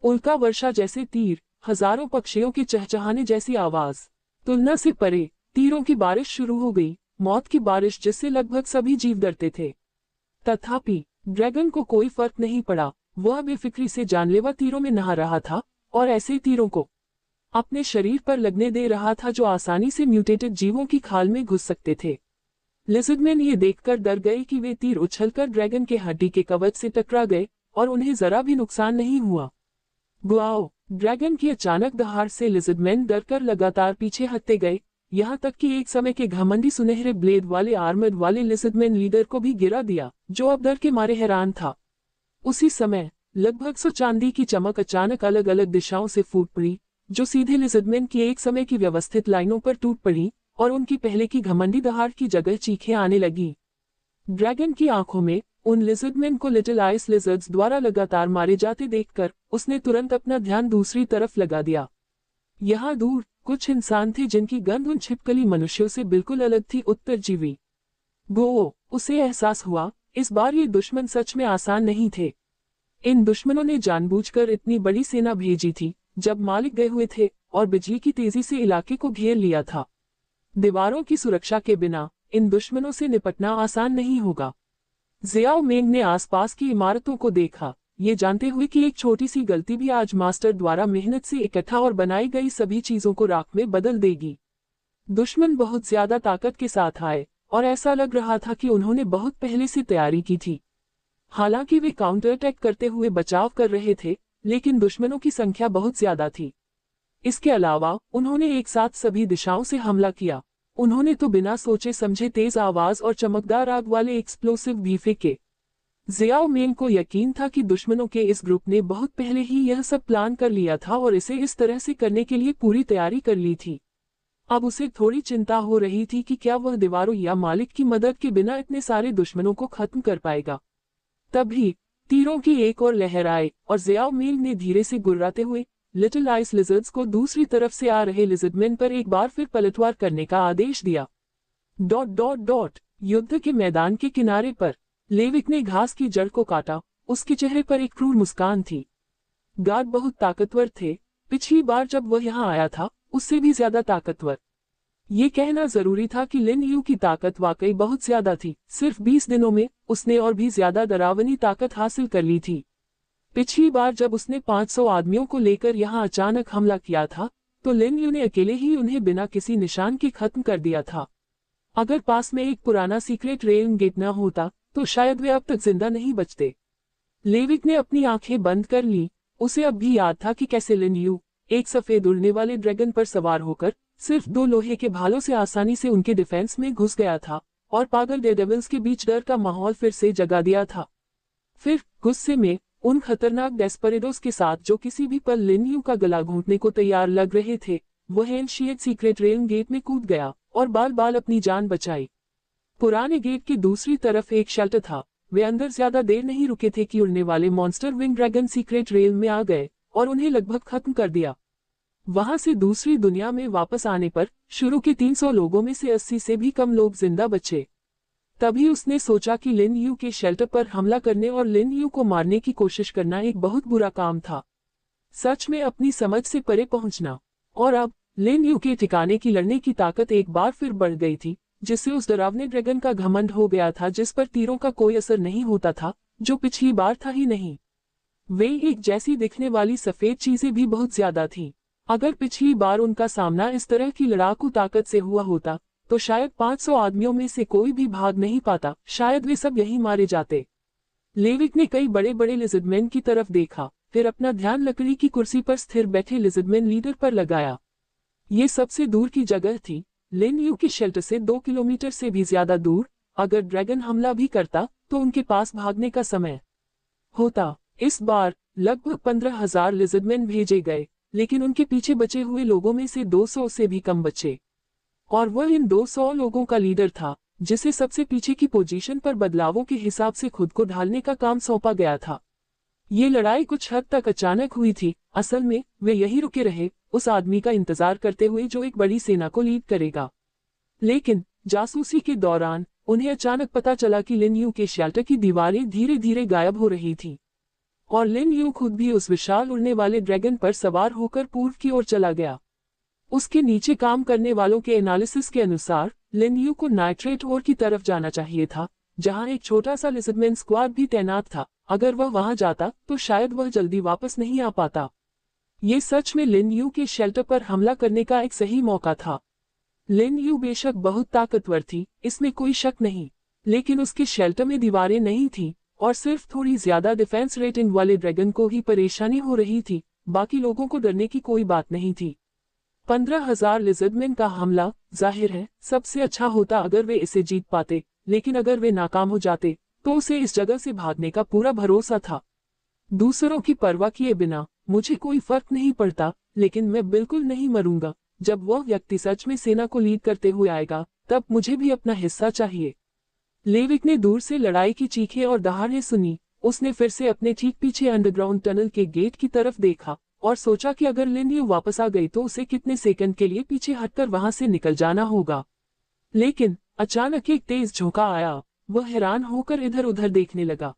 उल्का वर्षा जैसे तीर, हजारों पक्षियों के चहचहाने जैसी आवाज, तुलना से परे तीरों की बारिश शुरू हो गई, मौत की बारिश जिससे लगभग सभी जीव डरते थे। तथापि ड्रैगन को कोई फर्क नहीं पड़ा। वह बेफिक्री से जानलेवा तीरों में नहा रहा था और ऐसे तीरों को अपने शरीर पर लगने दे रहा था जो आसानी से म्यूटेटेड जीवों की खाल में घुस सकते थे। लिजर्डमैन ये देखकर डर गए कि वे तीर उछलकर ड्रैगन के हड्डी के कवच से टकरा गए और उन्हें जरा भी नुकसान नहीं हुआ। गुआओ! ड्रैगन की अचानक दहाड़ से लिजर्डमैन डरकर लगातार पीछे हटते गए, यहाँ तक कि एक समय के घमंडी सुनहरे ब्लेड वाले आर्मर्ड वाले लिजर्डमैन लीडर को भी गिरा दिया, जो अब डर के मारे हैरान था। उसी समय लगभग 100 चांदी की चमक अचानक अलग अलग दिशाओं से फूट पड़ी, जो सीधे लिजर्डमैन की एक समय की व्यवस्थित लाइनों पर टूट पड़ी और उनकी पहले की घमंडी दहाड़ की जगह चीखें आने लगी। ड्रैगन की आंखों में उन लिजर्डमैन को लिटिल आइस लिजर्ड्स द्वारा लगातार मारे जाते देखकर उसने तुरंत अपना ध्यान दूसरी तरफ लगा दिया। यहाँ दूर कुछ इंसान थे जिनकी गंध उन छिपकली मनुष्यों से बिल्कुल अलग थी। उत्तरजीवी गो, उसे एहसास हुआ, इस बार ये दुश्मन सच में आसान नहीं थे। इन दुश्मनों ने जानबूझकर इतनी बड़ी सेना भेजी थी जब मालिक गए हुए थे और बिजली की तेजी से इलाके को घेर लिया था। दीवारों की सुरक्षा के बिना इन दुश्मनों से निपटना आसान नहीं होगा। जियाओ मेंग ने आसपास की इमारतों को देखा, ये जानते हुए कि एक छोटी सी गलती भी आज मास्टर द्वारा मेहनत से इकट्ठा और बनाई गई सभी चीजों को राख में बदल देगी। दुश्मन बहुत ज्यादा ताकत के साथ आए और ऐसा लग रहा था कि उन्होंने बहुत पहले से तैयारी की थी। हालांकि वे काउंटर अटैक करते हुए बचाव कर रहे थे, लेकिन दुश्मनों की संख्या बहुत ज्यादा थी। इसके अलावा उन्होंने एक साथ सभी दिशाओं से हमला किया। उन्होंने तो बिना सोचे समझे तेज आवाज और चमकदार आग वाले एक्सप्लोसिव भी फेंके। जियाओ मेंग को यकीन था कि दुश्मनों के इस ग्रुप ने बहुत पहले ही यह सब प्लान कर लिया था और इसे इस तरह से करने के लिए पूरी तैयारी कर ली थी। अब उसे थोड़ी चिंता हो रही थी कि क्या वह दीवारों या मालिक की मदद के बिना इतने सारे दुश्मनों को खत्म कर पाएगा। तभी तीरों की एक और लहर आए और जियाओ मेंग ने धीरे से गुर्राते हुए लिटिल आइस लिजर्ड्स को दूसरी तरफ से आ रहे लिजर्डमैन पर एक बार फिर पलटवार करने का आदेश दिया। Dot dot dot. युद्ध के मैदान के किनारे पर लेविक ने घास की जड़ को काटा। उसके चेहरे पर एक क्रूर मुस्कान थी। गार्ड बहुत ताकतवर थे, पिछली बार जब वह यहाँ आया था उससे भी ज्यादा ताकतवर। ये कहना जरूरी था कि लिन यू की ताकत वाकई बहुत ज्यादा थी। सिर्फ 20 दिनों में उसने और भी ज्यादा डरावनी ताकत हासिल कर ली थी। पिछली बार जब उसने 500 आदमियों को लेकर यहाँ अचानक हमला किया था तो लिन यू ने अकेले ही उन्हें बिना किसी निशान के खत्म कर दिया था। अगर पास में एक पुराना सीक्रेट रेल गेट न होता तो शायद वे अब तक जिंदा नहीं बचते। लेविक ने अपनी आंखें बंद कर ली। उसे अब भी याद था कि कैसे लिन यू एक सफेद उड़ने वाले ड्रैगन पर सवार होकर सिर्फ 2 लोहे के भालों से आसानी से उनके डिफेंस में घुस गया था और पागल डेयरडेविल्स के बीच डर का माहौल फिर से जगा दिया था। फिर गुस्से में उन खतरनाक डेस्परेडोस के साथ जो किसी भी पल लिन यू का गला घोंटने को तैयार लग रहे थे, वह एंशिएट सीक्रेट रेल गेट में कूद गया और बाल बाल अपनी जान बचाई। पुराने गेट की दूसरी तरफ एक शेल्टर था। वे अंदर ज्यादा देर नहीं रुके थे कि उड़ने वाले monster wing dragon secret rail में आ गए और उन्हें लगभग खत्म कर दिया। वहां से दूसरी दुनिया में वापस आने पर शुरू के 300 लोगों में से 80 से भी कम लोग जिंदा बचे। तभी उसने सोचा कि लिन यू के शेल्टर पर हमला करने और लिन यू को मारने की कोशिश करना एक बहुत बुरा काम था। सच में अपनी समझ से परे पहुंचना। और अब लिन यू के ठिकाने की लड़ने की ताकत एक बार फिर बढ़ गई थी, जिससे उस डरावने ड्रैगन का घमंड हो गया था जिस पर तीरों का कोई असर नहीं होता था, जो पिछली बार था ही नहीं। वे एक जैसी दिखने वाली सफेद चीजें भी बहुत ज्यादा थीं। अगर पिछली बार उनका सामना इस तरह की लड़ाकू ताकत से हुआ होता तो शायद 500 आदमियों में से कोई भी भाग नहीं पाता, शायद वे सब यहीं मारे जाते। लेविक ने कई बड़े बड़े लिजर्डमैन की तरफ देखा, फिर अपना ध्यान लकड़ी की कुर्सी पर स्थिर बैठे लिजर्डमैन लीडर पर लगाया। ये सबसे दूर की जगह थी, लिन यू के शेल्टर से 2 किलोमीटर से भी ज्यादा दूर। अगर ड्रैगन हमला भी करता तो उनके पास भागने का समय होता। इस बार लगभग 15,000 लिजर्डमैन भेजे गए, लेकिन उनके पीछे बचे हुए लोगों में से 200 से भी कम बचे। और वह इन 200 लोगों का लीडर था, जिसे सबसे पीछे की पोजीशन पर बदलावों के हिसाब से खुद को ढालने का काम सौंपा गया था। ये लड़ाई कुछ हद तक अचानक हुई थी। असल में वे यही रुके रहे, उस आदमी का इंतजार करते हुए जो एक बड़ी सेना को लीड करेगा। लेकिन जासूसी के दौरान उन्हें अचानक पता चला कि लिन यू के शेल्टर की दीवारें धीरे धीरे गायब हो रही थी और लिन यू खुद भी उस विशाल उड़ने वाले ड्रैगन पर सवार होकर पूर्व की ओर चला गया। उसके नीचे काम करने वालों के एनालिसिस के अनुसार लिन यू को नाइट्रेट ओर की तरफ जाना चाहिए था, जहां एक छोटा सा लिजर्डमैन स्क्वाड भी तैनात था। अगर वह वहां जाता तो शायद वह जल्दी वापस नहीं आ पाता। ये सच में लिन यू के शेल्टर पर हमला करने का एक सही मौका था। लिन यू बेशक बहुत ताकतवर थी, इसमें कोई शक नहीं, लेकिन उसके शेल्टर में दीवारें नहीं थीं और सिर्फ थोड़ी ज्यादा डिफेंस रेटिंग वाले ड्रैगन को ही परेशानी हो रही थी। बाकी लोगों को डरने की कोई बात नहीं थी। 15,000 लिजर्डमैन का हमला जाहिर है सबसे अच्छा होता अगर वे इसे जीत पाते, लेकिन अगर वे नाकाम हो जाते तो उसे इस जगह से भागने का पूरा भरोसा था। दूसरों की परवाह किए बिना मुझे कोई फर्क नहीं पड़ता, लेकिन मैं बिल्कुल नहीं मरूंगा, जब वह व्यक्ति सच में सेना को लीड करते हुए आएगा, तब मुझे भी अपना हिस्सा चाहिए। लेविक ने दूर से लड़ाई की चीखें और दहाड़ें सुनी। उसने फिर से अपने ठीक पीछे अंडरग्राउंड टनल के गेट की तरफ देखा और सोचा कि अगर लिन यू वापस आ गई तो उसे कितने सेकंड के लिए पीछे हटकर वहां से निकल जाना होगा। लेकिन अचानक एक तेज झोंका आया। वह हैरान होकर इधर उधर देखने लगा,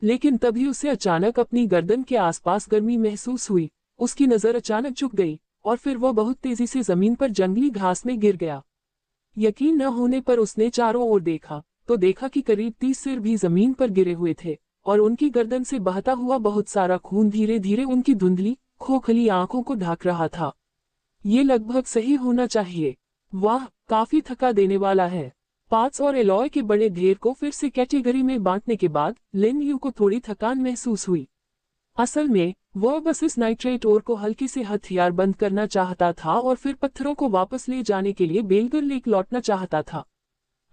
लेकिन तभी उसे अचानक अपनी गर्दन के आसपास गर्मी महसूस हुई। उसकी नजर अचानक झुक गई और फिर वह बहुत तेजी से जमीन पर जंगली घास में गिर गया। यकीन न होने पर उसने चारों ओर देखा तो देखा कि करीब 30 सिर भी जमीन पर गिरे हुए थे और उनकी गर्दन से बहता हुआ बहुत सारा खून धीरे धीरे उनकी धुंधली खोखली आंखों को ढक रहा था। ये लगभग सही होना चाहिए। वाह, काफी थका देने वाला है। पार्ट्स और एलॉय के बड़े ढेर को फिर से कैटेगरी में बांटने के बाद लिन यू को थोड़ी थकान महसूस हुई। असल में वह बस इस नाइट्रेट ओर को हल्के से हथियार बंद करना चाहता था और फिर पत्थरों को वापस ले जाने के लिए बेलगर लेक लौटना चाहता था।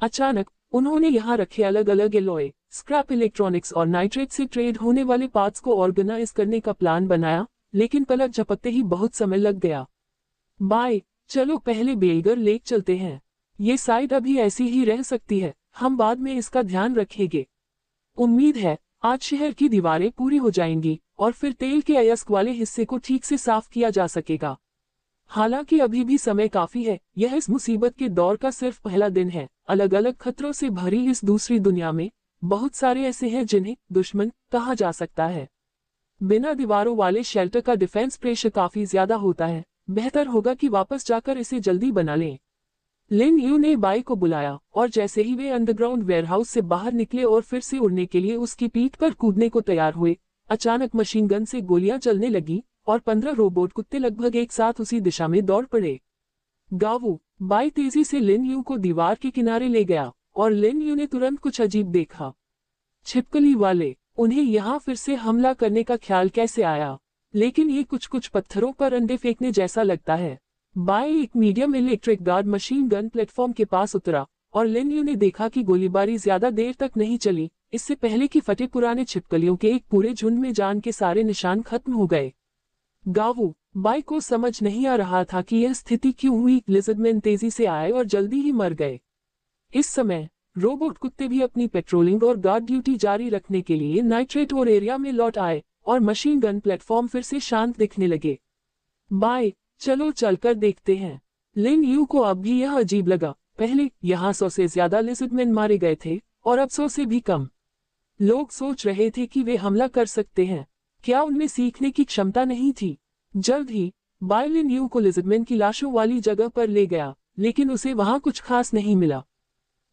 अचानक उन्होंने यहाँ रखे अलग अलग एलॉय, स्क्रैप इलेक्ट्रॉनिक्स और नाइट्रेट से ट्रेड होने वाले पार्ट्स को ऑर्गेनाइज करने का प्लान बनाया, लेकिन पलक झपकते ही बहुत समय लग गया। बाय, चलो पहले बेलगर लेक चलते हैं। ये साइट अभी ऐसी ही रह सकती है, हम बाद में इसका ध्यान रखेंगे। उम्मीद है आज शहर की दीवारें पूरी हो जाएंगी और फिर तेल के अयस्क वाले हिस्से को ठीक से साफ किया जा सकेगा। हालांकि अभी भी समय काफी है। यह इस मुसीबत के दौर का सिर्फ पहला दिन है। अलग अलग खतरों से भरी इस दूसरी दुनिया में बहुत सारे ऐसे हैं जिन्हें दुश्मन कहा जा सकता है। बिना दीवारों वाले शेल्टर का डिफेंस प्रेशर काफी ज्यादा होता है। बेहतर होगा कि वापस जाकर इसे जल्दी बना लें। लिन यू ने बाई को बुलाया और जैसे ही वे अंडरग्राउंड वेयरहाउस से बाहर निकले और फिर से उड़ने के लिए उसकी पीठ पर कूदने को तैयार हुए, अचानक मशीन गन से गोलियां चलने लगी और 15 रोबोट कुत्ते लगभग एक साथ उसी दिशा में दौड़ पड़े। गावू, बाई तेजी से लिन यू को दीवार के किनारे ले गया और लिन यू ने तुरंत कुछ अजीब देखा। छिपकली वाले, उन्हें यहाँ फिर से हमला करने का ख्याल कैसे आया? लेकिन ये कुछ पत्थरों पर अंडे फेंकने जैसा लगता है। बाई एक medium electric guard machine gun platform के पास उतरा और लिन यू ने देखा कि गोलीबारी ज्यादा देर तक नहीं चली। इससे पहले कि फटे पुराने छिपकलियों के एक पूरे झुंड में जान के सारे निशान खत्म हो गए। गावू, बाई को समझ नहीं आ रहा था कि यह स्थिति क्यों हुई। लिजर्डमैन तेजी से आए और जल्दी ही मर गए। इस समय रोबोट कुत्ते भी अपनी पेट्रोलिंग और गार्ड ड्यूटी जारी रखने के लिए नाइट्रेट और एरिया में लौट आए और मशीन गन प्लेटफॉर्म फिर से शांत दिखने लगे। बाय, चलो चलकर देखते हैं। लिन यू को अब भी यह अजीब लगा। पहले यहाँ 100 से ज्यादा लिजर्डमैन मारे गए थे और अब 100 से भी कम। लोग सोच रहे थे कि वे हमला कर सकते हैं। क्या उनमें सीखने की क्षमता नहीं थी? जल्द ही बाय लिन यू को लिजर्डमैन की लाशों वाली जगह पर ले गया, लेकिन उसे वहां कुछ खास नहीं मिला,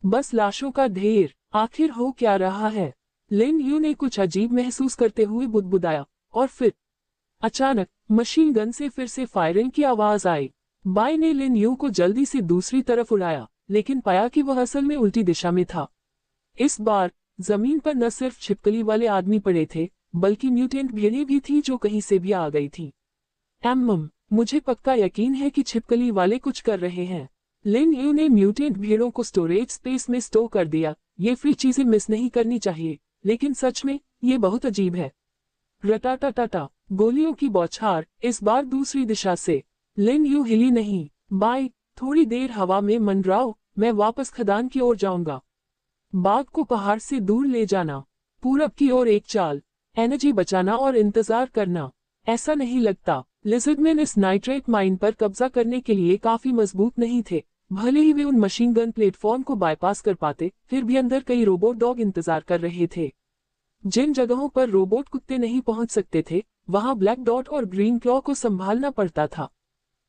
बस लाशों का ढेर। आखिर हो क्या रहा है? लिन यू ने कुछ अजीब महसूस करते हुए बुदबुदाया और फिर अचानक मशीन गन से फिर से फायरिंग की आवाज आई। बाय ने लिन यू को जल्दी से दूसरी तरफ उड़ाया, लेकिन पाया कि वह असल में उल्टी दिशा में था। इस बार जमीन पर न सिर्फ छिपकली वाले आदमी पड़े थे, बल्कि म्यूटेंट भेड़ें भी थी जो कहीं से भी आ गई थी। मुझे पक्का यकीन है कि छिपकली वाले कुछ कर रहे हैं। लिन यू ने म्यूटेंट भेड़ों को स्टोरेज स्पेस में स्टोर कर दिया। ये फ्री चीजें मिस नहीं करनी चाहिए, लेकिन सच में ये बहुत अजीब है। रटाटाटाटा, गोलियों की बौछार, इस बार दूसरी दिशा से। लिन यू हिली नहीं। बाय, थोड़ी देर हवा में मंडराओ, मैं वापस खदान की ओर जाऊंगा। बाघ को पहाड़ से दूर ले जाना, पूरब की ओर एक चाल, एनर्जी बचाना और इंतजार करना। ऐसा नहीं लगता लिजर्डमैन इस नाइट्रेट माइन पर कब्जा करने के लिए काफी मजबूत नहीं थे। भले ही वे उन मशीन गन प्लेटफॉर्म को बाईपास कर पाते, फिर भी अंदर कई रोबोट डॉग इंतजार कर रहे थे। जिन जगहों पर रोबोट कुत्ते नहीं पहुंच सकते थे, वहां ब्लैक डॉट और ग्रीन क्लॉ को संभालना पड़ता था।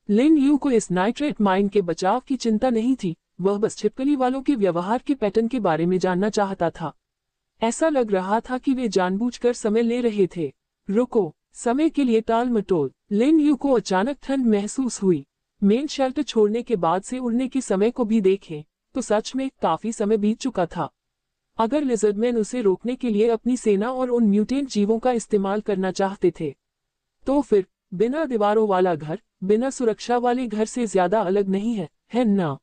लिन यू को इस नाइट्रेट माइन के बचाव की चिंता नहीं थी, वह बस छिपकली वालों के व्यवहार के पैटर्न के बारे में जानना चाहता था। ऐसा लग रहा था कि वे जानबूझकर समय ले रहे थे। रुको, समय के लिए टाल मटोल। लिन यू को अचानक ठंड महसूस हुई। मेन शेल्टर छोड़ने के बाद से उड़ने के समय को भी देखें तो सच में काफी समय बीत चुका था। अगर लिजर्डमैन उसे रोकने के लिए अपनी सेना और उन म्यूटेंट जीवों का इस्तेमाल करना चाहते थे, तो फिर बिना दीवारों वाला घर बिना सुरक्षा वाले घर से ज्यादा अलग नहीं है ना?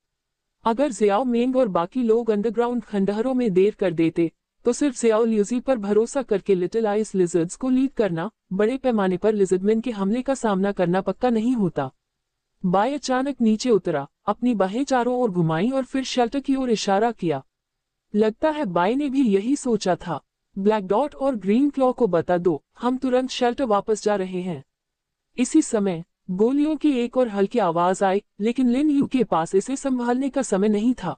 अगर जियाओ मेंग और बाकी लोग अंडरग्राउंड खंडहरों में देर कर देते, तो सिर्फ जियाओ ल्यूजी पर भरोसा करके लिटिल आइस लिजर्ड्स को लीड करना बड़े पैमाने पर लिजर्डमैन के हमले का सामना करना पक्का नहीं होता। बाय अचानक नीचे उतरा, अपनी बाहें चारों ओर घुमाई और फिर शेल्टर की ओर इशारा किया। लगता है बाय ने भी यही सोचा था। ब्लैक डॉट और ग्रीन क्लॉ को बता दो, हम तुरंत शेल्टर वापस जा रहे हैं। इसी समय गोलियों की एक और हल्की आवाज आई, लेकिन लिन यू के पास इसे संभालने का समय नहीं था।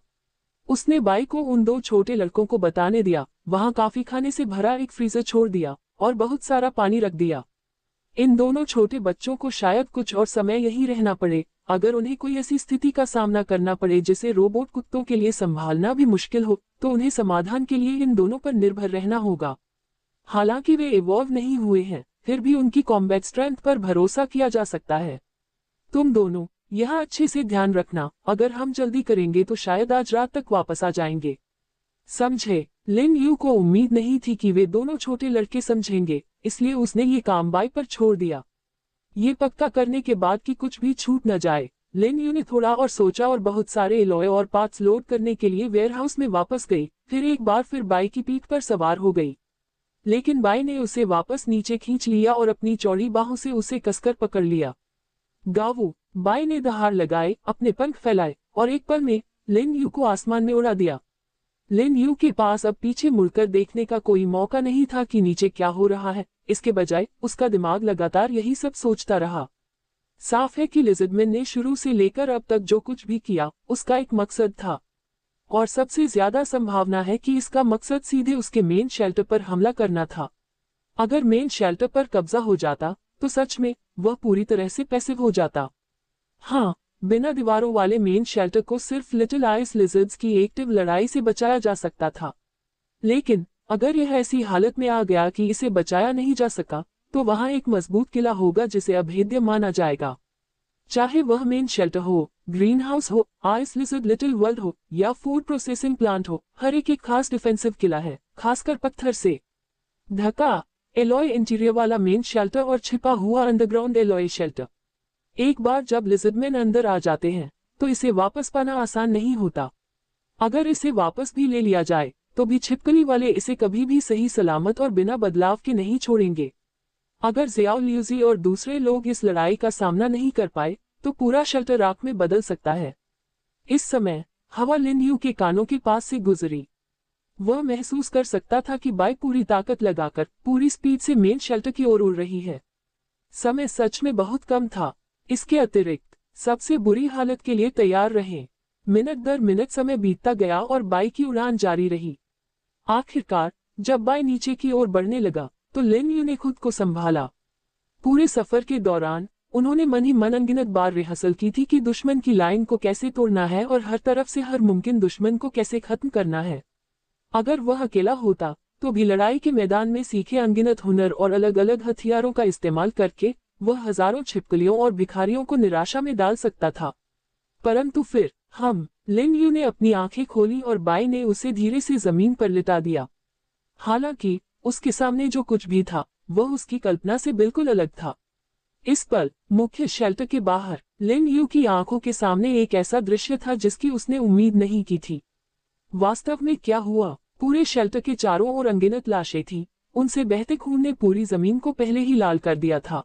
उसने बाई को उन दो छोटे लड़कों को बताने दिया, वहां काफी खाने से भरा एक फ्रीजर छोड़ दिया और बहुत सारा पानी रख दिया। इन दोनों छोटे बच्चों को शायद कुछ और समय यहीं रहना पड़े, अगर उन्हें कोई ऐसी स्थिति का सामना करना पड़े जिसे रोबोट कुत्तों के लिए संभालना भी मुश्किल हो, तो उन्हें समाधान के लिए इन दोनों पर निर्भर रहना होगा। हालांकि वे इवॉल्व नहीं हुए हैं, फिर भी उनकी कॉम्बैट स्ट्रेंथ पर भरोसा किया जा सकता है। तुम दोनों यह अच्छे से ध्यान रखना, अगर हम जल्दी करेंगे तो शायद आज रात तक वापस आ जाएंगे। समझे? लिन यू को उम्मीद नहीं थी कि वे दोनों छोटे लड़के समझेंगे, इसलिए उसने ये काम बाई पर छोड़ दिया। ये पक्का करने के बाद कि कुछ भी छूट न जाए, लिन यू ने थोड़ा और सोचा और बहुत सारे एलॉय और पार्ट्स लोड करने के लिए वेयरहाउस में वापस गई, फिर एक बार फिर बाई की पीठ पर सवार हो गई। लेकिन बाई ने उसे वापस नीचे खींच लिया और अपनी चौड़ी बाहों से उसे कसकर पकड़ लिया। गावू! बाई ने दहाड़ लगाए, अपने पंख फैलाए और एक पल में लिन यू को आसमान में उड़ा दिया। लिन यू के पास अब पीछे मुड़कर देखने का कोई मौका नहीं था कि नीचे क्या हो रहा है, इसके बजाय उसका दिमाग लगातार यही सब सोचता रहा। साफ है कि लिज़र्डमैन ने शुरू से लेकर अब तक जो कुछ भी किया, उसका एक मकसद था। और सबसे ज्यादा संभावना है कि इसका मकसद सीधे उसके मेन शेल्टर पर हमला करना था। अगर मेन शेल्टर पर कब्जा हो जाता, तो सच में वह पूरी तरह से पैसिव हो जाता। हाँ, बिना दीवारों वाले मेन शेल्टर को सिर्फ लिटिल आइस लिजर्ड्स की एक्टिव लड़ाई से बचाया जा सकता था। लेकिन अगर यह ऐसी हालत में आ गया कि इसे बचाया नहीं जा सका, तो वहां एक मजबूत किला होगा जिसे अभेद्य माना जाएगा। चाहे वह मेन शेल्टर हो, ग्रीन हाउस हो, आइस लिजर्ड लिटिल वर्ल्ड हो या फूड प्रोसेसिंग प्लांट हो, हर एक खास डिफेंसिव किला है, खासकर पत्थर से ढका एलॉय इंटीरियर वाला मेन शेल्टर और छिपा हुआ अंडरग्राउंड एलॉय शेल्टर। एक बार जब लिज़र्डमैन अंदर आ जाते हैं, तो इसे वापस पाना आसान नहीं होता। अगर इसे वापस भी ले लिया जाए, तो भी छिपकली वाले इसे कभी भी सही सलामत और बिना बदलाव के नहीं छोड़ेंगे। अगर ज़ियाओ लियूजी और दूसरे लोग इस लड़ाई का सामना नहीं कर पाए, तो पूरा शेल्टर राख में बदल सकता है। इस समय हवा लिन यू के कानों के पास से गुजरी। वह महसूस कर सकता था कि बाई पूरी ताकत लगाकर पूरी स्पीड से मेन शेल्टर की ओर उड़ रही है। समय सच में बहुत कम था। इसके अतिरिक्त सबसे बुरी हालत के लिए तैयार रहें। मिनट दर मिनट समय बीतता गया और बाई की उड़ान जारी रही। आखिरकार जब बाई नीचे की ओर बढ़ने लगा, तो लिन यू ने खुद को संभाला। पूरे सफर के दौरान उन्होंने मन ही मन अनगिनत बार रिहर्सल की थी कि दुश्मन की लाइन को कैसे तोड़ना है और हर तरफ से हर मुमकिन दुश्मन को कैसे खत्म करना है। अगर वह अकेला होता, तो भी लड़ाई के मैदान में सीखे अनगिनत हुनर और अलग अलग हथियारों का इस्तेमाल करके वह हजारों छिपकलियों और भिखारियों को निराशा में डाल सकता था। परंतु फिर लिन यू ने अपनी आंखें खोली और बाई ने उसे धीरे से जमीन पर लिटा दिया। हालांकि उसके सामने जो कुछ भी था, वह उसकी कल्पना से बिल्कुल अलग था। इस पल मुख्य शेल्टर के बाहर लिन यू की आंखों के सामने एक ऐसा दृश्य था जिसकी उसने उम्मीद नहीं की थी। वास्तव में क्या हुआ? पूरे शेल्टर के चारों ओर अनगिनत लाशें थीं। उनसे बहते खून ने पूरी जमीन को पहले ही लाल कर दिया था।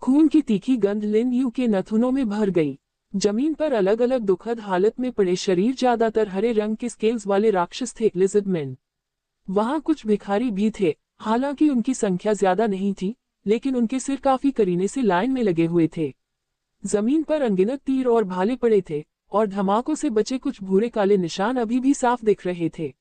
खून की तीखी गंध लिन यू के नाखूनों में भर गई। जमीन पर अलग अलग दुखद हालत में पड़े शरीर ज्यादातर हरे रंग के स्केल्स वाले राक्षस थे, लिज़र्डमैन। वहां कुछ भिखारी भी थे, हालांकि उनकी संख्या ज्यादा नहीं थी, लेकिन उनके सिर काफी करीने से लाइन में लगे हुए थे। जमीन पर अनगिनत तीर और भाले पड़े थे और धमाकों से बचे कुछ भूरे काले निशान अभी भी साफ दिख रहे थे।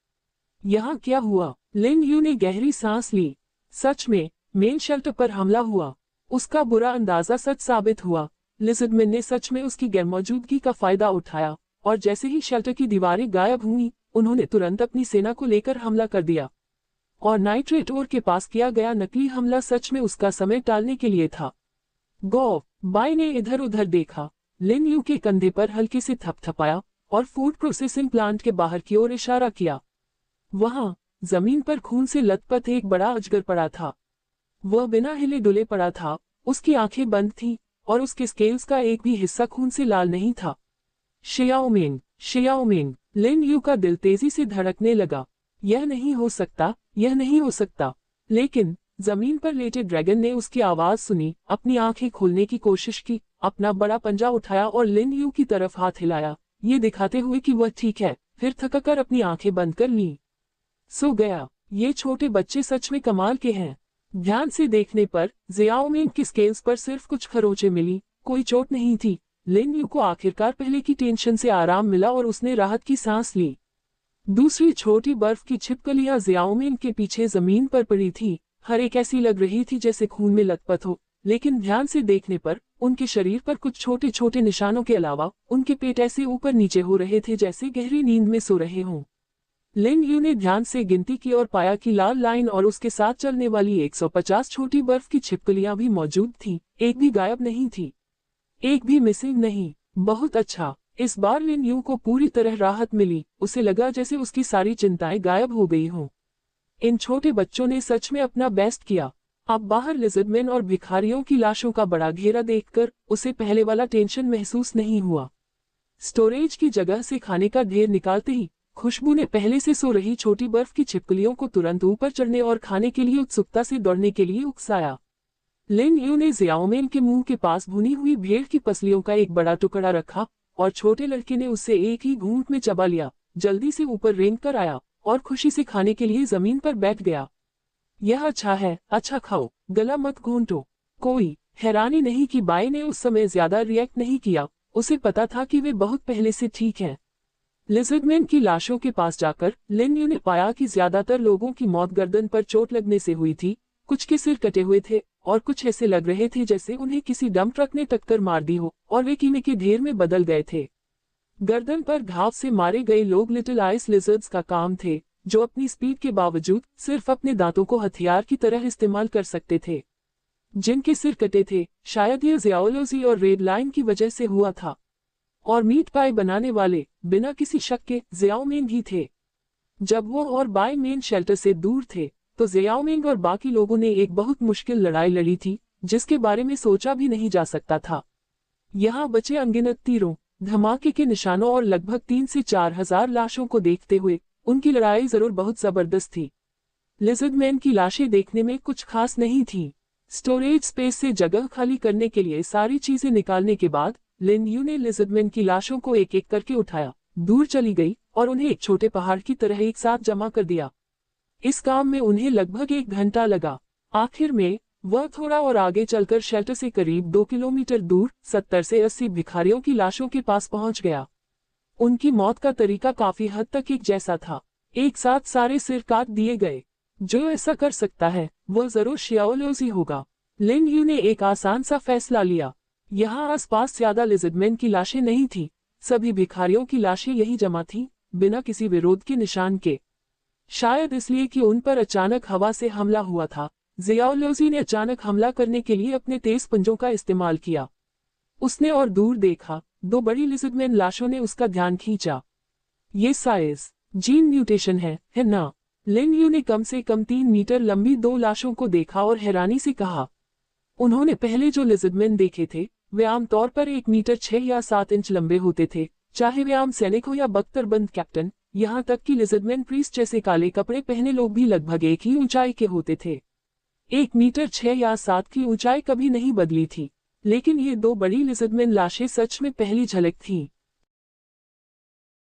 यहाँ क्या हुआ? लिन यू ने गहरी सांस ली। सच में मेन शेल्टर पर हमला हुआ। उसका बुरा अंदाजा सच साबित हुआ। लिज़र्डमैन ने सच में उसकी गैरमौजूदगी का फायदा उठाया और जैसे ही शेल्टर की दीवारें गायब हुईं, उन्होंने तुरंत अपनी सेना को लेकर हमला कर दिया। और नाइट्रेट ओर के पास किया गया नकली हमला सच में उसका समय टालने के लिए था। बाई ने इधर उधर देखा, लिन यू के कंधे पर हल्के से थपथपाया और फूड प्रोसेसिंग प्लांट के बाहर की ओर इशारा किया। वहां जमीन पर खून से लथपथ एक बड़ा अजगर पड़ा था। वह बिना हिले डुले पड़ा था, उसकी आंखें बंद थीं और उसके स्केल्स का एक भी हिस्सा खून से लाल नहीं था। शियाओमिंग, लिन यू का दिल तेजी से धड़कने लगा। यह नहीं हो सकता, यह नहीं हो सकता। लेकिन जमीन पर लेटे ड्रैगन ने उसकी आवाज सुनी, अपनी आंखें खोलने की कोशिश की, अपना बड़ा पंजा उठाया और लिन यू की तरफ हाथ हिलाया, ये दिखाते हुए कि वह ठीक है, फिर थककर अपनी आंखें बंद कर ली। सो गया। ये छोटे बच्चे सच में कमाल के हैं। ध्यान से देखने पर जियाओमिंग की स्केल्स पर सिर्फ कुछ खरोंचें मिली, कोई चोट नहीं थी। लिन यू को आखिरकार पहले की टेंशन से आराम मिला और उसने राहत की सांस ली। दूसरी छोटी बर्फ की छिपकलियां जियाओमिंग के पीछे जमीन पर पड़ी थी, हर एक ऐसी लग रही थी जैसे खून में लथपथ हो, लेकिन ध्यान से देखने पर उनके शरीर पर कुछ छोटे छोटे निशानों के अलावा उनके पेट ऐसे ऊपर नीचे हो रहे थे जैसे गहरी नींद में सो रहे हों। लिन यू ने ध्यान से गिनती की और पाया कि लाल लाइन और उसके साथ चलने वाली 150 छोटी बर्फ की छिपकलियां भी मौजूद थीं, एक भी गायब नहीं थी, एक भी मिसिंग नहीं। बहुत अच्छा, इस बार लिन यू को पूरी तरह राहत मिली, उसे लगा जैसे उसकी सारी चिंताएं गायब हो गई हों। इन छोटे बच्चों ने सच में अपना बेस्ट किया। अब बाहर लिजर्डमैन और भिखारियों की लाशों का बड़ा घेरा देखकर उसे पहले वाला टेंशन महसूस नहीं हुआ। स्टोरेज की जगह से खाने का ढेर निकालते ही खुशबू ने पहले से सो रही छोटी बर्फ की छिपकलियों को तुरंत ऊपर चढ़ने और खाने के लिए उत्सुकता से दौड़ने के लिए उकसाया। लिन यू ने जियाओमेन के मुंह के पास भुनी हुई भेड़ की पसलियों का एक बड़ा टुकड़ा रखा और छोटे लड़के ने उससे एक ही घूंट में चबा लिया, जल्दी से ऊपर रेंग कर आया और खुशी से खाने के लिए जमीन पर बैठ गया। यह अच्छा है, अच्छा खाओ, गला मत घोंटो। कोई हैरानी नहीं कि बाई ने उस समय ज्यादा रिएक्ट नहीं किया, उसे पता था कि वे बहुत पहले से ठीक हैं। लिजर्डमैन की लाशों के पास जाकर लिन यू ने पाया कि ज्यादातर लोगों की मौत गर्दन पर चोट लगने से हुई थी, कुछ के सिर कटे हुए थे और कुछ ऐसे लग रहे थे जैसे उन्हें किसी डंप ट्रक ने टक्कर मार दी हो और वे कीड़े के ढेर में बदल गए थे। गर्दन पर घाव से मारे गए लोग लिटिल आइस लिजर्ड्स का काम थे, जो अपनी स्पीड के बावजूद सिर्फ अपने दांतों को हथियार की तरह इस्तेमाल कर सकते थे। जिनके सिर कटे थे, शायद यह जियाओलॉजी और रेड लाइन की वजह से हुआ था। और मीट पाई बनाने वाले बिना किसी शक के जियाओमिंग ही थे। जब वो और बाई मेन शेल्टर से दूर थे तो जियाओमिंग और बाकी लोगों ने एक बहुत मुश्किल लड़ाई लड़ी थी, जिसके बारे में सोचा भी नहीं जा सकता था। यहाँ बचे अनगिनत तीरों, धमाके के निशानों और लगभग 3 से 4 हजार लाशों को देखते हुए उनकी लड़ाई जरूर बहुत जबरदस्त थी। लिजर्डमैन की लाशें देखने में कुछ खास नहीं थी। स्टोरेज स्पेस से जगह खाली करने के लिए सारी चीजें निकालने के बाद लिन यू ने लिजर्डमैन की लाशों को एक एक करके उठाया, दूर चली गई और उन्हें एक छोटे पहाड़ की तरह एक साथ जमा कर दिया। इस काम में उन्हें लगभग 1 घंटा लगा। आखिर में वह थोड़ा और आगे चलकर शेल्टर से करीब 2 किलोमीटर दूर 70 से 80 भिखारियों की लाशों के पास पहुंच गया। उनकी मौत का तरीका काफी हद तक एक जैसा था, एक साथ सारे सिर काट दिए गए। जो ऐसा कर सकता है वह जरूर शियाओलोजी होगा। लिन यू ने एक आसान सा फैसला लिया। यहाँ आसपास ज्यादा लिजर्डमैन की लाशें नहीं थी, सभी भिखारियों की लाशें यही जमा थीं, बिना किसी विरोध के निशान के। शायद इसलिए कि उन पर अचानक हवा से हमला हुआ था, जियाओलोजी ने अचानक हमला करने के लिए अपने तेज पंजों का इस्तेमाल किया। उसने और दूर देखा, 2 बड़ी लिजर्डमैन लाशों ने उसका ध्यान खींचा। ये साइज जीन म्यूटेशन है ना? लिन यू ने कम से कम 3 मीटर लंबी 2 लाशों को देखा और हैरानी से कहा। उन्होंने पहले जो लिजर्डमैन देखे थे वे आमतौर पर 1 मीटर 6 या 7 इंच लंबे होते थे, चाहे वे आम सैनिक हो या बख्तरबंद कैप्टन। यहाँ तक कि लिजर्डमैन प्रीस्ट जैसे काले कपड़े पहने लोग भी लगभग एक ही ऊंचाई के होते थे। 1 मीटर 6 या 7 की ऊंचाई कभी नहीं बदली थी, लेकिन ये 2 बड़ी लिजर्डमैन लाशें सच में पहली झलक थीं।